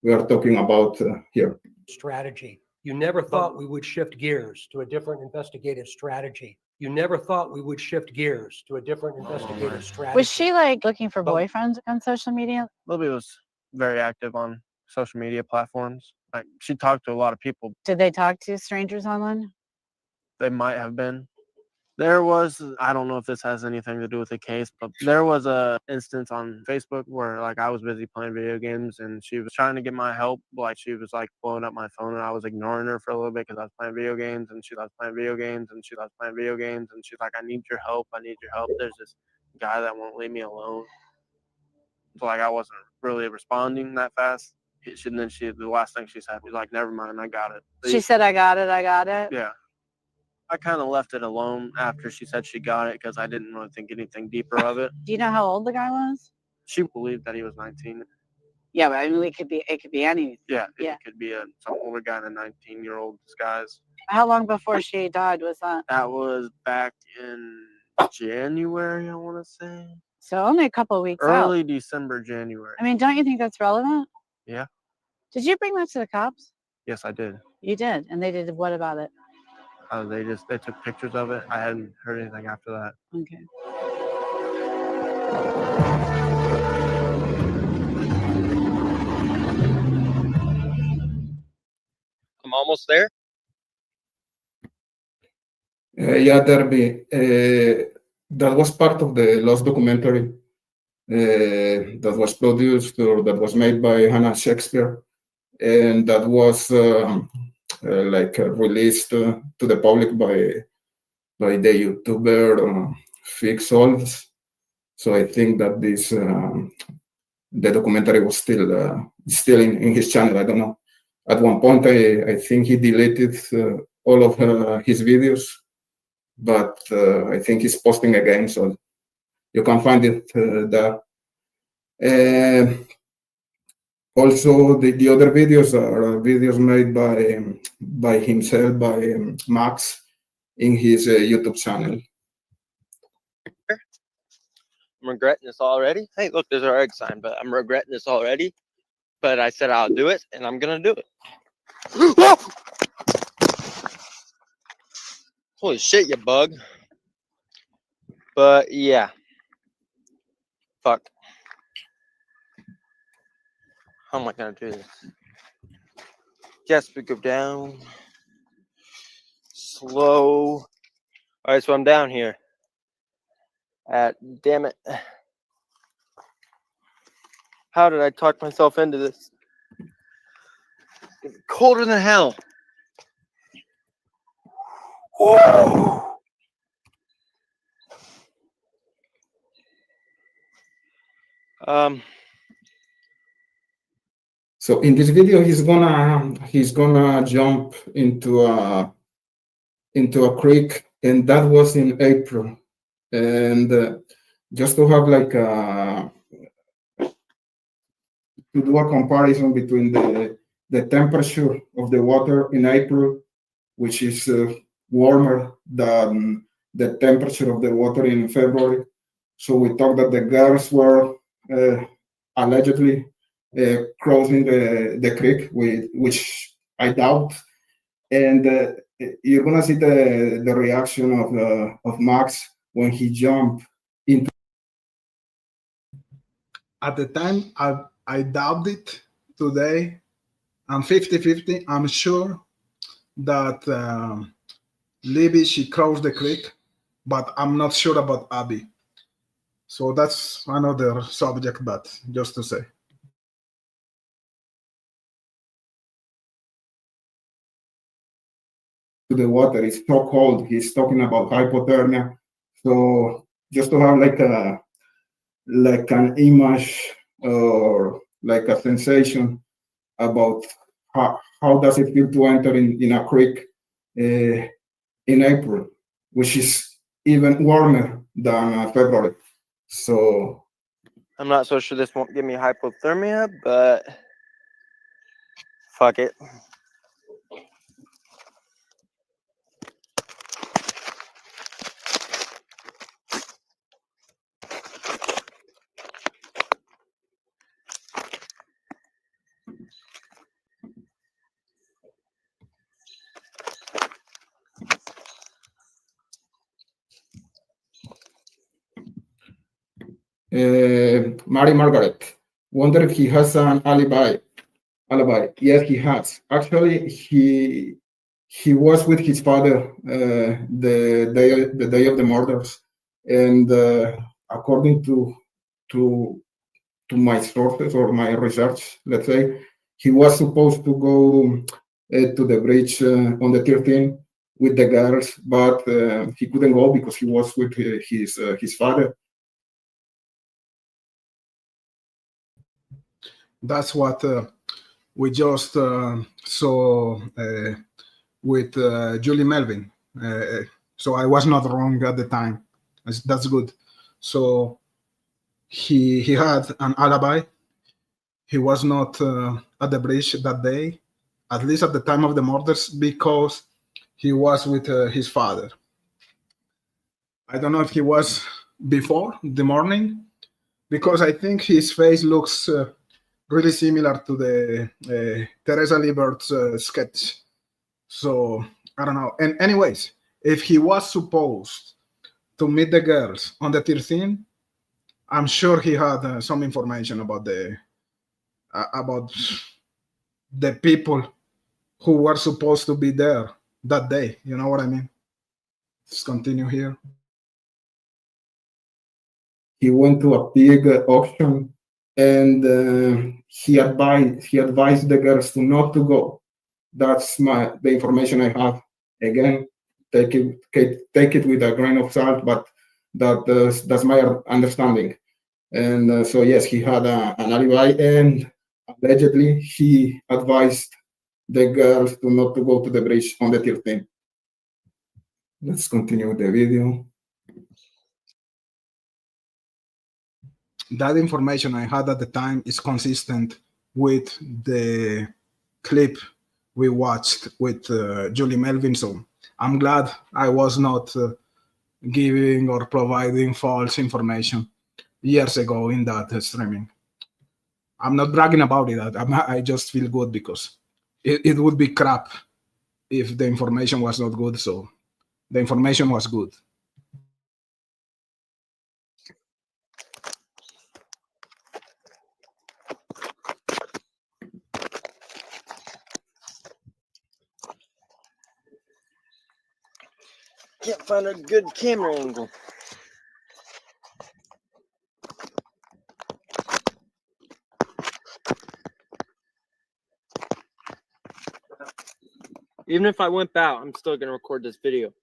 we are talking about here. Strategy. You never thought we would shift gears to a different investigative strategy. You never thought we would shift gears to a different investigative strategy. Was she like looking for boyfriends on social media? Libby was very active on social media platforms. Like, she talked to a lot of people. Did they talk to strangers online? They might have been. There was, I don't know if this has anything to do with the case, but there was a instance on Facebook where like I was busy playing video games and she was trying to get my help. Like she was like blowing up my phone and I was ignoring her for a little bit because I was playing video games and she loves playing video games and she loves playing video games and she's like, I need your help. I need your help. There's this guy that won't leave me alone. So like I wasn't really responding that fast. And then the last thing she said was like, never mind, I got it. She said, I got it. I got it. Yeah. I kind of left it alone after she said she got it because I didn't really think anything deeper of it. Do you know how old the guy was? She believed that he was 19. Yeah, but I mean, it could be any. Yeah, it could be some older guy in a 19-year-old disguise. How long before she died was that? That was back in January, I want to say. So only a couple of weeks Early out. December, January. I mean, don't you think that's relevant? Yeah. Did you bring that to the cops? Yes, I did. You did, and they did what about it? They took pictures of it. I hadn't heard anything after that. Okay. I'm almost there. Yeah, Derby. That was part of the Lost documentary that was produced or that was made by Hannah Shakespeare, and that was released to the public by the YouTuber Fix Solves. So I think that this the documentary was still in his channel. I don't know. At one point, I think he deleted all of his videos, but I think he's posting again, so you can find it there. Also, the other videos are videos made by himself, by Max, in his YouTube channel. I'm regretting this already. Hey, look, there's our egg sign, but I'm regretting this already. But I said I'll do it, and I'm going to do it. Holy shit, you bug. But, yeah. Fuck. How am I going to do this? Yes, we go down. Slow. All right, so I'm down here. Damn it. How did I talk myself into this? It's colder than hell. Whoa. So in this video, he's gonna jump into a creek, and that was in April. And just to have to do a comparison between the temperature of the water in April which is warmer than the temperature of the water in February. So we thought that the girls were allegedly crossing the creek, which I doubt. And you're gonna see the reaction of Max when he jumped into. At the time, I doubt it. Today, I'm 50-50. I'm sure that Libby, she crossed the creek, but I'm not sure about Abby. So that's another subject, but just to say. To the water, it's so cold. He's talking about hypothermia. So just to have like an image or like a sensation about how does it feel to enter in a creek in April, which is even warmer than February. So I'm not so sure this won't give me hypothermia, but fuck it. Mary Margaret, wonder if he has an alibi. Yes, he has. Actually, he was with his father the day of the murders, and according to my sources or my research, let's say, he was supposed to go to the bridge on the 13th with the girls, but he couldn't go because he was with his father. That's what we just saw with Julie Melvin. So I was not wrong at the time. That's good. So he had an alibi. He was not at the bridge that day, at least at the time of the murders, because he was with his father. I don't know if he was before the morning, because I think his face looks really similar to the Teresa Liebert's sketch. So I don't know. And anyways, if he was supposed to meet the girls on the 13th, I'm sure he had some information about the people who were supposed to be there that day. You know what I mean? Let's continue here. He went to a big auction, and he advised the girls to not to go. That's the information I have. Again, take it with a grain of salt, but that's my understanding. And so yes, he had an alibi, and allegedly he advised the girls to not to go to the bridge on the 13th. Let's continue the video. That information I had at the time is consistent with the clip we watched with Julie Melvin. So I'm glad I was not giving or providing false information years ago in that streaming. I'm not bragging about it. I just feel good because it would be crap if the information was not good. So the information was good. Can't find a good camera angle. Even if I wimp out, I'm still gonna record this video.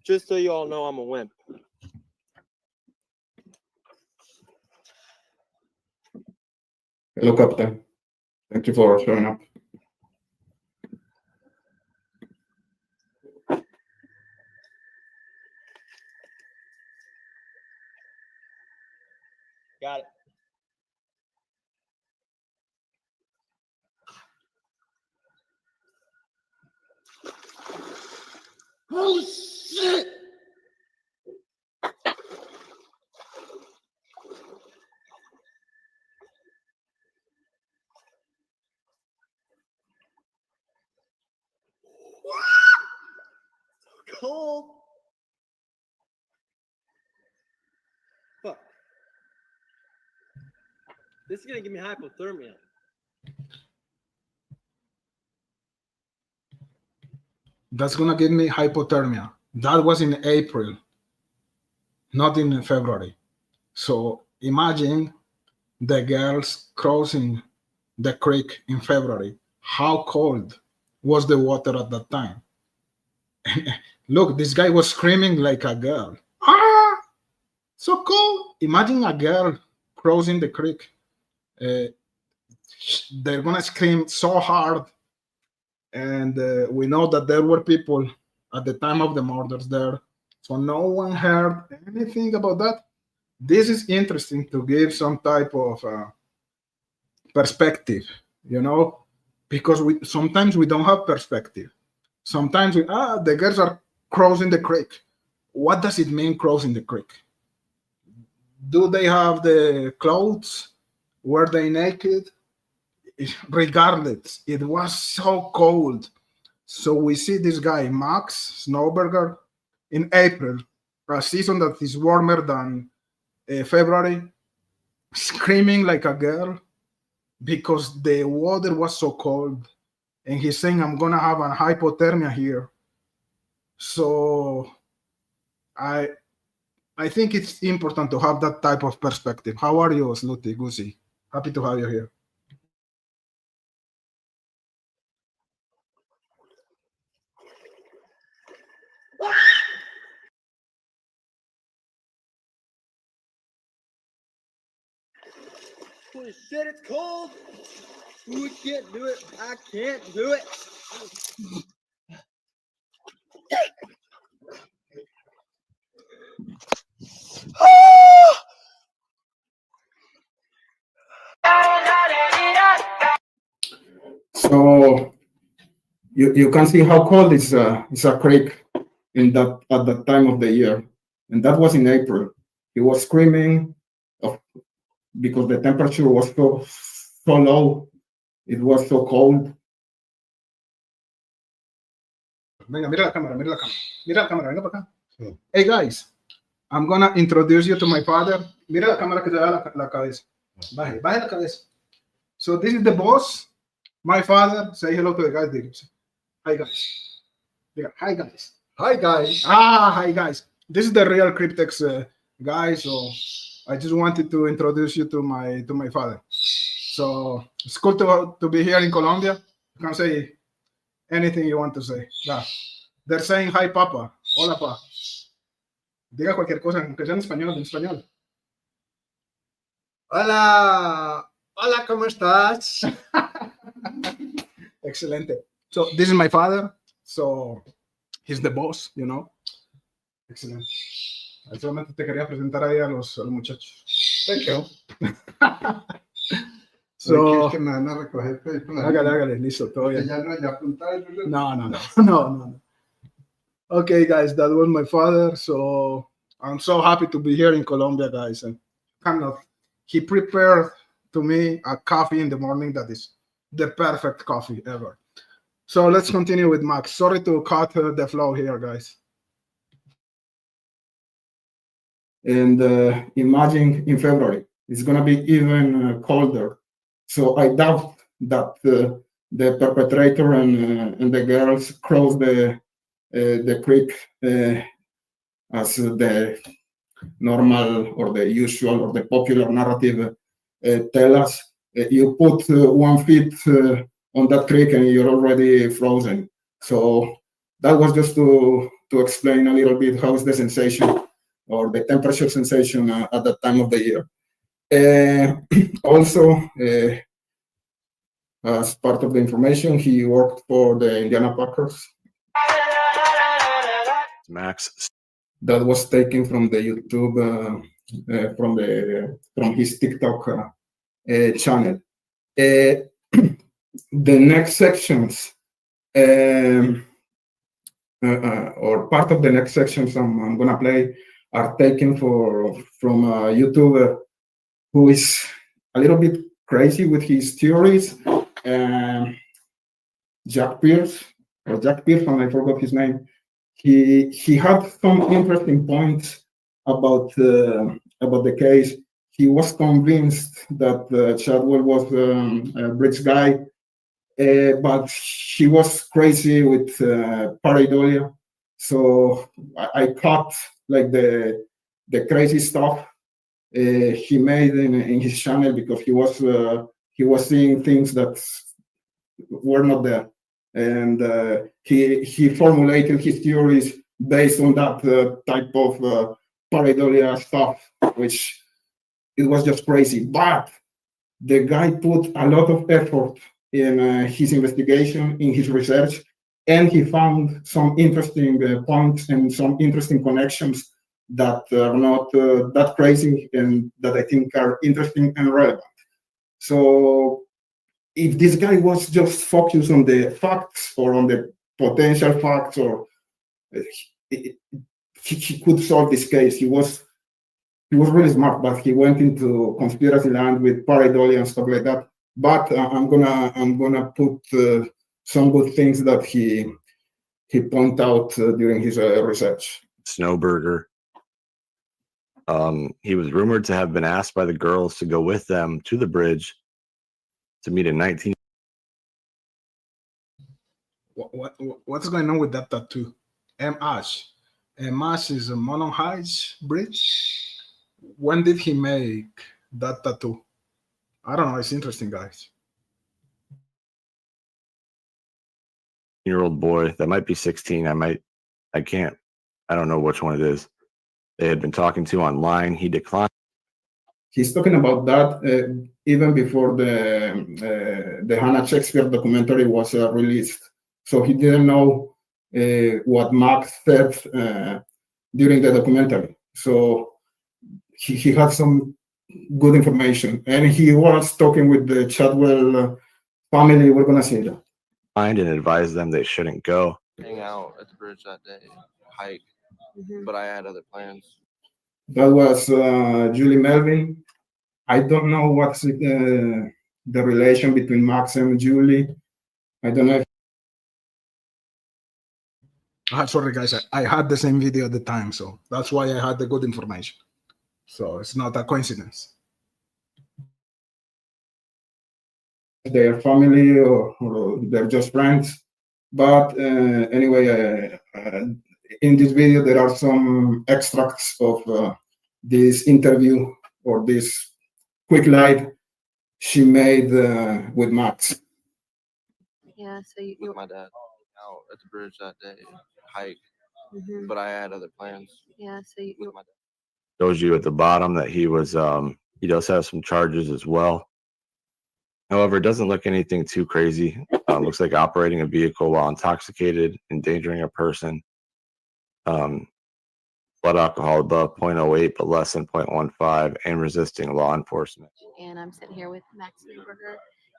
Just so you all know I'm a wimp. Hello, Captain. Thank you for showing up. Got it. Oh shit! Cold. Fuck. This is gonna give me hypothermia. That's gonna give me hypothermia. That was in April, not in February. So imagine the girls crossing the creek in February. How cold was the water at that time? Look, this guy was screaming like a girl. Ah, so cold. Imagine a girl crossing the creek. They're gonna scream so hard. And we know that there were people at the time of the murders there. So no one heard anything about that. This is interesting to give some type of perspective, because sometimes we don't have perspective. Sometimes the girls are crossing the creek. What does it mean crossing the creek? Do they have the clothes? Were they naked? Regardless, it was so cold. So we see this guy, Max Snowberger, in April, a season that is warmer than February, screaming like a girl because the water was so cold. And he's saying, I'm going to have a hypothermia here. So I think it's important to have that type of perspective. How are you, Sluty Gusi? Happy to have you here. Holy shit, it's cold. Ooh, can't do it. I can't do it. So you can see how cold it's a creek at that time of the year, and that was in April. He was screaming because the temperature was so low. It was so cold. Venga, mira la cámara, mira la cámara, venga para acá. Hey guys, I'm gonna introduce you to my father. Mira la cámara que te da la cabeza. Baje la cabeza. So this is the boss, my father. Say hello to the guys. Hi guys. Hi guys. Hi guys. Hi guys. This is the real Cryptex guy. So I just wanted to introduce you to my father. So it's cool to be here in Colombia. You can say anything you want to say. Yeah. They're saying hi, Papa. Hola, Pa. Diga cualquier cosa, aunque sea en español. Hola. Hola, ¿cómo estás? Excelente. So this is my father. So he's the boss, Excelente. Solamente te quería presentar ahí a los muchachos. Thank you. So, es que me van a recoger. Hágale, listo, todo bien. Ya apuntar. No. Okay, guys, that was my father. So I'm so happy to be here in Colombia, guys. And he prepared to me a coffee in the morning that is the perfect coffee ever. So let's continue with Max. Sorry to cut the flow here, guys. And imagine in February, it's going to be even colder. So I doubt that the perpetrator and the girls crossed the creek as the normal or the usual or the popular narrative tell us. You put 1 feet on that creek and you're already frozen. So that was just to explain a little bit how is the sensation or the temperature sensation at that time of the year. Also, as part of the information, he worked for the Indiana Packers. Max. That was taken from the YouTube, from his TikTok channel. The next sections, or part of the next sections I'm gonna play are taken from a YouTuber who is a little bit crazy with his theories. Jack Pierce, or Jack Pearson, I forgot his name. He had some interesting points about the case. He was convinced that Chadwell was a bridge guy, but he was crazy with pareidolia. So I caught like the crazy stuff he made in his channel because he was seeing things that were not there, and he formulated his theories based on that type of pareidolia stuff, which it was just crazy. But the guy put a lot of effort in his investigation, in his research, and he found some interesting points and some interesting connections that are not that crazy and that I think are interesting and relevant. So if this guy was just focused on the facts or on the potential facts, or he could solve this case. He was really smart, but he went into conspiracy land with pareidolia and stuff like that. But I'm gonna put some good things that he pointed out during his research. Snowberger. He was rumored to have been asked by the girls to go with them to the bridge to meet a 19. What's going on with that tattoo? M. Ash. M. Ash is a Monon Heights bridge. When did he make that tattoo? I don't know. It's interesting, guys. Year-old boy that might be 16. I don't know which one it is. They had been talking to online. He declined. He's talking about that even before the Hannah Shakespeare documentary was released. So he didn't know what Max said during the documentary. So he had some good information, and he was talking with the Chadwell family. We're gonna say that. And advised them they shouldn't go. Hang out at the bridge that day, hike, but I had other plans. That was Julie Melvin. I don't know what's the relation between Max and Julie. I don't know. Sorry, guys. I had the same video at the time, so that's why I had the good information. So it's not a coincidence. Their family or they're just friends. But anyway, in this video, there are some extracts of this interview or this quick live she made with Max. Yeah, so you With my dad out at the bridge that day, hike, but I had other plans. Yeah, so you with my dad. Shows you at the bottom that he was he does have some charges as well. However, it doesn't look anything too crazy. Looks like operating a vehicle while intoxicated, endangering a person. Blood alcohol above 0.08 but less than 0.15, and resisting law enforcement. and I'm sitting here with Max Newberger.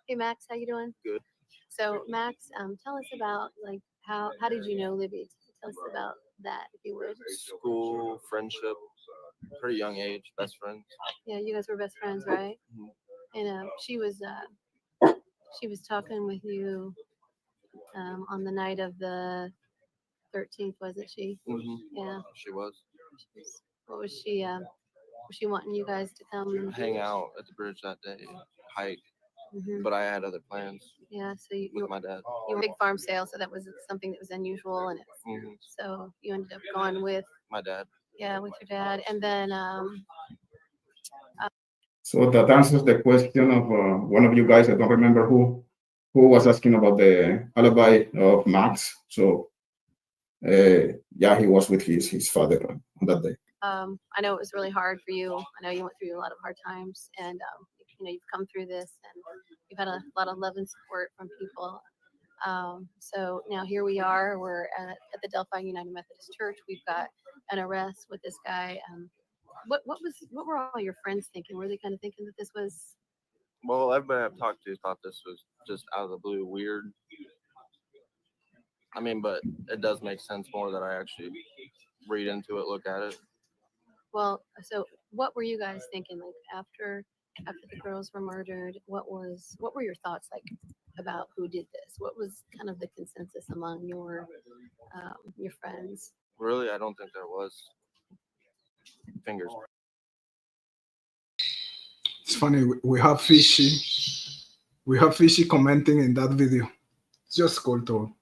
Hey Max, how you doing? Good. So Max, tell us about like how did you know Libby? Tell us about that, if you would. School, friendship, pretty young age, best friends. Yeah, you guys were best friends, right? And she was talking with you on the night of the 13th, wasn't she? Yeah. She was. What was she? Was she wanting you guys to come Hang out at the bridge that day, hike, but I had other plans. Yeah, so you with my dad. You were a big farm sale, so that was something that was unusual, and so you ended up going with My dad. yeah, with your dad, and then So that answers the question of one of you guys. I don't remember who was asking about the alibi of Max. So yeah, he was with his father on that day. I know it was really hard for you. I know you went through a lot of hard times, and you've come through this, and you've had a lot of love and support from people. So now here we are. We're at the Delphi United Methodist Church. We've got an arrest with this guy. What were all your friends thinking? Were they kind of thinking that this was? Well, everybody I've talked to thought this was just out of the blue, weird. I mean, but it does make sense more that I actually read into it, look at it. Well, so what were you guys thinking, like after the girls were murdered? What were your thoughts like about who did this? What was kind of the consensus among your friends? Really, I don't think there was. Fingers. It's funny. We have Fishy commenting in that video. It's just cool to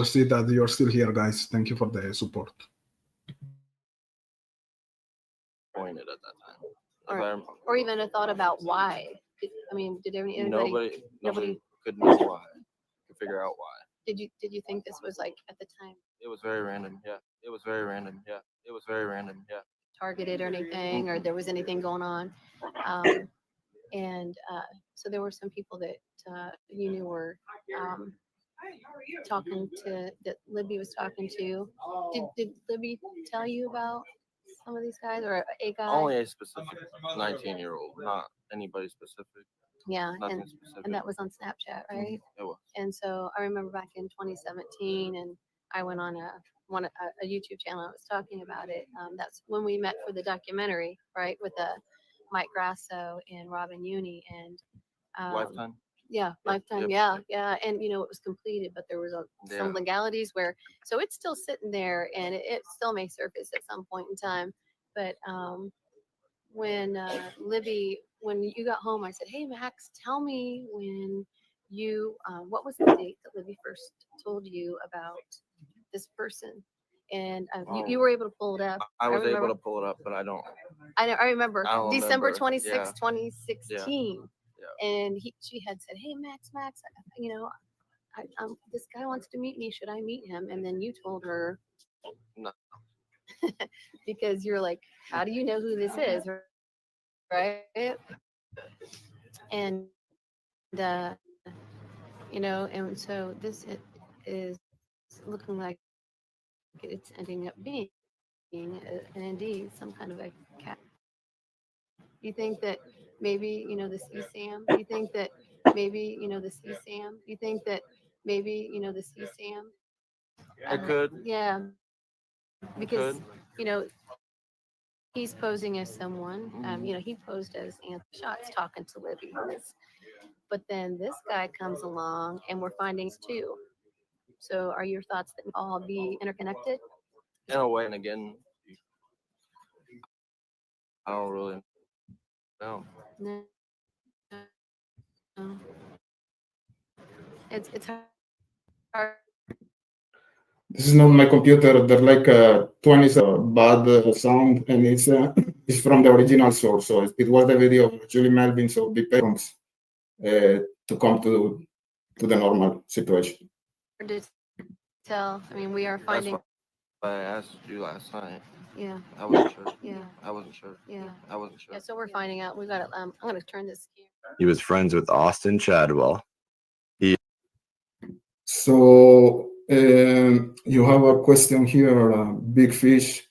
see that you're still here, guys. Thank you for the support. Pointed at that time. Or even a thought about why. Did anybody? Nobody could know why. Could figure out why. Did you think this was like at the time? It was very random. Yeah. It was very random. Yeah. It was very random. Yeah. Targeted or anything, or there was anything going on, so there were some people that you knew were talking to, that Libby was talking to. Did Libby tell you about some of these guys, or a guy? Only a specific 19-year-old, not anybody specific. Yeah, Nothing specific. and that was on Snapchat, right? It was. And so I remember back in 2017, and I went on a YouTube channel. I was talking about it. That's when we met for the documentary, right, with Mike Grasso and Robin Uni and Lifetime. Yeah, Lifetime. Yep. Yeah, and it was completed, but there was some legalities where, so it's still sitting there, and it still may surface at some point in time. But when Libby, when you got home, I said, "Hey Max, tell me when you what was the date that Libby first told you about this person?" And you were able to pull it up. I was able to pull it up, but I don't. I remember I don't December remember. 26, 2016. Yeah. And she had said, "Hey Max, this guy wants to meet me. Should I meet him?" And then you told her no, because you're like, "How do you know who this is?" Right? And and so this is looking like it's ending up being indeed some kind of a cat. You think that maybe this ESAM? You think that maybe this ESAM? You think that maybe this ESAM? it could. Yeah, because he's posing as someone. He posed as Anthony Shots talking to Libby. But then this guy comes along, and we're finding too. So, are your thoughts that all be interconnected? In a way, and again, I don't really know. No. It's hard. This is not my computer. There's like 20 bad sound, and it's from the original source. So it was the video of Julie Melvin. So be patient to come to the normal situation. Hard to tell. We are finding. That's why I asked you last night. Yeah. I wasn't sure. Yeah. I wasn't sure. Yeah. I wasn't sure. Yeah. So we're finding out. We got it. I'm going to turn this here. He was friends with Austin Chadwell. So you have a question here, Big Fish.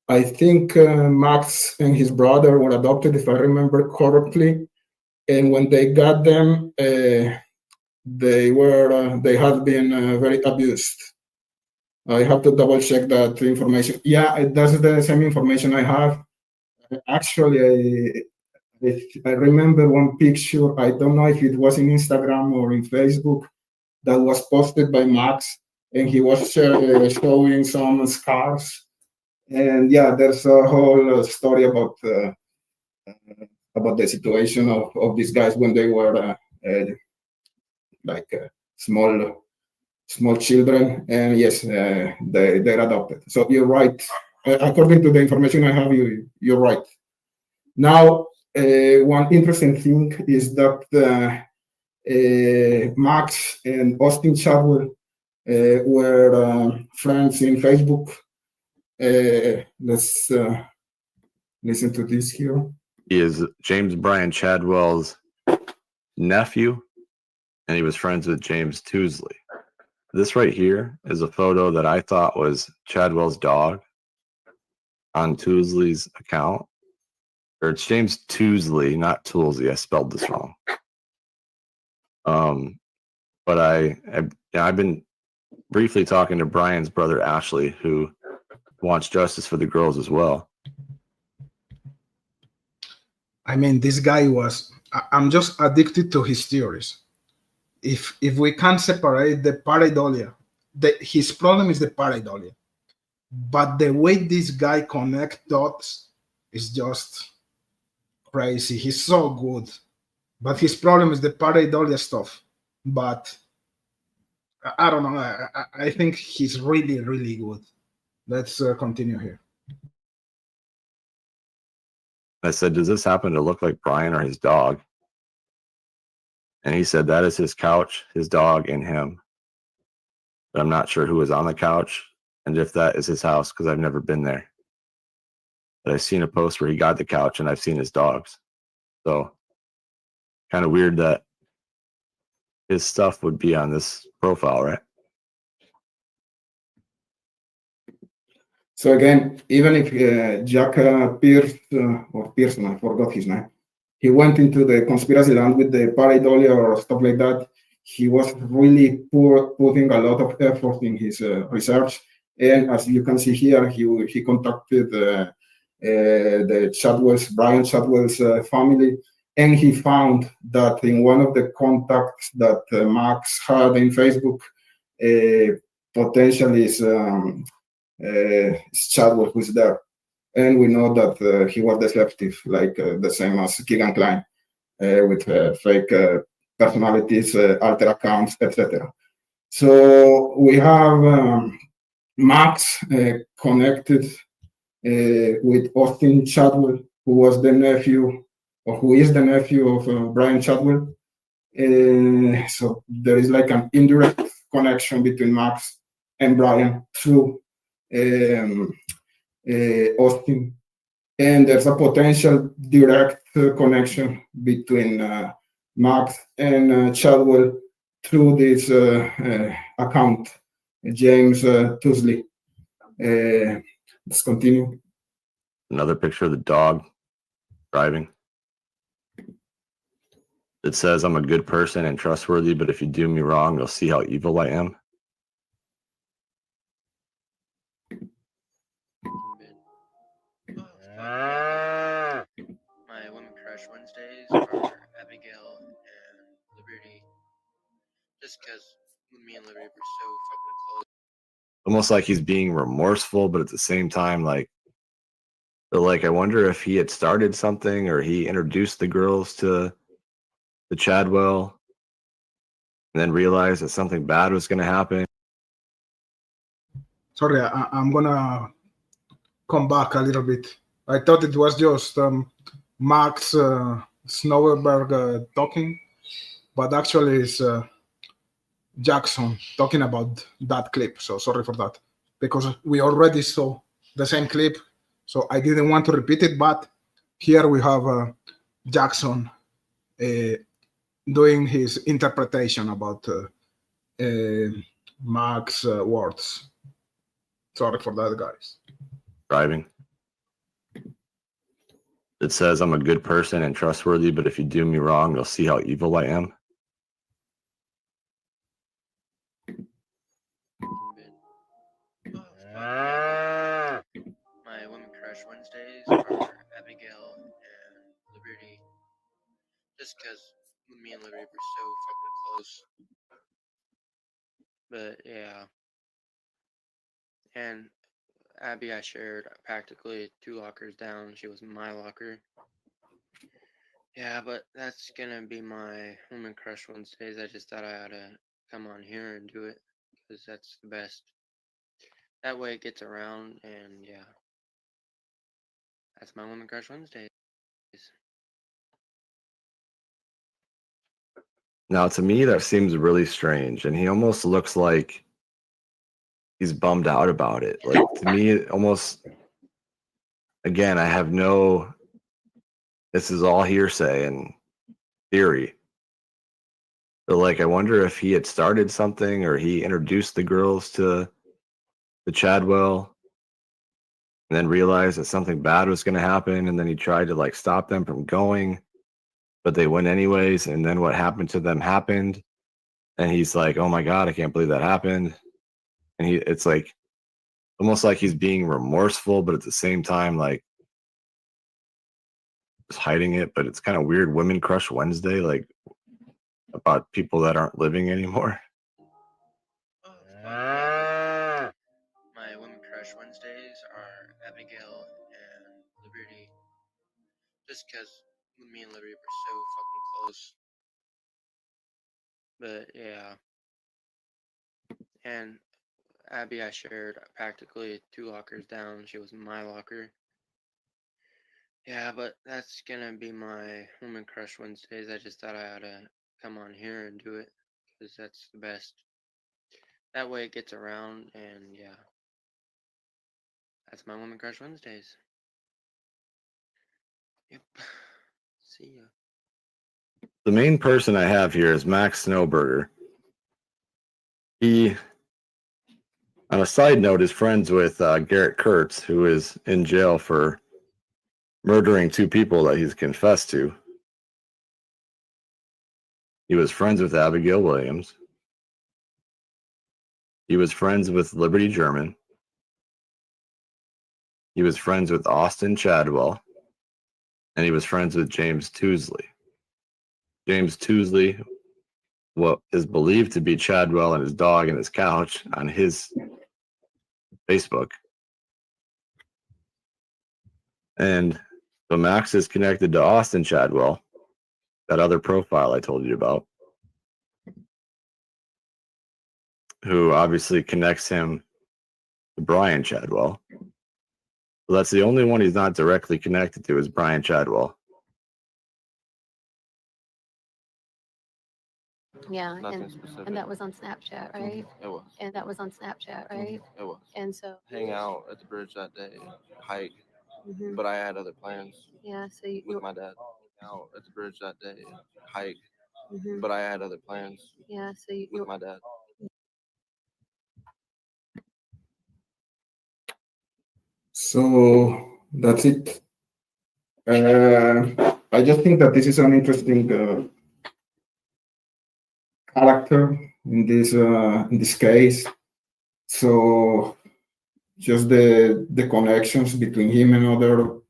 I think Max and his brother were adopted, if I remember correctly. And when they got them, they had been very abused. I have to double check that information. Yeah, that's the same information I have. Actually, I remember one picture. I don't know if it was in Instagram or in Facebook that was posted by Max, and he was showing some scars. And yeah, there's a whole story about the situation of these guys when they were small children, and yes, they're adopted. So you're right. According to the information I have, you're right. Now, one interesting thing is that Max and Austin Chadwell were friends in Facebook. Let's listen to this here. He is James Brian Chadwell's nephew, and he was friends with James Tousley. This right here is a photo that I thought was Chadwell's dog on Tousley's account. Or it's James Tousley, not Toolsey. I spelled this wrong. But I've been briefly talking to Brian's brother, Ashley, who wants justice for the girls as well. I mean, this guy was, I'm just addicted to his theories. If we can't separate the pareidolia, his problem is the pareidolia. But the way this guy connect dots is just crazy. He's so good. But his problem is the pareidolia stuff. But I don't know. I think he's really, really good. Let's continue here. I said, does this happen to look like Brian or his dog? And he said, that is his couch, his dog, and him. But I'm not sure who was on the couch and if that is his house because I've never been there. But I've seen a post where he got the couch and I've seen his dogs. So kind of weird that his stuff would be on this profile, right? So again, even if Jack Pierce or Pearson, I forgot his name, he went into the conspiracy land with the pareidolia or stuff like that. He was really putting a lot of effort in his research, and as you can see here, he contacted the Brian Chadwell's family, and he found that in one of the contacts that Max had in Facebook, potentially is Chadwell who's there. And we know that he was deceptive, like the same as Kegan Kline, with fake personalities, alter accounts, etc. So we have Max connected with Austin Chadwell, who was the nephew, or who is the nephew of Brian Chadwell. So there is like an indirect connection between Max and Brian through Austin, and there's a potential direct connection between Max and Chadwell through this account, James Tusley. Let's continue. Another picture of the dog driving. It says, I'm a good person and trustworthy, but if you do me wrong, you'll see how evil I am. My women crush Wednesdays are Abigail and Liberty. Just because me and Liberty were so fucking close. Almost like he's being remorseful, but at the same time, like, but like, I wonder if he had started something or he introduced the girls to the Chadwell and then realized that something bad was going to happen. Sorry, I'm gonna come back a little bit. I thought it was just Max Snowerberg talking, but actually it's Jackson talking about that clip. So sorry for that, because we already saw the same clip, so I didn't want to repeat it. But here we have Jackson doing his interpretation about Max words. Sorry for that, guys. Driving. It says, I'm a good person and trustworthy, but if you do me wrong, you'll see how evil I am. My women crush Wednesdays are Abigail and Liberty. Just because me and Liberty were so fucking close. But yeah. And Abby, I shared practically 2 lockers down. She was in my locker. Yeah, but that's gonna be my woman crush Wednesdays. I just thought I ought to come on here and do it because that's the best. That way it gets around, and yeah, that's my woman crush Wednesdays. Now, to me, that seems really strange, and he almost looks like he's bummed out about it. Like, to me, it almost, again, I have no, this is all hearsay and theory. But like, I wonder if he had started something or he introduced the girls to the Chadwell and then realized that something bad was going to happen, and then he tried to like stop them from going, but they went anyways, and then what happened to them happened, and he's like, oh my God, I can't believe that happened. and it's like almost like he's being remorseful, but at the same time, like just hiding it. But it's kind of weird. Women Crush Wednesday, like about people that aren't living anymore. My Women Crush Wednesdays are Abigail and Liberty. Just because me and Liberty were so fucking close. But yeah. And Abby, I shared practically 2 lockers down. She was in my locker. Yeah, but that's gonna be my Woman Crush Wednesdays. I just thought I ought to come on here and do it because that's the best. That way it gets around, and yeah, that's my Woman Crush Wednesdays. Yep. See ya. The main person I have here is Max Snowberger. He, on a side note, is friends with Garrett Kurtz, who is in jail for murdering 2 people that he's confessed to. He was friends with Abigail Williams. He was friends with Liberty German. He was friends with Austin Chadwell. And he was friends with James Tousley. James Tousley, what is believed to be Chadwell and his dog and his couch on his Facebook. And so Max is connected to Austin Chadwell, that other profile I told you about, who obviously connects him to Brian Chadwell. So that's the only one he's not directly connected to is Brian Chadwell. Yeah, Nothing specific. and that was on Snapchat, right? It was. And that was on Snapchat, right? It was. And so Hang out at the bridge that day, hike, Mhm. but I had other plans yeah, so you with my dad. Out at the bridge that day, hike, Mhm. but I had other plans yeah, so you with my dad. So that's it. I just think that this is an interesting character in this case. So just the connections between him and other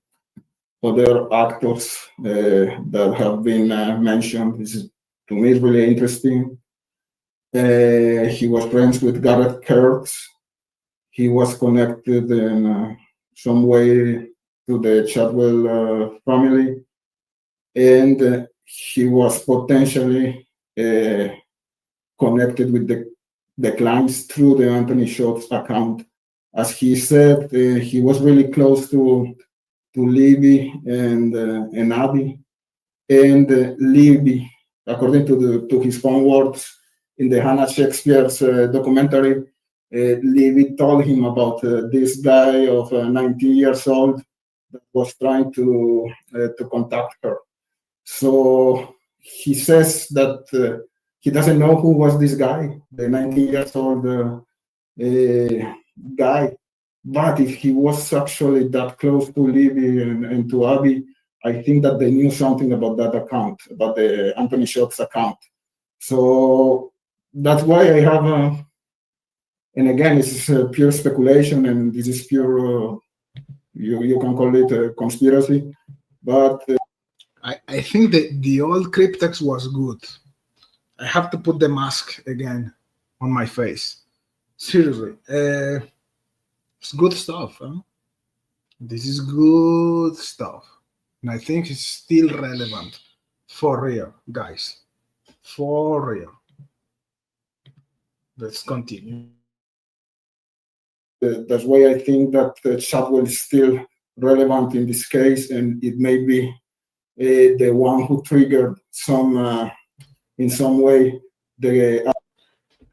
actors that have been mentioned is, to me, is really interesting. He was friends with Garrett Kurtz. He was connected in some way to the Chadwell family, and he was potentially connected with the clients through the Anthony Schultz account. As he said, he was really close to Libby and Abby, and Libby, according to his own words in the Hannah Shakespeare's documentary, Libby told him about this guy of 19 years old that was trying to contact her. So he says that he doesn't know who was this guy, the 19 years old guy. But if he was actually that close to Libby and to Abby, I think that they knew something about that account, about the Anthony Schultz account. So that's why I have and again, this is pure speculation, and this is pure, you can call it a conspiracy, but I think that the old cryptex was good. I have to put the mask again on my face. Seriously, it's good stuff. Huh? This is good stuff, and I think it's still relevant for real, guys. For real. Let's continue. That's why I think that Chadwell is still relevant in this case, and it may be the one who triggered some, in some way, the.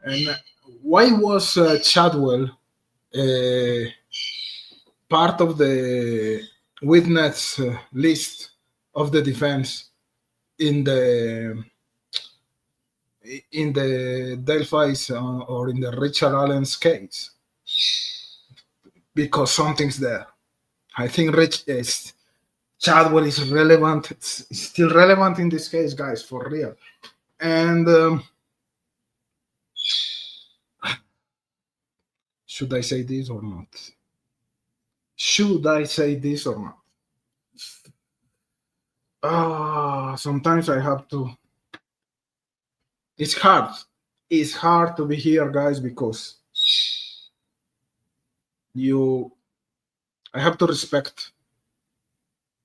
And why was Chadwell part of the witness list of the defense in the Delphi's or in the Richard Allen's case? Because something's there. I think Chadwell is relevant. It's still relevant in this case, guys, for real. And Should I say this or not? Should I say this or not? Sometimes I have to. It's hard. It's hard to be here, guys, because I have to respect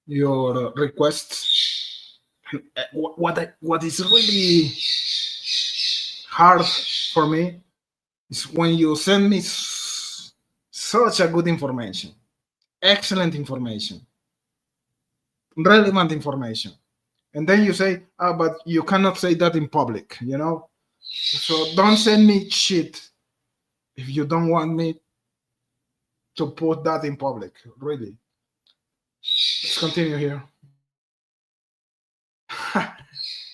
your requests. What is really hard for me is when you send me such a good information, excellent information, relevant information, and then you say, but you cannot say that in public, you know? So don't send me shit if you don't want me to put that in public, really. Let's continue here.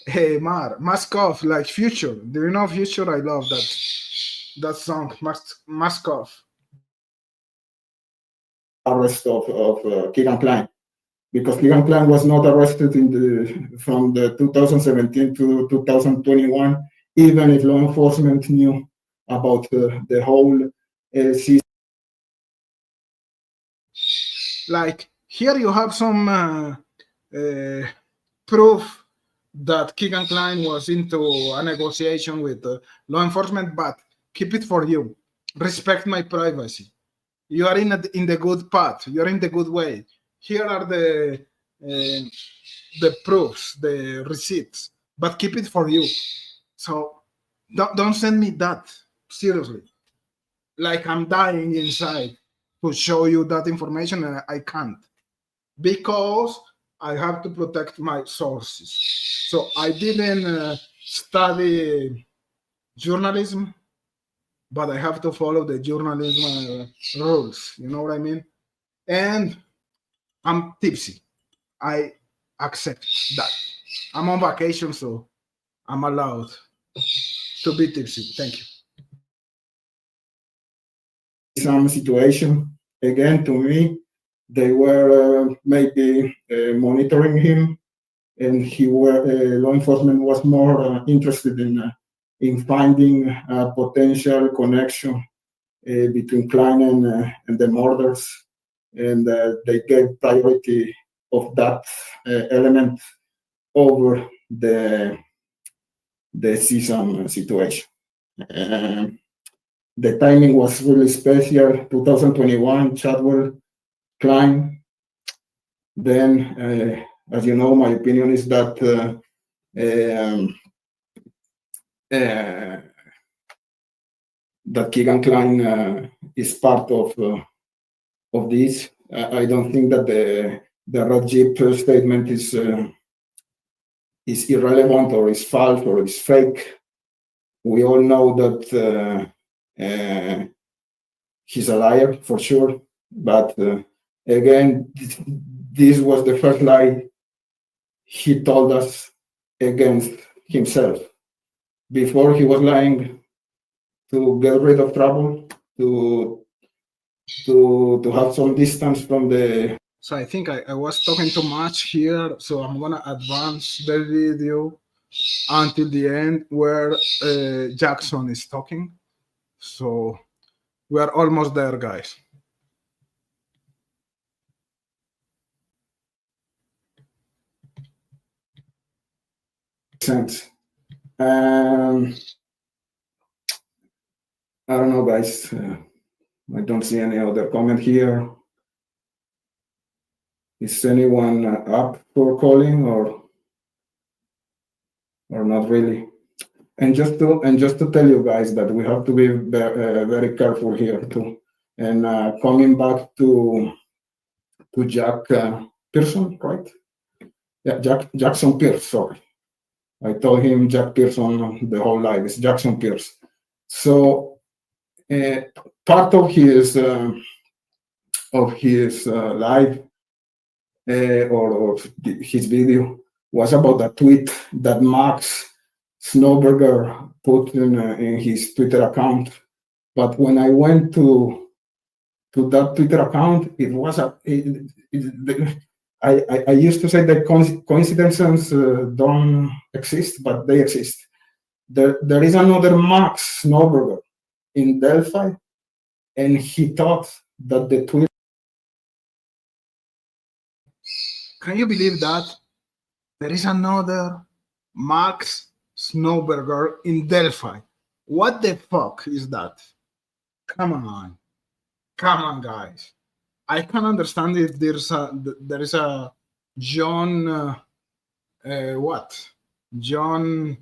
Hey, Mask Off, like Future. Do you know Future? I love that song, Mask Off. Arrest of Kegan Kline, because Kegan Kline was not arrested from the 2017 to 2021, even if law enforcement knew about the whole season. Like here you have some proof that Kegan Kline was into a negotiation with law enforcement, but keep it for you. Respect my privacy. You are in the good path. You're in the good way. Here are the proofs, the receipts, but keep it for you. So don't send me that, seriously. Like I'm dying inside to show you that information, and I can't, because I have to protect my sources. So I didn't study journalism, but I have to follow the journalism rules. You know what I mean? And I'm tipsy. I accept that. I'm on vacation, so I'm allowed to be tipsy. Thank you. Some situation, again, to me, they were maybe monitoring him, and law enforcement was more interested in finding a potential connection between Kline and the murders, and they gave priority of that element over the season situation. The timing was really special. 2021, Chadwell, Kline. Then, as you know, my opinion is that that Kegan Kline is part of this. I don't think that the Red Jeep statement is irrelevant or is false or is fake. We all know that he's a liar for sure, but again, this was the first lie he told us against himself. Before, he was lying to get rid of trouble, to have some distance from the. So I think I was talking too much here, so I'm gonna advance the video until the end where Jackson is talking. So we're almost there, guys. Sense. I don't know, guys. I don't see any other comment here. Is anyone up for calling or not really? And just to tell you guys that we have to be very careful here too. And coming back to Jack Pearson, right? Yeah, Jackson Pierce. Sorry, I told him Jack Pearson the whole life. It's Jackson Pierce. So part of his live or his video was about a tweet that Max Snowberger put in his Twitter account. But when I went to that Twitter account, it was I used to say that coincidences don't exist, but they exist. There is another Max Snowberger in Delphi, and he thought that the twin. Can you believe that? There is another Max Snowberger in Delphi. What the fuck is that? Come on. Come on, guys. I can understand if there is a John, what? John,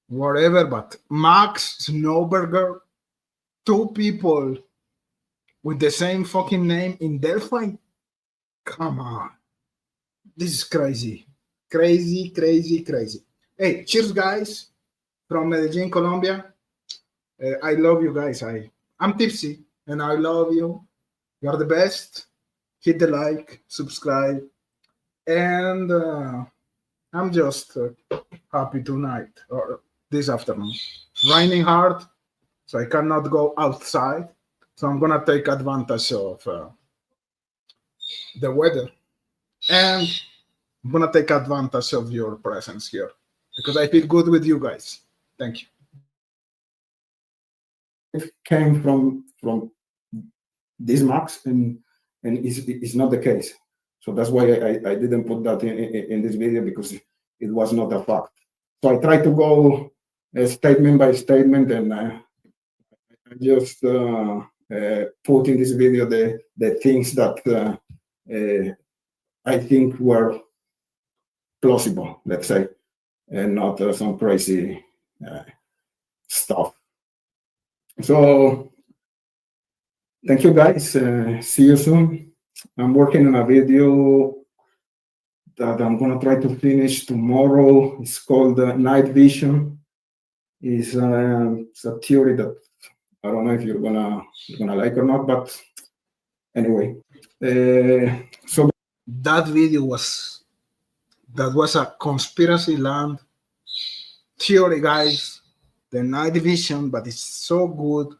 whatever, but Max Snowberger, two people with the same fucking name in Delphi? Come on. This is crazy. Crazy, crazy, crazy. Hey, cheers, guys, from Medellin, Colombia. I love you guys. I'm tipsy, and I love you. You are the best. Hit the like, subscribe, and I'm just happy tonight or this afternoon. It's raining hard, so I cannot go outside. So I'm gonna take advantage of the weather, and I'm gonna take advantage of your presence here because I feel good with you guys. Thank you. It came from this Max, and it's not the case. So that's why I didn't put that in this video, because it was not a fact. So I try to go statement by statement, and I just put in this video the things that I think were plausible, let's say, and not some crazy stuff. So thank you, guys. See you soon. I'm working on a video that I'm gonna try to finish tomorrow. It's called Night Vision. It's a theory that I don't know if you're gonna like or not, but anyway. So that video was a conspiracy land theory, guys. The Night Vision, but it's so good.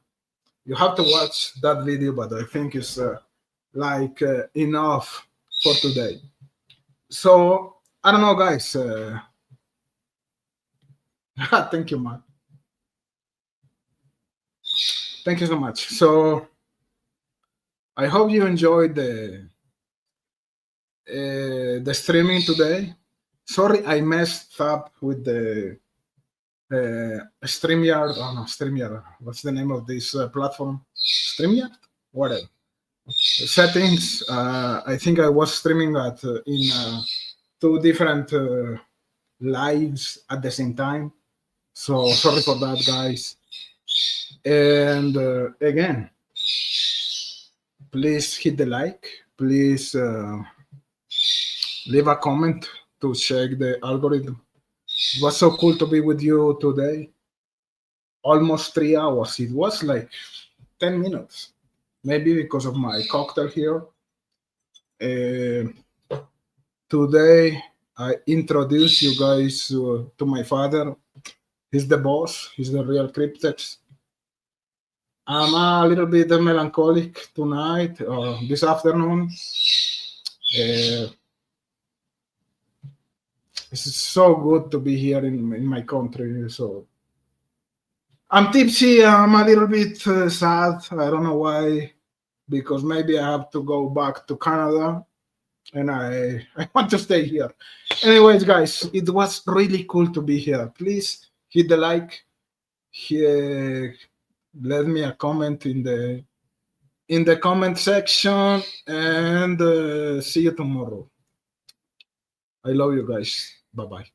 You have to watch that video, but I think it's enough for today. So I don't know, guys. Thank you, man. Thank you so much. So I hope you enjoyed the streaming today. Sorry, I messed up with the StreamYard. Oh no, StreamYard. What's the name of this platform? StreamYard? Whatever. Settings. I think I was streaming at in two different lives at the same time. So sorry for that, guys. And again, please hit the like. Please leave a comment to check the algorithm. It was so cool to be with you today. Almost 3 hours. It was like 10 minutes. Maybe because of my cocktail here. Today, I introduce you guys to my father. He's the boss. He's the real Cryptex. I'm a little bit melancholic tonight, this afternoon. It's so good to be here in my country. So I'm tipsy. I'm a little bit sad. I don't know why, because maybe I have to go back to Canada, and I want to stay here. Anyways, guys, it was really cool to be here. Please hit the like. Let me a comment in the comment section, and see you tomorrow. I love you guys. Bye bye.